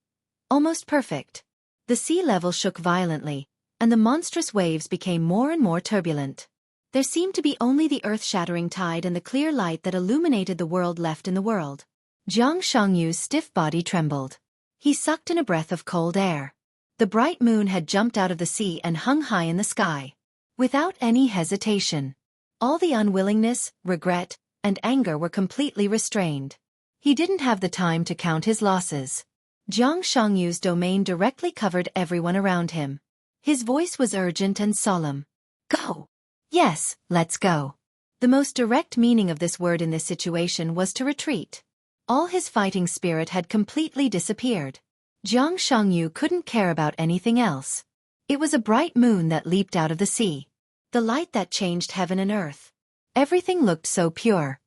almost perfect. The sea level shook violently, and the monstrous waves became more and more turbulent. There seemed to be only the earth-shattering tide and the clear light that illuminated the world left in the world. Jiang Shangyu's stiff body trembled. He sucked in a breath of cold air. The bright moon had jumped out of the sea and hung high in the sky. Without any hesitation. All the unwillingness, regret, and anger were completely restrained. He didn't have the time to count his losses. Jiang Shangyu's domain directly covered everyone around him. His voice was urgent and solemn. Go! Yes, let's go. The most direct meaning of this word in this situation was to retreat. All his fighting spirit had completely disappeared. Jiang Shangyu couldn't care about anything else. It was a bright moon that leaped out of the sea. The light that changed heaven and earth. Everything looked so pure.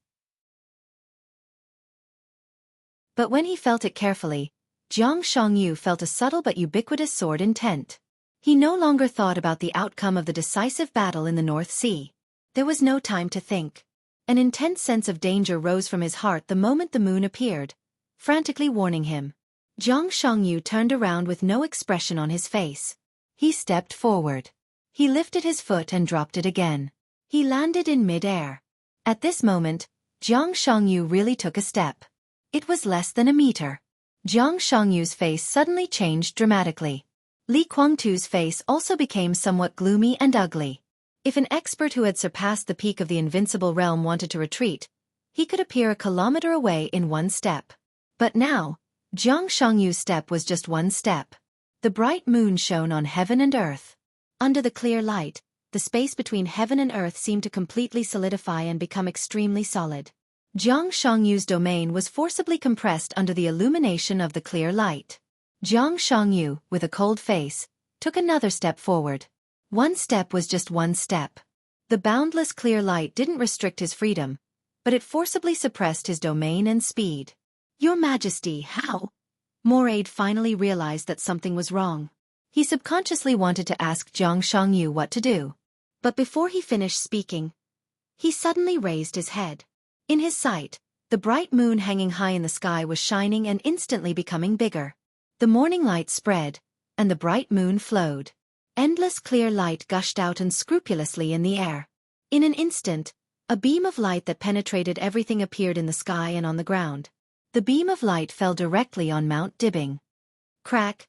But when he felt it carefully, Jiang Shangyu felt a subtle but ubiquitous sword intent. He no longer thought about the outcome of the decisive battle in the North Sea. There was no time to think. An intense sense of danger rose from his heart the moment the moon appeared, frantically warning him. Jiang Shangyu turned around with no expression on his face. He stepped forward. He lifted his foot and dropped it again. He landed in mid-air. At this moment, Jiang Shangyu really took a step. It was less than a meter. Jiang Shangyu's face suddenly changed dramatically. Li Guangtu's face also became somewhat gloomy and ugly. If an expert who had surpassed the peak of the invincible realm wanted to retreat, he could appear a kilometer away in one step. But now, Jiang Shangyu's step was just one step. The bright moon shone on heaven and earth. Under the clear light, the space between heaven and earth seemed to completely solidify and become extremely solid. Jiang Shangyu's domain was forcibly compressed under the illumination of the clear light. Jiang Shangyu, with a cold face, took another step forward. One step was just one step. The boundless clear light didn't restrict his freedom, but it forcibly suppressed his domain and speed. Your Majesty, how? Moraid finally realized that something was wrong. He subconsciously wanted to ask Jiang Shangyu what to do. But before he finished speaking, he suddenly raised his head. In his sight, the bright moon hanging high in the sky was shining and instantly becoming bigger. The morning light spread, and the bright moon flowed. Endless clear light gushed out unscrupulously in the air. In an instant, a beam of light that penetrated everything appeared in the sky and on the ground. The beam of light fell directly on Mount Dibing. Crack!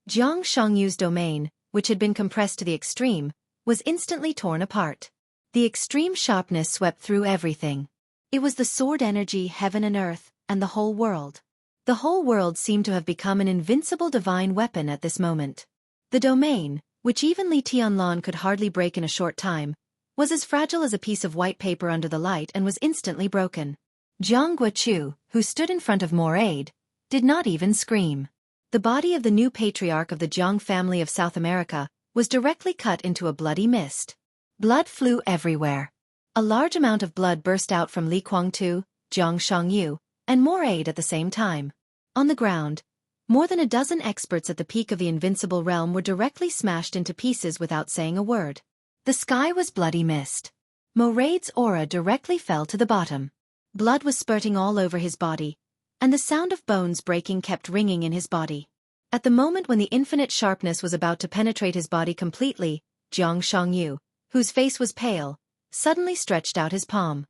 Jiang Shangyu's domain, which had been compressed to the extreme, was instantly torn apart. The extreme sharpness swept through everything. It was the sword energy, heaven and earth, and the whole world. The whole world seemed to have become an invincible divine weapon at this moment. The domain, which even Li Tianlan could hardly break in a short time, was as fragile as a piece of white paper under the light and was instantly broken. Jiang Guochu, who stood in front of Moraid, did not even scream. The body of the new patriarch of the Jiang family of South America was directly cut into a bloody mist. Blood flew everywhere. A large amount of blood burst out from Li Guangtu, Jiang Shangyu, and Moraid at the same time. On the ground, more than a dozen experts at the peak of the invincible realm were directly smashed into pieces without saying a word. The sky was bloody mist. Moraid's aura directly fell to the bottom. Blood was spurting all over his body, and the sound of bones breaking kept ringing in his body. At the moment when the infinite sharpness was about to penetrate his body completely, Jiang Shangyu, whose face was pale, suddenly stretched out his palm.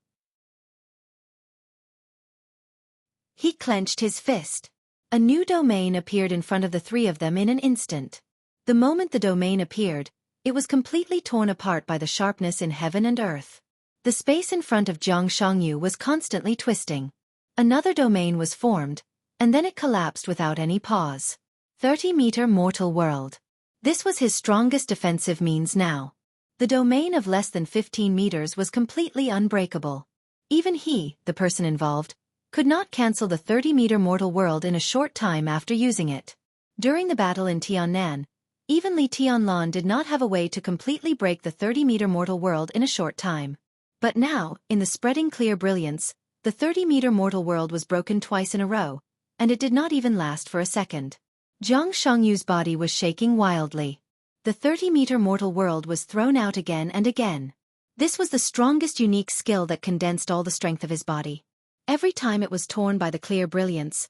He clenched his fist. A new domain appeared in front of the three of them in an instant. The moment the domain appeared, it was completely torn apart by the sharpness in heaven and earth. The space in front of Jiang Shangyu was constantly twisting. Another domain was formed, and then it collapsed without any pause. 30-meter mortal world. This was his strongest defensive means now. The domain of less than 15 meters was completely unbreakable. Even he, the person involved, could not cancel the 30-meter mortal world in a short time after using it. During the battle in Tiannan, even Li Tianlan did not have a way to completely break the 30-meter mortal world in a short time. But now, in the spreading clear brilliance, the 30-meter mortal world was broken twice in a row, and it did not even last for a second. Jiang Shangyu's body was shaking wildly. The 30-meter mortal world was thrown out again and again. This was the strongest unique skill that condensed all the strength of his body. Every time it was torn by the clear brilliance,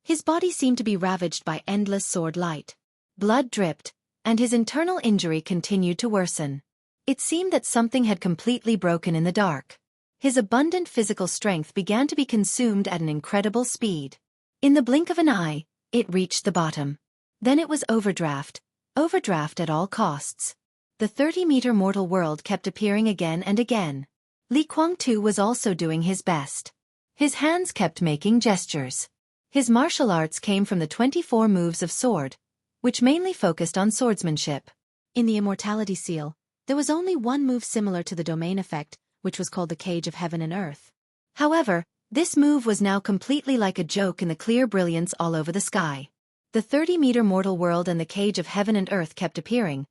his body seemed to be ravaged by endless sword light. Blood dripped, and his internal injury continued to worsen. It seemed that something had completely broken in the dark. His abundant physical strength began to be consumed at an incredible speed. In the blink of an eye, it reached the bottom. Then it was overdraft at all costs. The 30-meter mortal world kept appearing again and again. Li Guangtu was also doing his best. His hands kept making gestures. His martial arts came from the 24 moves of sword, which mainly focused on swordsmanship. In the Immortality Seal, there was only one move similar to the domain effect, which was called the Cage of Heaven and Earth. However, this move was now completely like a joke in the clear brilliance all over the sky. The 30-meter mortal world and the Cage of Heaven and Earth kept appearing,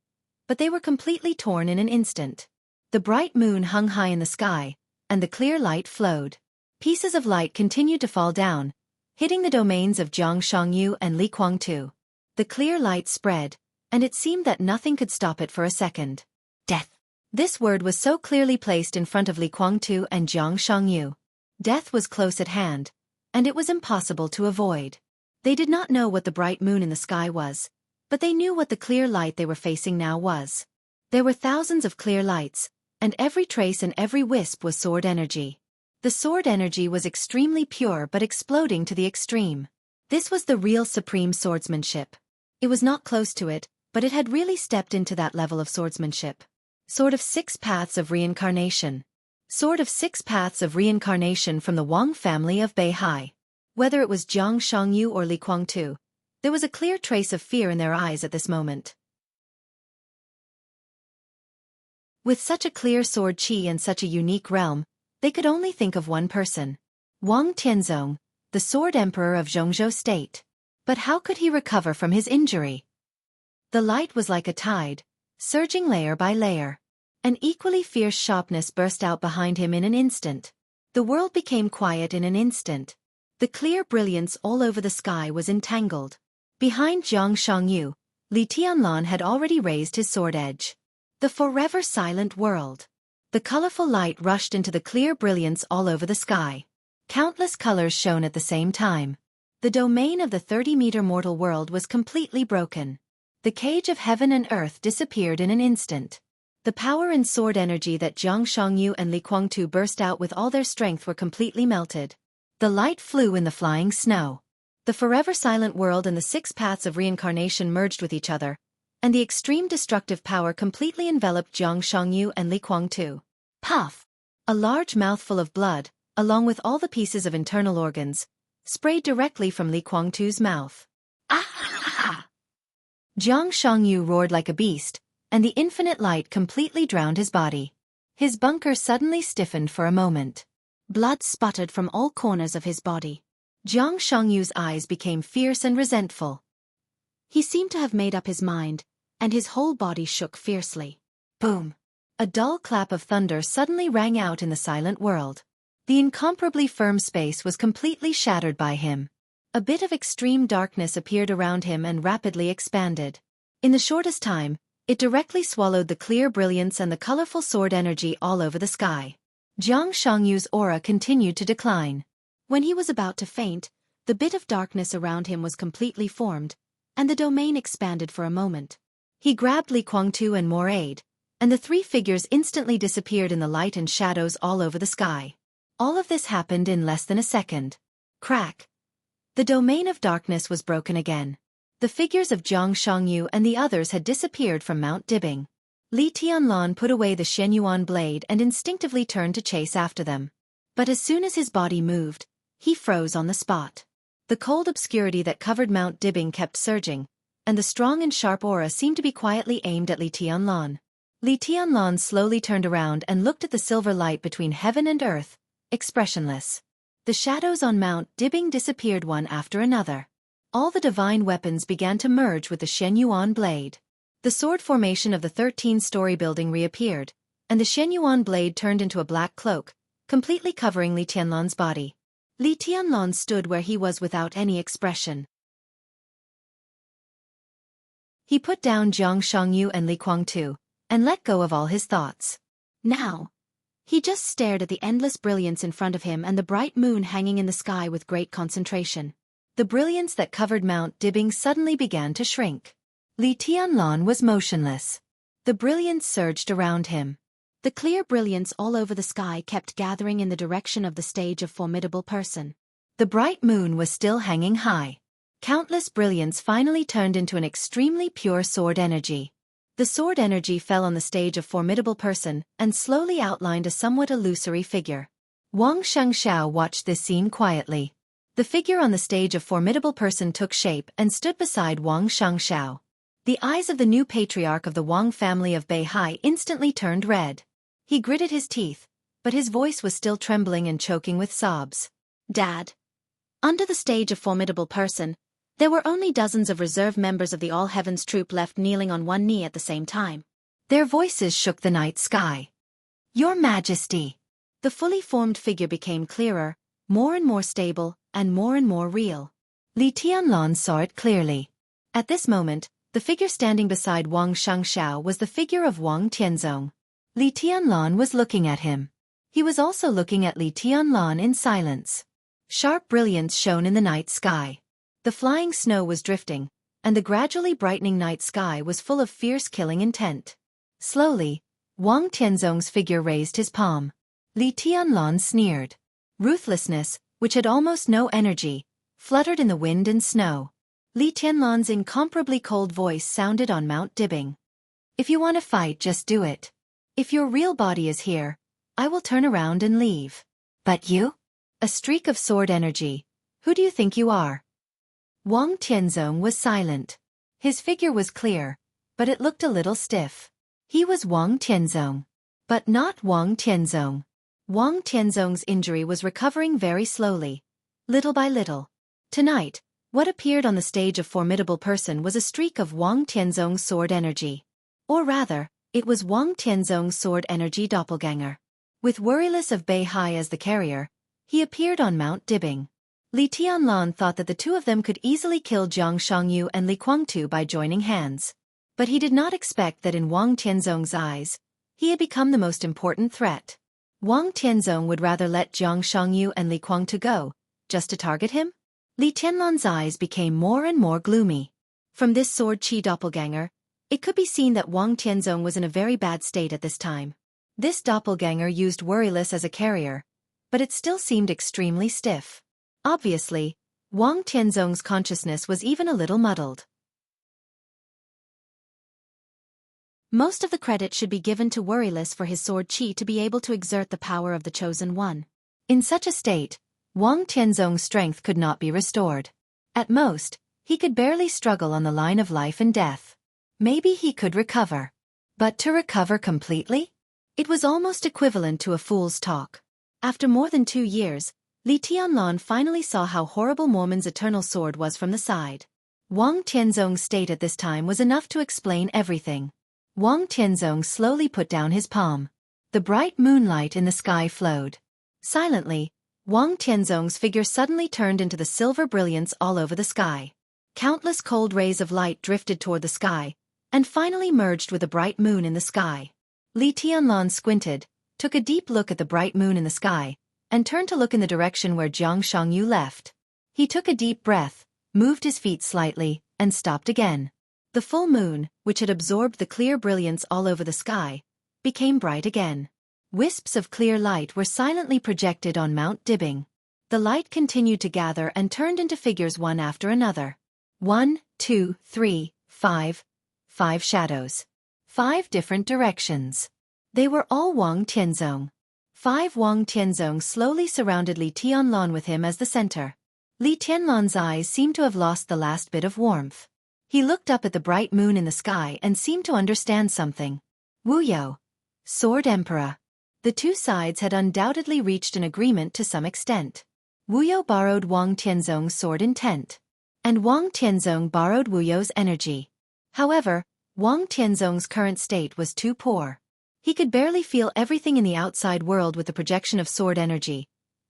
but they were completely torn in an instant. The bright moon hung high in the sky, and the clear light flowed. Pieces of light continued to fall down, hitting the domains of Jiang Shangyu and Li Guangtu. The clear light spread, and it seemed that nothing could stop it for a second. Death. This word was so clearly placed in front of Li Guangtu and Jiang Shangyu. Death was close at hand, and it was impossible to avoid. They did not know what the bright moon in the sky was, but they knew what the clear light they were facing now was. There were thousands of clear lights, and every trace and every wisp was sword energy. The sword energy was extremely pure but exploding to the extreme. This was the real supreme swordsmanship. It was not close to it, but it had really stepped into that level of swordsmanship. Sword of Six Paths of Reincarnation. Sword of Six Paths of Reincarnation from the Wang family of Beihai. Whether it was Jiang Shangyu or Li Guangtu, there was a clear trace of fear in their eyes at this moment. With such a clear sword qi and such a unique realm, they could only think of one person. Wang Tianzong, the Sword Emperor of Zhongzhou State. But how could he recover from his injury? The light was like a tide, surging layer by layer. An equally fierce sharpness burst out behind him in an instant. The world became quiet in an instant. The clear brilliance all over the sky was entangled. Behind Jiang Shangyu, Li Tianlan had already raised his sword edge. The forever silent world. The colorful light rushed into the clear brilliance all over the sky. Countless colors shone at the same time. The domain of the 30-meter mortal world was completely broken. The cage of heaven and earth disappeared in an instant. The power and sword energy that Jiang Shangyu and Li Guangtu burst out with all their strength were completely melted. The light flew in the flying snow. The forever silent world and the six paths of reincarnation merged with each other, and the extreme destructive power completely enveloped Jiang Shangyu and Li Guangtu. Puff! A large mouthful of blood, along with all the pieces of internal organs, sprayed directly from Li Guangtu's mouth. Ah! Jiang Shangyu roared like a beast, and the infinite light completely drowned his body. His bunker suddenly stiffened for a moment. Blood sputtered from all corners of his body. Jiang Shangyu's eyes became fierce and resentful. He seemed to have made up his mind, and his whole body shook fiercely. Boom! A dull clap of thunder suddenly rang out in the silent world. The incomparably firm space was completely shattered by him. A bit of extreme darkness appeared around him and rapidly expanded. In the shortest time, it directly swallowed the clear brilliance and the colorful sword energy all over the sky. Jiang Shangyu's aura continued to decline. When he was about to faint, the bit of darkness around him was completely formed, and the domain expanded for a moment. He grabbed Li Guangtu and more aid, and the three figures instantly disappeared in the light and shadows all over the sky. All of this happened in less than a second. Crack! The domain of darkness was broken again. The figures of Jiang Shangyu and the others had disappeared from Mount Dibing. Li Tianlan put away the Shenyuan blade and instinctively turned to chase after them. But as soon as his body moved, he froze on the spot. The cold obscurity that covered Mount Dibing kept surging, and the strong and sharp aura seemed to be quietly aimed at Li Tianlan. Li Tianlan slowly turned around and looked at the silver light between heaven and earth, expressionless. The shadows on Mount Dibing disappeared one after another. All the divine weapons began to merge with the Shenyuan blade. The sword formation of the 13-story building reappeared, and the Shenyuan blade turned into a black cloak, completely covering Li Tianlan's body. Li Tianlan stood where he was without any expression. He put down Jiang Shangyu and Li Guangtu, and let go of all his thoughts. Now, he just stared at the endless brilliance in front of him and the bright moon hanging in the sky with great concentration. The brilliance that covered Mount Dibing suddenly began to shrink. Li Tianlan was motionless. The brilliance surged around him. The clear brilliance all over the sky kept gathering in the direction of the stage of formidable person. The bright moon was still hanging high. Countless brilliance finally turned into an extremely pure sword energy. The sword energy fell on the stage of formidable person and slowly outlined a somewhat illusory figure. Wang Xianxia watched this scene quietly. The figure on the stage of formidable person took shape and stood beside Wang Xianxia. The eyes of the new patriarch of the Wang family of Beihai instantly turned red. He gritted his teeth, but his voice was still trembling and choking with sobs. Dad. Under the stage of formidable person, there were only dozens of reserve members of the All Heavens troop left kneeling on one knee at the same time. Their voices shook the night sky. Your Majesty! The fully formed figure became clearer, more and more stable, and more real. Li Tianlan saw it clearly. At this moment, the figure standing beside Wang Xianxia was the figure of Wang Tianzong. Li Tianlan was looking at him. He was also looking at Li Tianlan in silence. Sharp brilliance shone in the night sky. The flying snow was drifting, and the gradually brightening night sky was full of fierce killing intent. Slowly, Wang Tianzong's figure raised his palm. Li Tianlan sneered. Ruthlessness, which had almost no energy, fluttered in the wind and snow. Li Tianlan's incomparably cold voice sounded on Mount Dibing. If you want to fight, just do it. If your real body is here, I will turn around and leave. But you? A streak of sword energy. Who do you think you are? Wang Tianzong was silent. His figure was clear, but it looked a little stiff. He was Wang Tianzong. But not Wang Tianzong. Wang Tianzong's injury was recovering very slowly, little by little. Tonight, what appeared on the stage of formidable person was a streak of Wang Tianzong's sword energy. Or rather, it was Wang Tianzong's sword energy doppelganger. With Worryless of Beihai as the carrier, he appeared on Mount Dibing. Li Tianlan thought that the two of them could easily kill Xianxia and Li Guangtu by joining hands. But he did not expect that in Wang Tianzong's eyes, he had become the most important threat. Wang Tianzong would rather let Xianxia and Li Guangtu go, just to target him? Li Tianlan's eyes became more and more gloomy. From this sword chi doppelganger, it could be seen that Wang Tianzong was in a very bad state at this time. This doppelganger used Worryless as a carrier, but it still seemed extremely stiff. Obviously, Wang Tianzong's consciousness was even a little muddled. Most of the credit should be given to Worryless for his sword chi to be able to exert the power of the Chosen One. In such a state, Wang Tianzong's strength could not be restored. At most, he could barely struggle on the line of life and death. Maybe he could recover. But to recover completely? It was almost equivalent to a fool's talk. After more than 2 years, Li Tianlan finally saw how horrible Mormon's eternal sword was from the side. Wang Tianzong's state at this time was enough to explain everything. Wang Tianzong slowly put down his palm. The bright moonlight in the sky flowed. Silently, Wang Tianzong's figure suddenly turned into the silver brilliance all over the sky. Countless cold rays of light drifted toward the sky, and finally merged with a bright moon in the sky. Li Tianlan squinted, took a deep look at the bright moon in the sky, and turned to look in the direction where Xianxia left. He took a deep breath, moved his feet slightly, and stopped again. The full moon, which had absorbed the clear brilliance all over the sky, became bright again. Wisps of clear light were silently projected on Mount Dibing. The light continued to gather and turned into figures one after another. 1, 2, 3, 5. 5 shadows. 5 different directions. They were all Wang Tianzong. 5 Wang Tianzong slowly surrounded Li Tianlan with him as the center. Li Tianlan's eyes seemed to have lost the last bit of warmth. He looked up at the bright moon in the sky and seemed to understand something. Wuyo, Sword Emperor. The two sides had undoubtedly reached an agreement to some extent. Wuyo borrowed Wang Tianzong's sword intent, and Wang Tianzong borrowed Wuyo's energy. However, Wang Tianzong's current state was too poor. He could barely feel everything in the outside world with the projection of sword energy,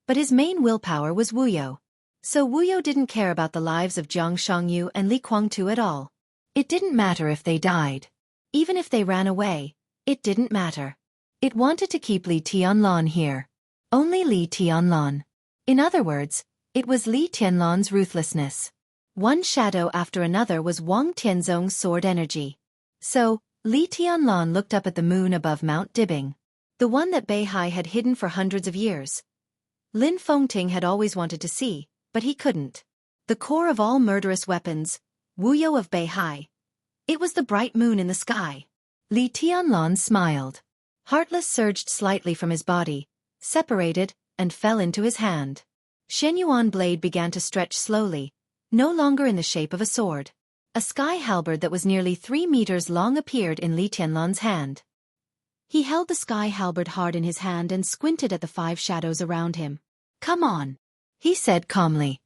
but his main willpower was Wuyo. So Wuyo didn't care about the lives of Xianxia and Li Guangtu at all. It didn't matter if they died. Even if they ran away, it didn't matter. It wanted to keep Li Tianlan here. Only Li Tianlan. In other words, it was Li Tianlan's ruthlessness. One shadow after another was Wang Tianzong's sword energy. So, Li Tianlan looked up at the moon above Mount Dibing. The one that Beihai had hidden for hundreds of years. Lin Fengting had always wanted to see, but he couldn't. The core of all murderous weapons, Wuyo of Beihai. It was the bright moon in the sky. Li Tianlan smiled. Heartless surged slightly from his body, separated, and fell into his hand. Shenyuan blade began to stretch slowly, no longer in the shape of a sword. A sky halberd that was nearly 3 meters long appeared in Li Tianlan's hand. He held the sky halberd hard in his hand and squinted at the 5 shadows around him. "Come on," he said calmly.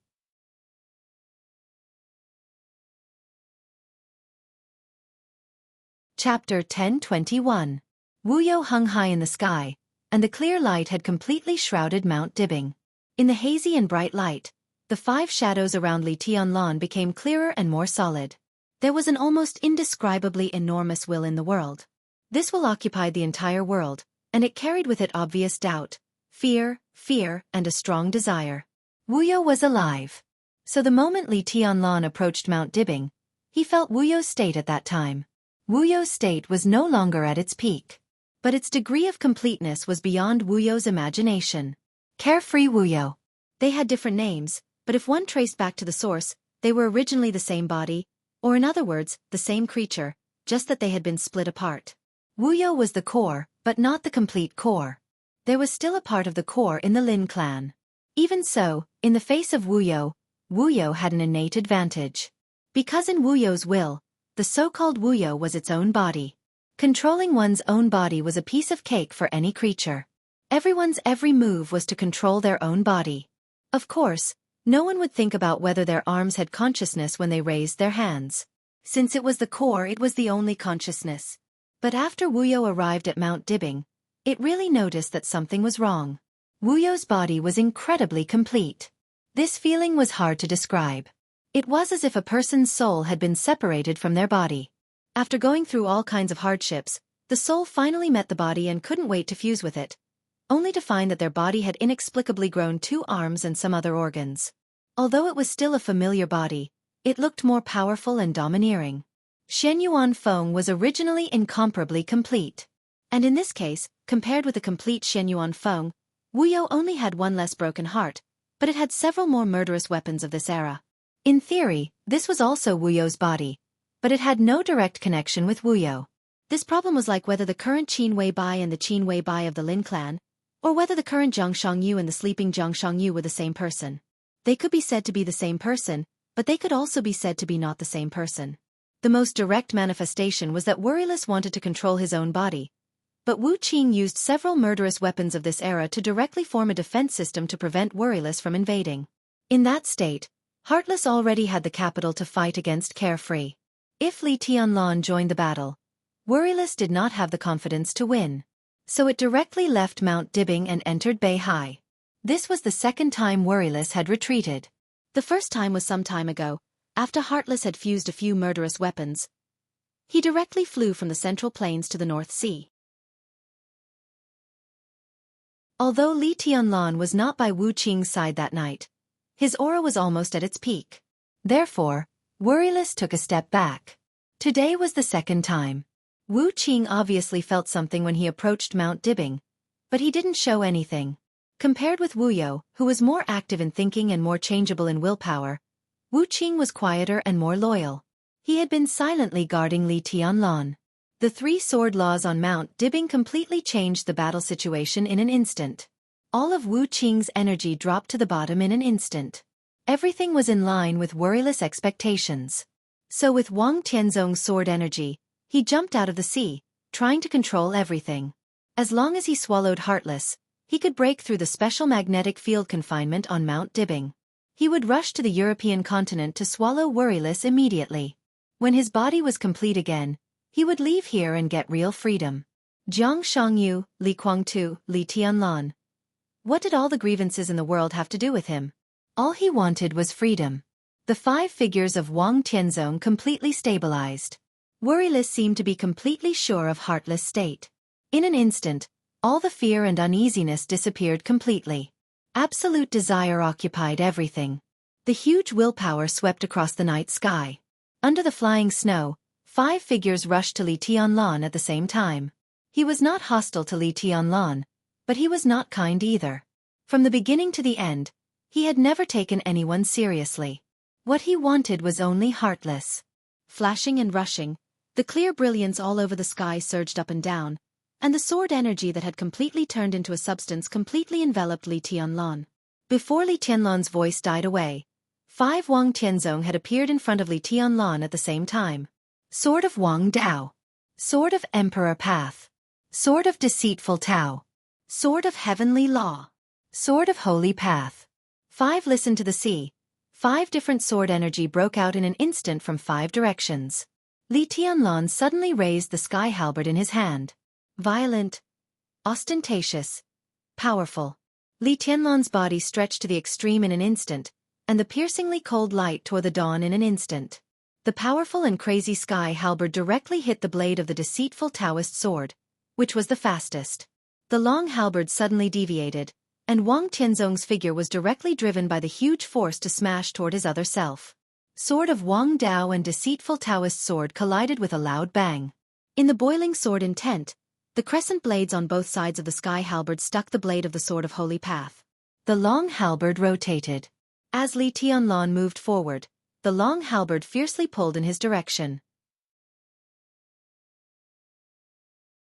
Chapter 10:21. Wuyo hung high in the sky, and the clear light had completely shrouded Mount Dibing. In the hazy and bright light, the 5 shadows around Li Tianlan became clearer and more solid. There was an almost indescribably enormous will in the world. This will occupied the entire world, and it carried with it obvious doubt, fear, and a strong desire. Wuyo was alive. So the moment Li Tianlan approached Mount Dibing, he felt Wuyo's state at that time. Wuyo's state was no longer at its peak. But its degree of completeness was beyond Wuyo's imagination. Carefree Wuyo. They had different names, but if one traced back to the source, they were originally the same body, or in other words, the same creature, just that they had been split apart. Wuyo was the core, but not the complete core. There was still a part of the core in the Lin clan. Even so, in the face of Wuyo had an innate advantage. Because in Wuyo's will, the so-called Wuyo was its own body. Controlling one's own body was a piece of cake for any creature. Everyone's every move was to control their own body. Of course, no one would think about whether their arms had consciousness when they raised their hands. Since it was the core, it was the only consciousness. But after Wuyo arrived at Mount Dibbing, it really noticed that something was wrong. Wuyo's body was incredibly complete. This feeling was hard to describe. It was as if a person's soul had been separated from their body. After going through all kinds of hardships, the soul finally met the body and couldn't wait to fuse with it, only to find that their body had inexplicably grown 2 arms and some other organs. Although it was still a familiar body, it looked more powerful and domineering. Xianyuan Feng was originally incomparably complete. And in this case, compared with the complete Xianyuan Feng, Wuyo only had 1 less broken heart, but it had several more murderous weapons of this era. In theory, this was also Wuyo's body, but it had no direct connection with Wuyo. This problem was like whether the current Qin Wei Bai and the Qin Wei Bai of the Lin clan, or whether the current Zhang Shangyu and the sleeping Zhang Shangyu were the same person. They could be said to be the same person, but they could also be said to be not the same person. The most direct manifestation was that Worryless wanted to control his own body, but Wu Qing used several murderous weapons of this era to directly form a defense system to prevent Worryless from invading. In that state, Heartless already had the capital to fight against Carefree. If Li Tianlan joined the battle, Worryless did not have the confidence to win. So it directly left Mount Dibbing and entered Beihai. This was the second time Worryless had retreated. The first time was some time ago, after Heartless had fused a few murderous weapons. He directly flew from the Central Plains to the North Sea. Although Li Tianlan was not by Wu Qing's side that night, his aura was almost at its peak. Therefore, Worryless took a step back. Today was the second time. Wu Qing obviously felt something when he approached Mount Dibbing, but he didn't show anything. Compared with Wuyo, who was more active in thinking and more changeable in willpower, Wu Qing was quieter and more loyal. He had been silently guarding Li Tianlan. The 3 sword laws on Mount Dibbing completely changed the battle situation in an instant. All of Wu Qing's energy dropped to the bottom in an instant. Everything was in line with Worryless expectations. So with Wang Tianzong's sword energy, he jumped out of the sea, trying to control everything. As long as he swallowed Heartless, he could break through the special magnetic field confinement on Mount Dibbing. He would rush to the European continent to swallow Worryless immediately. When his body was complete again, he would leave here and get real freedom. Zhang Shangyu, Li Guangtu, Li Tianlan. What did all the grievances in the world have to do with him? All he wanted was freedom. The 5 figures of Wang Tianzong completely stabilized. Worryless seemed to be completely sure of Heartless' state. In an instant, all the fear and uneasiness disappeared completely. Absolute desire occupied everything. The huge willpower swept across the night sky. Under the flying snow, 5 figures rushed to Li Tianlan at the same time. He was not hostile to Li Tianlan, but he was not kind either. From the beginning to the end, he had never taken anyone seriously. What he wanted was only Heartless. Flashing and rushing, the clear brilliance all over the sky surged up and down, and the sword energy that had completely turned into a substance completely enveloped Li Tianlan. Before Li Tianlan's voice died away, 5 Wang Tianzong had appeared in front of Li Tianlan at the same time. Sword of Wang Dao. Sword of Emperor Path. Sword of Deceitful Tao. Sword of Heavenly Law. Sword of Holy Path. 5 listened to the sea. 5 different sword energy broke out in an instant from 5 directions. Li Tianlan suddenly raised the sky halberd in his hand. Violent, ostentatious, powerful. Li Tianlan's body stretched to the extreme in an instant, and the piercingly cold light tore the dawn in an instant. The powerful and crazy sky halberd directly hit the blade of the deceitful Taoist sword, which was the fastest. The long halberd suddenly deviated, and Wang Tianzong's figure was directly driven by the huge force to smash toward his other self. Sword of Wang Dao and deceitful Taoist sword collided with a loud bang. In the boiling sword intent, the crescent blades on both sides of the sky halberd stuck the blade of the sword of Holy Path. The long halberd rotated. As Li Tianlan moved forward, the long halberd fiercely pulled in his direction.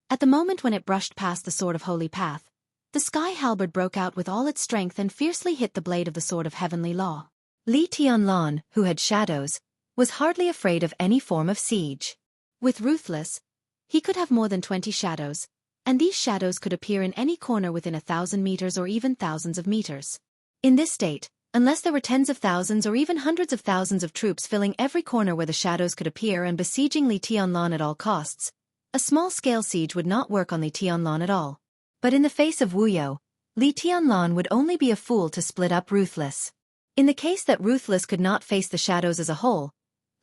At the moment when it brushed past the sword of Holy Path, the sky halberd broke out with all its strength and fiercely hit the blade of the sword of Heavenly Law. Li Tianlan, who had shadows, was hardly afraid of any form of siege. With Ruthless, he could have more than 20 shadows, and these shadows could appear in any corner within 1,000 meters or even thousands of meters. In this state, unless there were tens of thousands or even hundreds of thousands of troops filling every corner where the shadows could appear and besieging Li Tianlan at all costs, a small-scale siege would not work on Li Tianlan at all. But in the face of Wuyo, Li Tianlan would only be a fool to split up Ruthless. In the case that Ruthless could not face the shadows as a whole,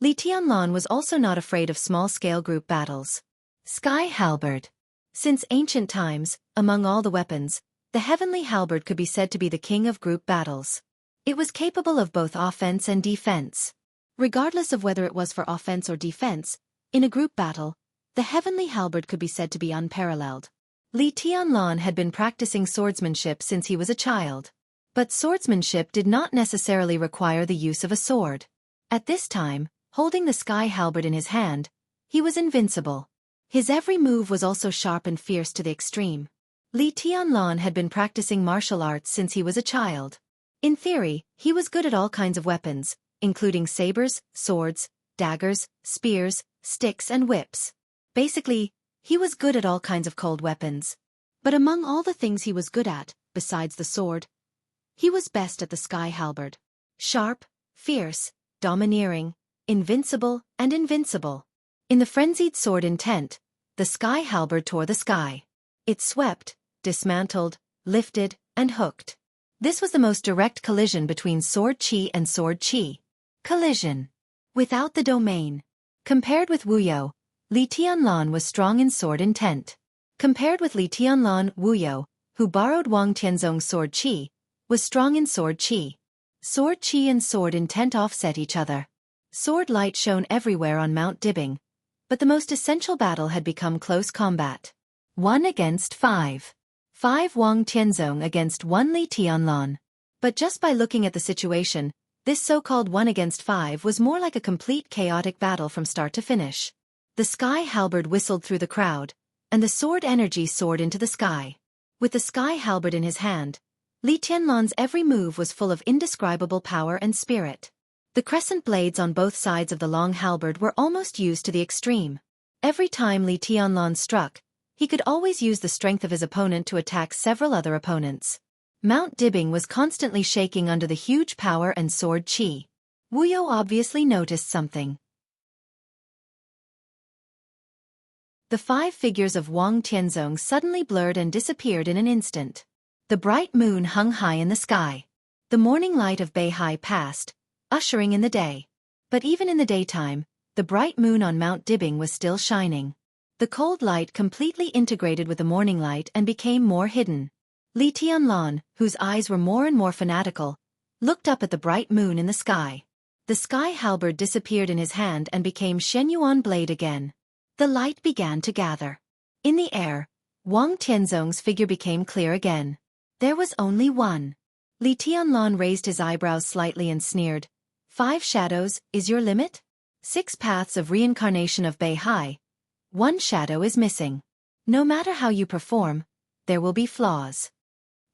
Li Tianlan was also not afraid of small-scale group battles. Sky Halberd. Since ancient times, among all the weapons, the heavenly halberd could be said to be the king of group battles. It was capable of both offense and defense. Regardless of whether it was for offense or defense, in a group battle, the heavenly halberd could be said to be unparalleled. Li Tianlan had been practicing swordsmanship since he was a child. But swordsmanship did not necessarily require the use of a sword. At this time, holding the sky halberd in his hand, he was invincible. His every move was also sharp and fierce to the extreme. Li Tianlan had been practicing martial arts since he was a child. In theory, he was good at all kinds of weapons, including sabers, swords, daggers, spears, sticks and whips. Basically, he was good at all kinds of cold weapons. But among all the things he was good at, besides the sword, he was best at the sky halberd. Sharp, fierce, domineering, invincible, and invincible. In the frenzied sword intent, the sky halberd tore the sky. It swept, dismantled, lifted, and hooked. This was the most direct collision between sword chi and sword chi. Collision. Without the domain. Compared with Wuyo, Li Tianlan was strong in sword intent. Compared with Li Tianlan, Wuyo, who borrowed Wang Tianzong's sword chi, was strong in sword chi. Sword chi and sword intent offset each other. Sword light shone everywhere on Mount Dibing, but the most essential battle had become close combat. 1 against 5. 5 Wang Tianzong against 1 Li Tianlan. But just by looking at the situation, this so-called 1 against 5 was more like a complete chaotic battle from start to finish. The sky halberd whistled through the crowd, and the sword energy soared into the sky. With the sky halberd in his hand, Li Tianlan's every move was full of indescribable power and spirit. The crescent blades on both sides of the long halberd were almost used to the extreme. Every time Li Tianlan struck, he could always use the strength of his opponent to attack several other opponents. Mount Dibing was constantly shaking under the huge power and sword chi. Wuyo obviously noticed something. The 5 figures of Wang Tianzong suddenly blurred and disappeared in an instant. The bright moon hung high in the sky. The morning light of Beihai passed, ushering in the day. But even in the daytime, the bright moon on Mount Dibing was still shining. The cold light completely integrated with the morning light and became more hidden. Li Tianlan, whose eyes were more and more fanatical, looked up at the bright moon in the sky. The sky halberd disappeared in his hand and became Shenyuan blade again. The light began to gather. In the air, Wang Tianzong's figure became clear again. There was only one. Li Tianlan raised his eyebrows slightly and sneered. 5 shadows, is your limit? 6 paths of reincarnation of Beihai. 1 shadow is missing. No matter how you perform, there will be flaws.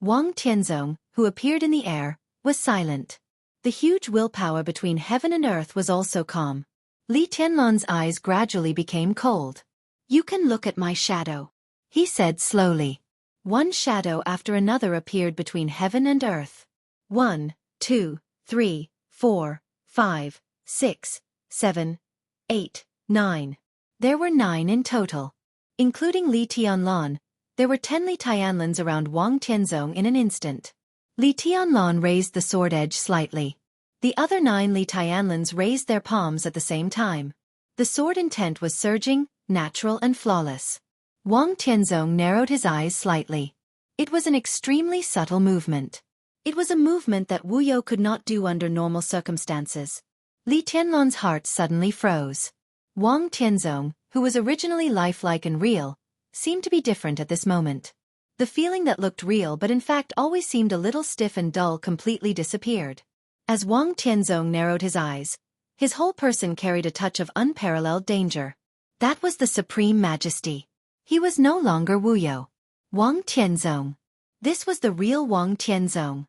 Wang Tianzong, who appeared in the air, was silent. The huge willpower between heaven and earth was also calm. Li Tianlan's eyes gradually became cold. You can look at my shadow, he said slowly. 1 shadow after another appeared between heaven and earth. 1, 2, 3, 4, 5, 6, 7, 8, 9. There were 9 in total. Including Li Tianlan, there were 10 Li Tianlans around Wang Tianzong in an instant. Li Tianlan raised the sword edge slightly. The other 9 Li Tianlans raised their palms at the same time. The sword intent was surging, natural and flawless. Wang Tianzong narrowed his eyes slightly. It was an extremely subtle movement. It was a movement that Wuyo could not do under normal circumstances. Li Tianlan's heart suddenly froze. Wang Tianzong, who was originally lifelike and real, seemed to be different at this moment. The feeling that looked real but in fact always seemed a little stiff and dull completely disappeared. As Wang Tianzong narrowed his eyes, his whole person carried a touch of unparalleled danger. That was the supreme majesty. He was no longer Wuyo. Wang Tianzong. This was the real Wang Tianzong.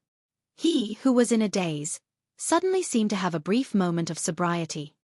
He, who was in a daze, suddenly seemed to have a brief moment of sobriety.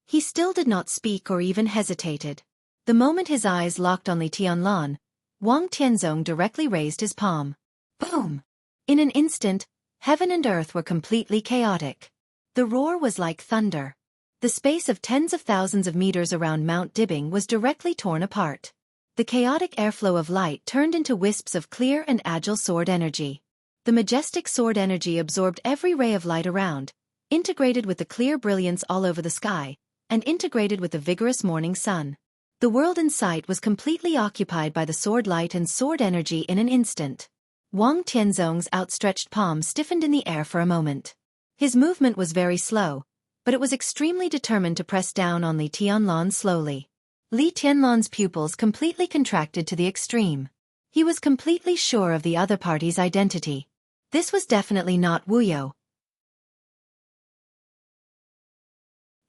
He still did not speak or even hesitated. The moment his eyes locked on Li Tianlan, Wang Tianzong directly raised his palm. Boom! In an instant, heaven and earth were completely chaotic. The roar was like thunder. The space of tens of thousands of meters around Mount Dibing was directly torn apart. The chaotic airflow of light turned into wisps of clear and agile sword energy. The majestic sword energy absorbed every ray of light around, integrated with the clear brilliance all over the sky, and integrated with the vigorous morning sun. The world in sight was completely occupied by the sword light and sword energy in an instant. Wang Tianzong's outstretched palm stiffened in the air for a moment. His movement was very slow, but it was extremely determined to press down on Li Tianlan slowly. Li Tianlan's pupils completely contracted to the extreme. He was completely sure of the other party's identity. This was definitely not Wuyo.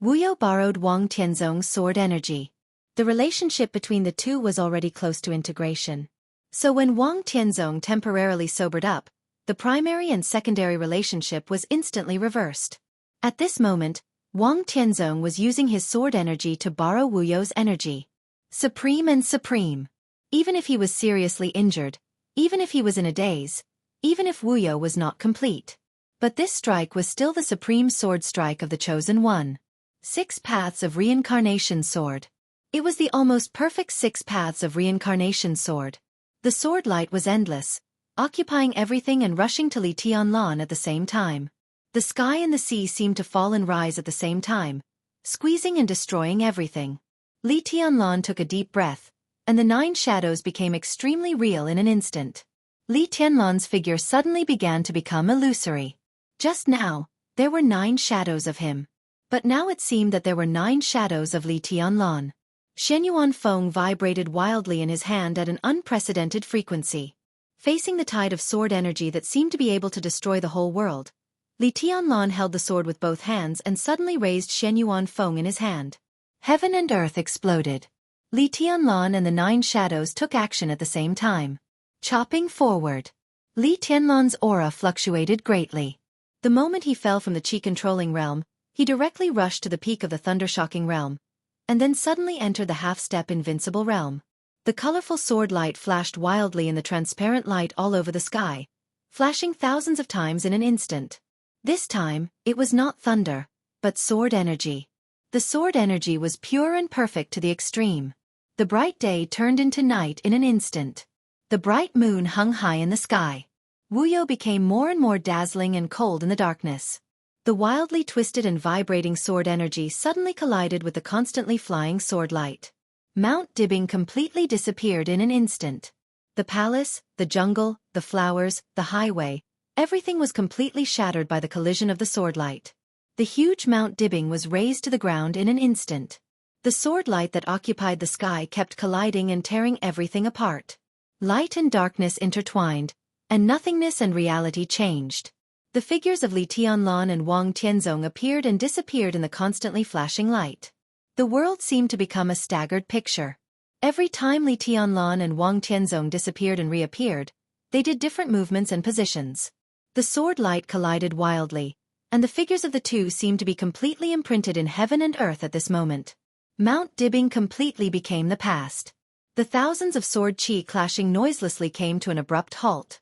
Wuyo borrowed Wang Tianzong's sword energy. The relationship between the two was already close to integration. So when Wang Tianzong temporarily sobered up, the primary and secondary relationship was instantly reversed. At this moment, Wang Tianzong was using his sword energy to borrow Wuyo's energy. Supreme and supreme. Even if he was seriously injured, even if he was in a daze, even if Wuyo was not complete. But this strike was still the supreme sword strike of the Chosen One. 6 Paths of Reincarnation Sword. It was the almost perfect 6 Paths of Reincarnation Sword. The sword light was endless, occupying everything and rushing to Li Tianlan at the same time. The sky and the sea seemed to fall and rise at the same time, squeezing and destroying everything. Li Tianlan took a deep breath, and the 9 shadows became extremely real in an instant. Li Tianlan's figure suddenly began to become illusory. Just now, there were 9 shadows of him. But now it seemed that there were 9 shadows of Li Tianlan. Shenyuan Feng vibrated wildly in his hand at an unprecedented frequency. Facing the tide of sword energy that seemed to be able to destroy the whole world, Li Tianlan held the sword with both hands and suddenly raised Shenyuan Feng in his hand. Heaven and earth exploded. Li Tianlan and the 9 shadows took action at the same time. Chopping forward. Li Tianlan's aura fluctuated greatly. The moment he fell from the chi-controlling realm, he directly rushed to the peak of the thunder-shocking realm, and then suddenly entered the half-step invincible realm. The colorful sword light flashed wildly in the transparent light all over the sky, flashing thousands of times in an instant. This time, it was not thunder, but sword energy. The sword energy was pure and perfect to the extreme. The bright day turned into night in an instant. The bright moon hung high in the sky. Wuyo became more and more dazzling and cold in the darkness. The wildly twisted and vibrating sword energy suddenly collided with the constantly flying sword light. Mount Dibing completely disappeared in an instant. The palace, the jungle, the flowers, the highway, everything was completely shattered by the collision of the sword light. The huge Mount Dibing was razed to the ground in an instant. The sword light that occupied the sky kept colliding and tearing everything apart. Light and darkness intertwined, and nothingness and reality changed. The figures of Li Tianlan and Wang Tianzong appeared and disappeared in the constantly flashing light. The world seemed to become a staggered picture. Every time Li Tianlan and Wang Tianzong disappeared and reappeared, they did different movements and positions. The sword light collided wildly, and the figures of the two seemed to be completely imprinted in heaven and earth at this moment. Mount Dibing completely became the past. The thousands of sword chi clashing noiselessly came to an abrupt halt.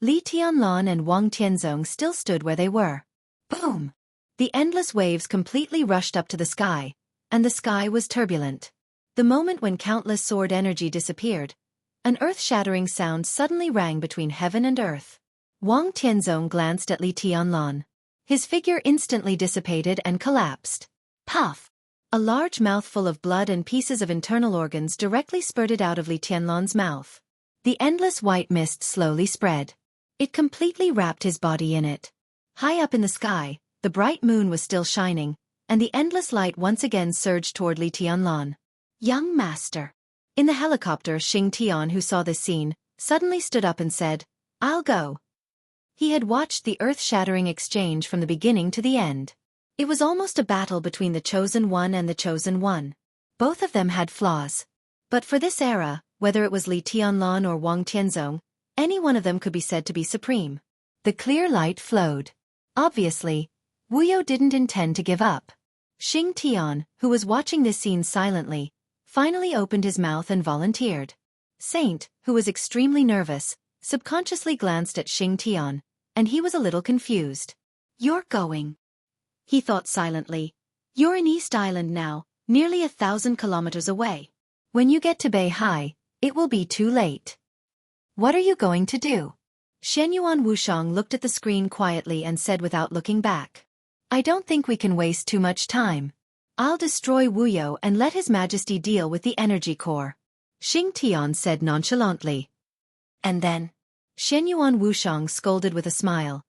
Li Tianlan and Wang Tianzong still stood where they were. Boom! The endless waves completely rushed up to the sky, and the sky was turbulent. The moment when countless sword energy disappeared, an earth-shattering sound suddenly rang between heaven and earth. Wang Tianzong glanced at Li Tianlan. His figure instantly dissipated and collapsed. Puff! A large mouthful of blood and pieces of internal organs directly spurted out of Li Tianlan's mouth. The endless white mist slowly spread. It completely wrapped his body in it. High up in the sky, the bright moon was still shining, and the endless light once again surged toward Li Tianlan. Young master. In the helicopter, Xing Tian, who saw this scene, suddenly stood up and said, "I'll go." He had watched the earth-shattering exchange from the beginning to the end. It was almost a battle between the Chosen One and the Chosen One. Both of them had flaws. But for this era, whether it was Li Tianlan or Wang Tianzong, any one of them could be said to be supreme. The clear light flowed. Obviously, Wuyo didn't intend to give up. Xing Tian, who was watching this scene silently, finally opened his mouth and volunteered. Saint, who was extremely nervous, subconsciously glanced at Xing Tian, and he was a little confused. "You're going," he thought silently. "You're in East Island now, nearly 1,000 kilometers away. When you get to Beihai, it will be too late. What are you going to do?" Shenyuan Wushang looked at the screen quietly and said without looking back. "I don't think we can waste too much time. I'll destroy Wuyo and let His Majesty deal with the energy core," Xing Tian said nonchalantly. "And then?" Shenyuan Wushang scolded with a smile.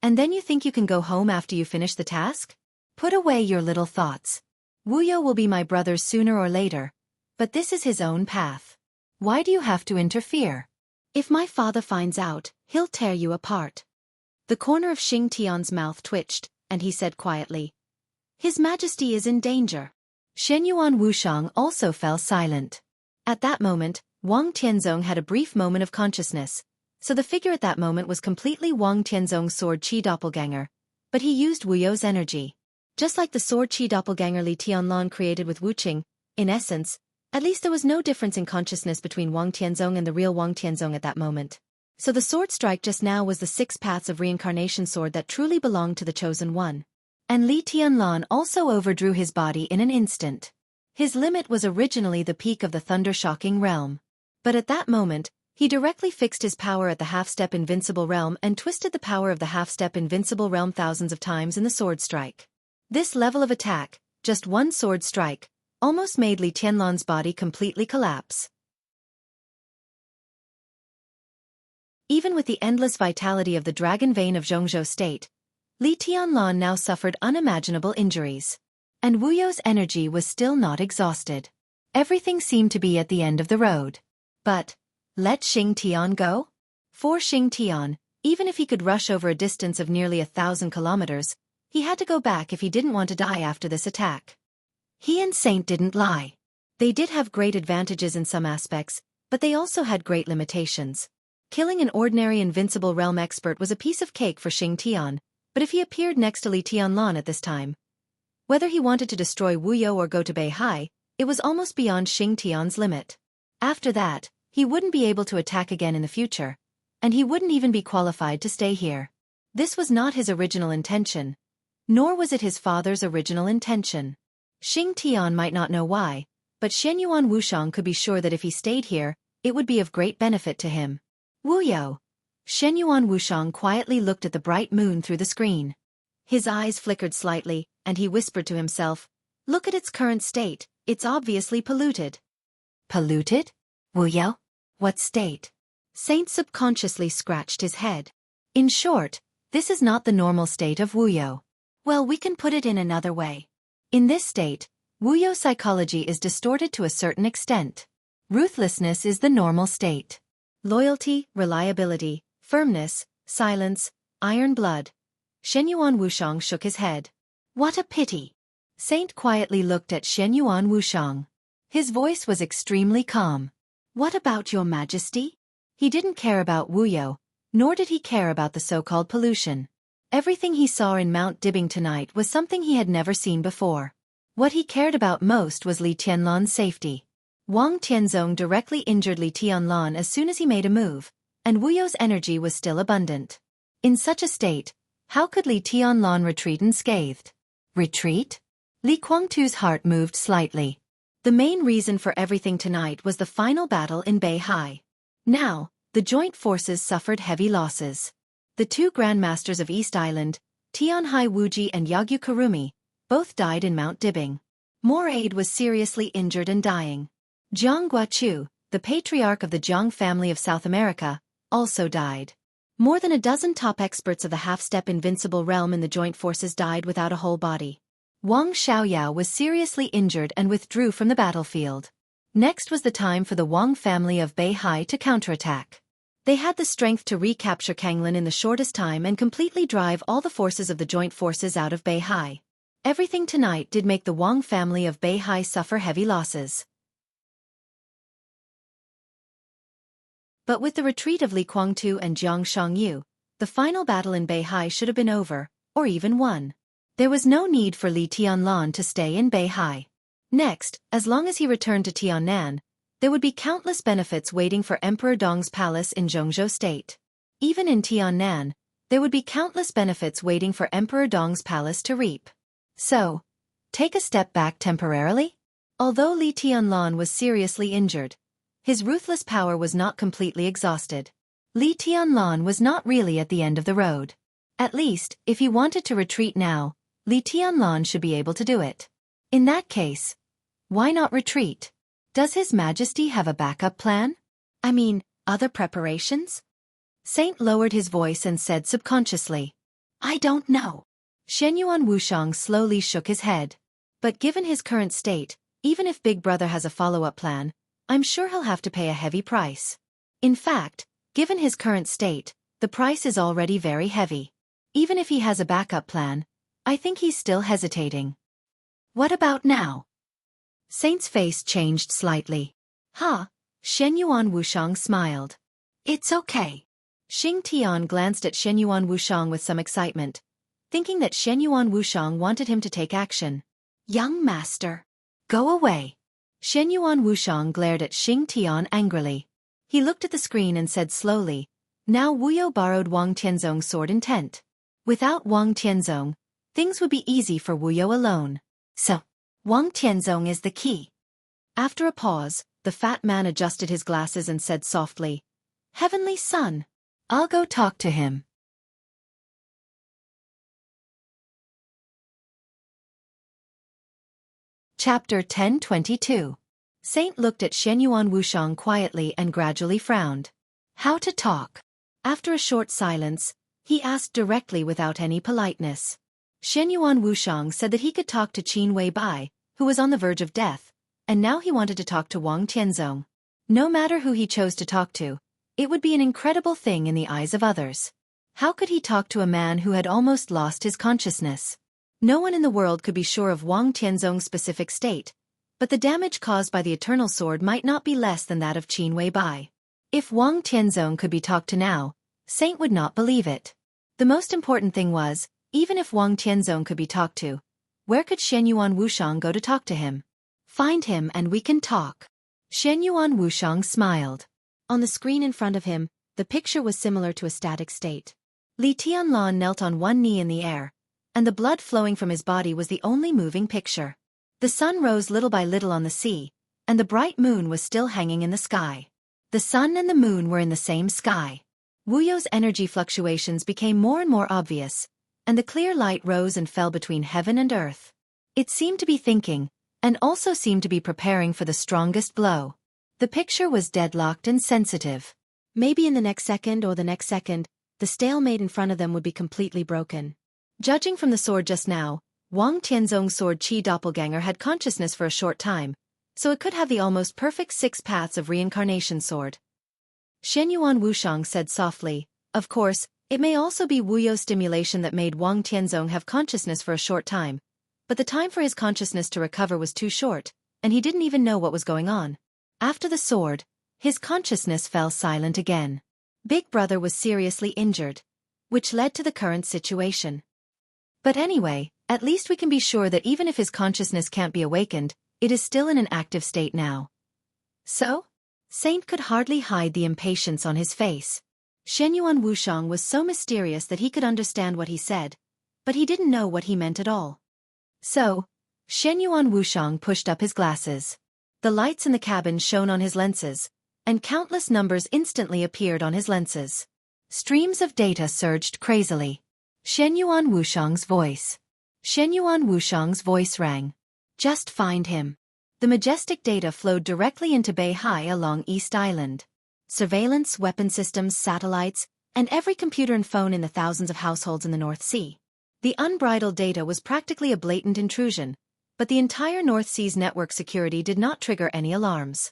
"And then you think you can go home after you finish the task? Put away your little thoughts. Wuyo will be my brother sooner or later, but this is his own path. Why do you have to interfere? If my father finds out, he'll tear you apart." The corner of Xing Tian's mouth twitched, and he said quietly, "His Majesty is in danger." Shenyuan Wushang also fell silent. At that moment, Wang Tianzong had a brief moment of consciousness, so the figure at that moment was completely Wang Tianzong's sword chi doppelganger, but he used Wuyo's energy. Just like the sword chi doppelganger Li Tianlan created with Wuqing, in essence, at least there was no difference in consciousness between Wang Tianzong and the real Wang Tianzong at that moment. So the sword strike just now was the 6 paths of reincarnation sword that truly belonged to the Chosen One. And Li Tianlan also overdrew his body in an instant. His limit was originally the peak of the thunder-shocking realm. But at that moment, he directly fixed his power at the half-step invincible realm and twisted the power of the half-step invincible realm thousands of times in the sword strike. This level of attack, just one sword strike, almost made Li Tianlan's body completely collapse. Even with the endless vitality of the dragon vein of Zhongzhou state, Li Tianlan now suffered unimaginable injuries. And Wuyo's energy was still not exhausted. Everything seemed to be at the end of the road. But, let Xing Tian go? For Xing Tian, even if he could rush over a distance of nearly 1,000 kilometers, he had to go back if he didn't want to die after this attack. He and Saint didn't lie. They did have great advantages in some aspects, but they also had great limitations. Killing an ordinary invincible realm expert was a piece of cake for Xing Tian, but if he appeared next to Li Tianlan at this time, whether he wanted to destroy Wuyo or go to Beihai, it was almost beyond Xing Tian's limit. After that, he wouldn't be able to attack again in the future, and he wouldn't even be qualified to stay here. This was not his original intention, nor was it his father's original intention. Xing Tian might not know why, but Shenyuan Wushang could be sure that if he stayed here, it would be of great benefit to him. Wuyo. Shenyuan Wushang quietly looked at the bright moon through the screen. His eyes flickered slightly, and he whispered to himself, "Look at its current state, it's obviously polluted." Polluted? Wuyo? What state? Saint subconsciously scratched his head. In short, this is not the normal state of Wuyo. Well, we can put it in another way. In this state, Wuyo's psychology is distorted to a certain extent. Ruthlessness is the normal state. Loyalty, reliability, firmness, silence, iron blood. Shenyuan Wushang shook his head. What a pity. Saint quietly looked at Shenyuan Wushang. His voice was extremely calm. What about your Majesty? He didn't care about Wuyo, nor did he care about the so-called pollution. Everything he saw in Mount Dibing tonight was something he had never seen before. What he cared about most was Li Tianlan's safety. Wang Tianzong directly injured Li Tianlan as soon as he made a move, and Wuyo's energy was still abundant. In such a state, how could Li Tianlan retreat unscathed? Retreat? Li Guangtu's heart moved slightly. The main reason for everything tonight was the final battle in Beihai. Now, the joint forces suffered heavy losses. The 2 grandmasters of East Island, Tianhai Wuji and Yagyu Kurumi, both died in Mount Dibing. Moraid was seriously injured and dying. Jiang Guachu, the patriarch of the Jiang family of South America, also died. More than a dozen top experts of the half-step invincible realm in the joint forces died without a whole body. Wang Xiaoyao was seriously injured and withdrew from the battlefield. Next was the time for the Wang family of Beihai to counterattack. They had the strength to recapture Kanglin in the shortest time and completely drive all the forces of the joint forces out of Beihai. Everything tonight did make the Wang family of Beihai suffer heavy losses. But with the retreat of Li Guangtu and Jiang Shangyu, the final battle in Beihai should have been over, or even won. There was no need for Li Tianlan to stay in Beihai. Next, as long as he returned to Tiannan, there would be countless benefits waiting for Emperor Dong's palace in Zhongzhou State. Even in Tiannan, there would be countless benefits waiting for Emperor Dong's palace to reap. So, take a step back temporarily? Although Li Tianlan was seriously injured, his ruthless power was not completely exhausted. Li Tianlan was not really at the end of the road. At least, if he wanted to retreat now, Li Tianlan should be able to do it. In that case, why not retreat? Does His Majesty have a backup plan? I mean, other preparations? Saint lowered his voice and said subconsciously, I don't know. Shenyuan Wushang slowly shook his head. But given his current state, even if Big Brother has a follow-up plan, I'm sure he'll have to pay a heavy price. In fact, given his current state, the price is already very heavy. Even if he has a backup plan, I think he's still hesitating. What about now? Saint's face changed slightly. Shenyuan Wushang smiled. It's okay. Xing Tian glanced at Shenyuan Wushang with some excitement, thinking that Shenyuan Wushang wanted him to take action. Young master, go away. Shenyuan Wushang glared at Xing Tian angrily. He looked at the screen and said slowly, now Wuyo borrowed Wang Tianzong's sword intent. Without Wang Tianzong, things would be easy for Wuyo alone. So, Wang Tianzong is the key. After a pause, the fat man adjusted his glasses and said softly, Heavenly Son, I'll go talk to him. Chapter 1022. Saint looked at Shenyuan Wushang quietly and gradually frowned. How to talk? After a short silence, he asked directly without any politeness. Shenyuan Wushang said that he could talk to Qin Weibai, who was on the verge of death, and now he wanted to talk to Wang Tianzong. No matter who he chose to talk to, it would be an incredible thing in the eyes of others. How could he talk to a man who had almost lost his consciousness? No one in the world could be sure of Wang Tianzong's specific state, but the damage caused by the Eternal Sword might not be less than that of Qin Weibai. If Wang Tianzong could be talked to now, Saint would not believe it. The most important thing was, even if Wang Tianzong could be talked to, where could Shenyuan Wushang go to talk to him? Find him and we can talk. Shenyuan Wushang smiled. On the screen in front of him, the picture was similar to a static state. Li Tianlan knelt on one knee in the air, and the blood flowing from his body was the only moving picture. The sun rose little by little on the sea, and the bright moon was still hanging in the sky. The sun and the moon were in the same sky. Wuyo's energy fluctuations became more and more obvious, and the clear light rose and fell between heaven and earth. It seemed to be thinking, and also seemed to be preparing for the strongest blow. The picture was deadlocked and sensitive. Maybe in the next second or the next second, the stalemate in front of them would be completely broken. Judging from the sword just now, Wang Tianzong's sword Qi doppelganger had consciousness for a short time, so it could have the almost perfect 6 paths of reincarnation sword. Shenyuan Wushang said softly, of course, it may also be Wuyo's stimulation that made Wang Tianzong have consciousness for a short time, but the time for his consciousness to recover was too short, and he didn't even know what was going on. After the sword, his consciousness fell silent again. Big Brother was seriously injured, which led to the current situation. But anyway, at least we can be sure that even if his consciousness can't be awakened, it is still in an active state now. So? Saint could hardly hide the impatience on his face. Shenyuan Wushang was so mysterious that he could understand what he said, but he didn't know what he meant at all. So, Shenyuan Wushang pushed up his glasses. The lights in the cabin shone on his lenses, and countless numbers instantly appeared on his lenses. Streams of data surged crazily. Shenyuan Wushang's voice. Shenyuan Wushang's voice rang. Just find him. The majestic data flowed directly into Beihai along East Island. Surveillance, weapon systems, satellites, and every computer and phone in the thousands of households in the North Sea. The unbridled data was practically a blatant intrusion, but the entire North Sea's network security did not trigger any alarms.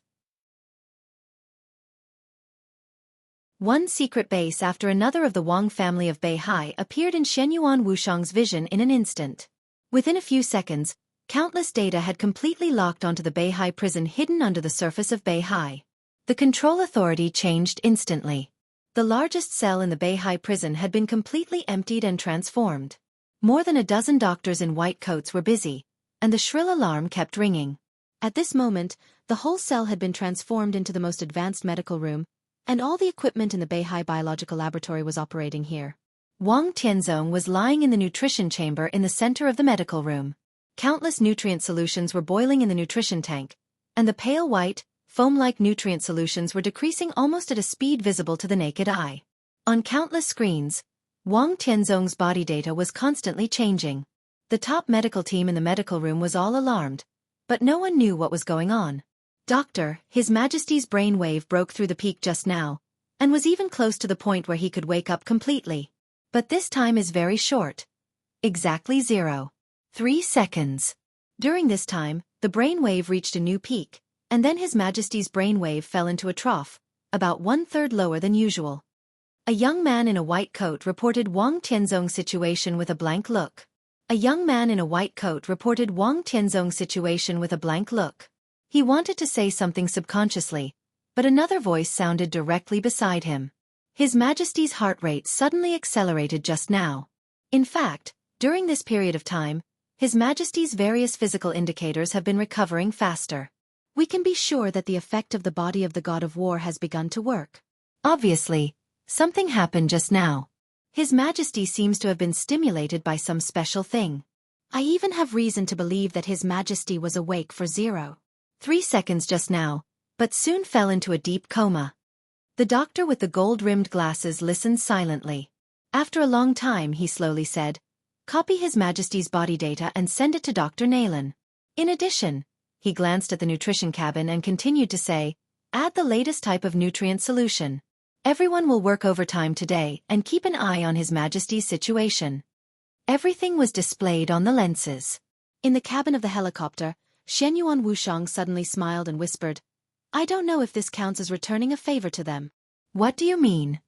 One secret base after another of the Wang family of Beihai appeared in Shenyuan Wushang's vision in an instant. Within a few seconds, countless data had completely locked onto the Beihai prison hidden under the surface of Beihai. The control authority changed instantly. The largest cell in the Beihai prison had been completely emptied and transformed. More than a dozen doctors in white coats were busy, and the shrill alarm kept ringing. At this moment, the whole cell had been transformed into the most advanced medical room, and all the equipment in the Beihai biological laboratory was operating here. Wang Tianzong was lying in the nutrition chamber in the center of the medical room. Countless nutrient solutions were boiling in the nutrition tank, and the pale white, foam-like nutrient solutions were decreasing almost at a speed visible to the naked eye. On countless screens, Wang Tianzong's body data was constantly changing. The top medical team in the medical room was all alarmed, but no one knew what was going on. Doctor, His Majesty's brain wave broke through the peak just now, and was even close to the point where he could wake up completely. But this time is very short. Exactly 0.3 seconds. During this time, the brain wave reached a new peak, and then His Majesty's brain wave fell into a trough, about 1/3 lower than usual. A young man in a white coat reported Wang Tianzong's situation with a blank look. A young man in a white coat reported Wang Tianzong's situation with a blank look. He wanted to say something subconsciously, but another voice sounded directly beside him. His Majesty's heart rate suddenly accelerated just now. In fact, during this period of time, His Majesty's various physical indicators have been recovering faster. We can be sure that the effect of the body of the god of war has begun to work. Obviously, something happened just now. His Majesty seems to have been stimulated by some special thing. I even have reason to believe that His Majesty was awake for 0.3 seconds just now, but soon fell into a deep coma. The doctor with the gold-rimmed glasses listened silently. After a long time he slowly said, "Copy His Majesty's body data and send it to Dr. Naylan. In addition," he glanced at the nutrition cabin and continued to say, "add the latest type of nutrient solution. Everyone will work overtime today and keep an eye on His Majesty's situation." Everything was displayed on the lenses. In the cabin of the helicopter, Xianxia Wuxiang suddenly smiled and whispered, "I don't know if this counts as returning a favor to them." "What do you mean?"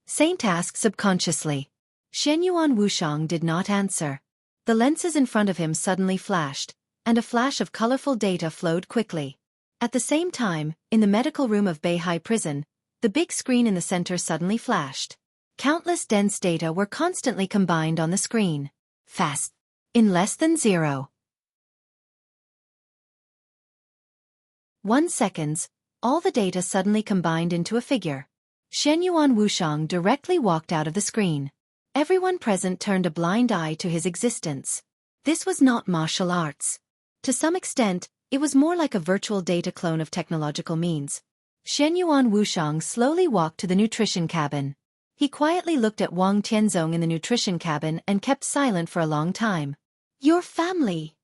Saint asked subconsciously. Xianxia Wuxiang did not answer. The lenses in front of him suddenly flashed, and a flash of colorful data flowed quickly. At the same time, in the medical room of Beihai prison, the big screen in the center suddenly flashed. Countless dense data were constantly combined on the screen. Fast. In less than 0.1 seconds, all the data suddenly combined into a figure. Xianxia Wuxiang directly walked out of the screen. Everyone present turned a blind eye to his existence. This was not martial arts. To some extent, it was more like a virtual data clone of technological means. Xianxia Wuxiang slowly walked to the nutrition cabin. He quietly looked at Wang Tianzong in the nutrition cabin and kept silent for a long time. "Your family,"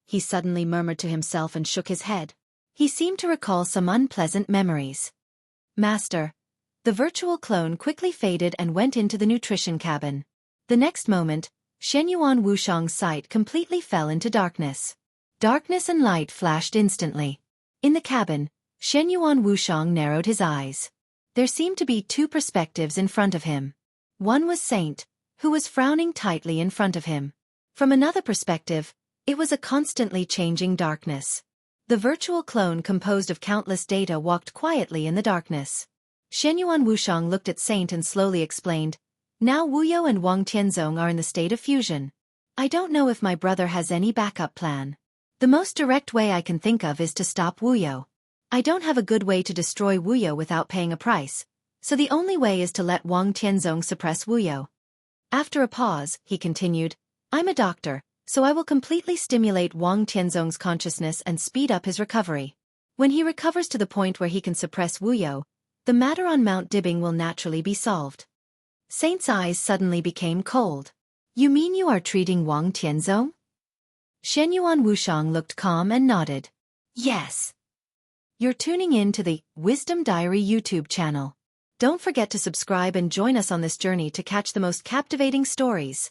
he suddenly murmured to himself and shook his head. He seemed to recall some unpleasant memories. "Master." The virtual clone quickly faded and went into the nutrition cabin. The next moment, Xianxia Wuxiang's sight completely fell into darkness. Darkness and light flashed instantly. In the cabin, Xianxia Wuxiang narrowed his eyes. There seemed to be two perspectives in front of him. One was Saint, who was frowning tightly in front of him. From another perspective, it was a constantly changing darkness. The virtual clone composed of countless data walked quietly in the darkness. Xianxia Wuxiang looked at Saint and slowly explained, "Now Wuyo and Wang Tianzong are in the state of fusion. I don't know if my brother has any backup plan. The most direct way I can think of is to stop Wuyo. I don't have a good way to destroy Wuyo without paying a price, so the only way is to let Wang Tianzong suppress Wuyo." After a pause, he continued, "I'm a doctor, so I will completely stimulate Wang Tianzong's consciousness and speed up his recovery. When he recovers to the point where he can suppress Wuyo, the matter on Mount Dibbing will naturally be solved." Saint's eyes suddenly became cold. "You mean you are treating Wang Tianzong?" Xianxia Wuxiang looked calm and nodded. "Yes." You're tuning in to the Wisdom Diary YouTube channel. Don't forget to subscribe and join us on this journey to catch the most captivating stories.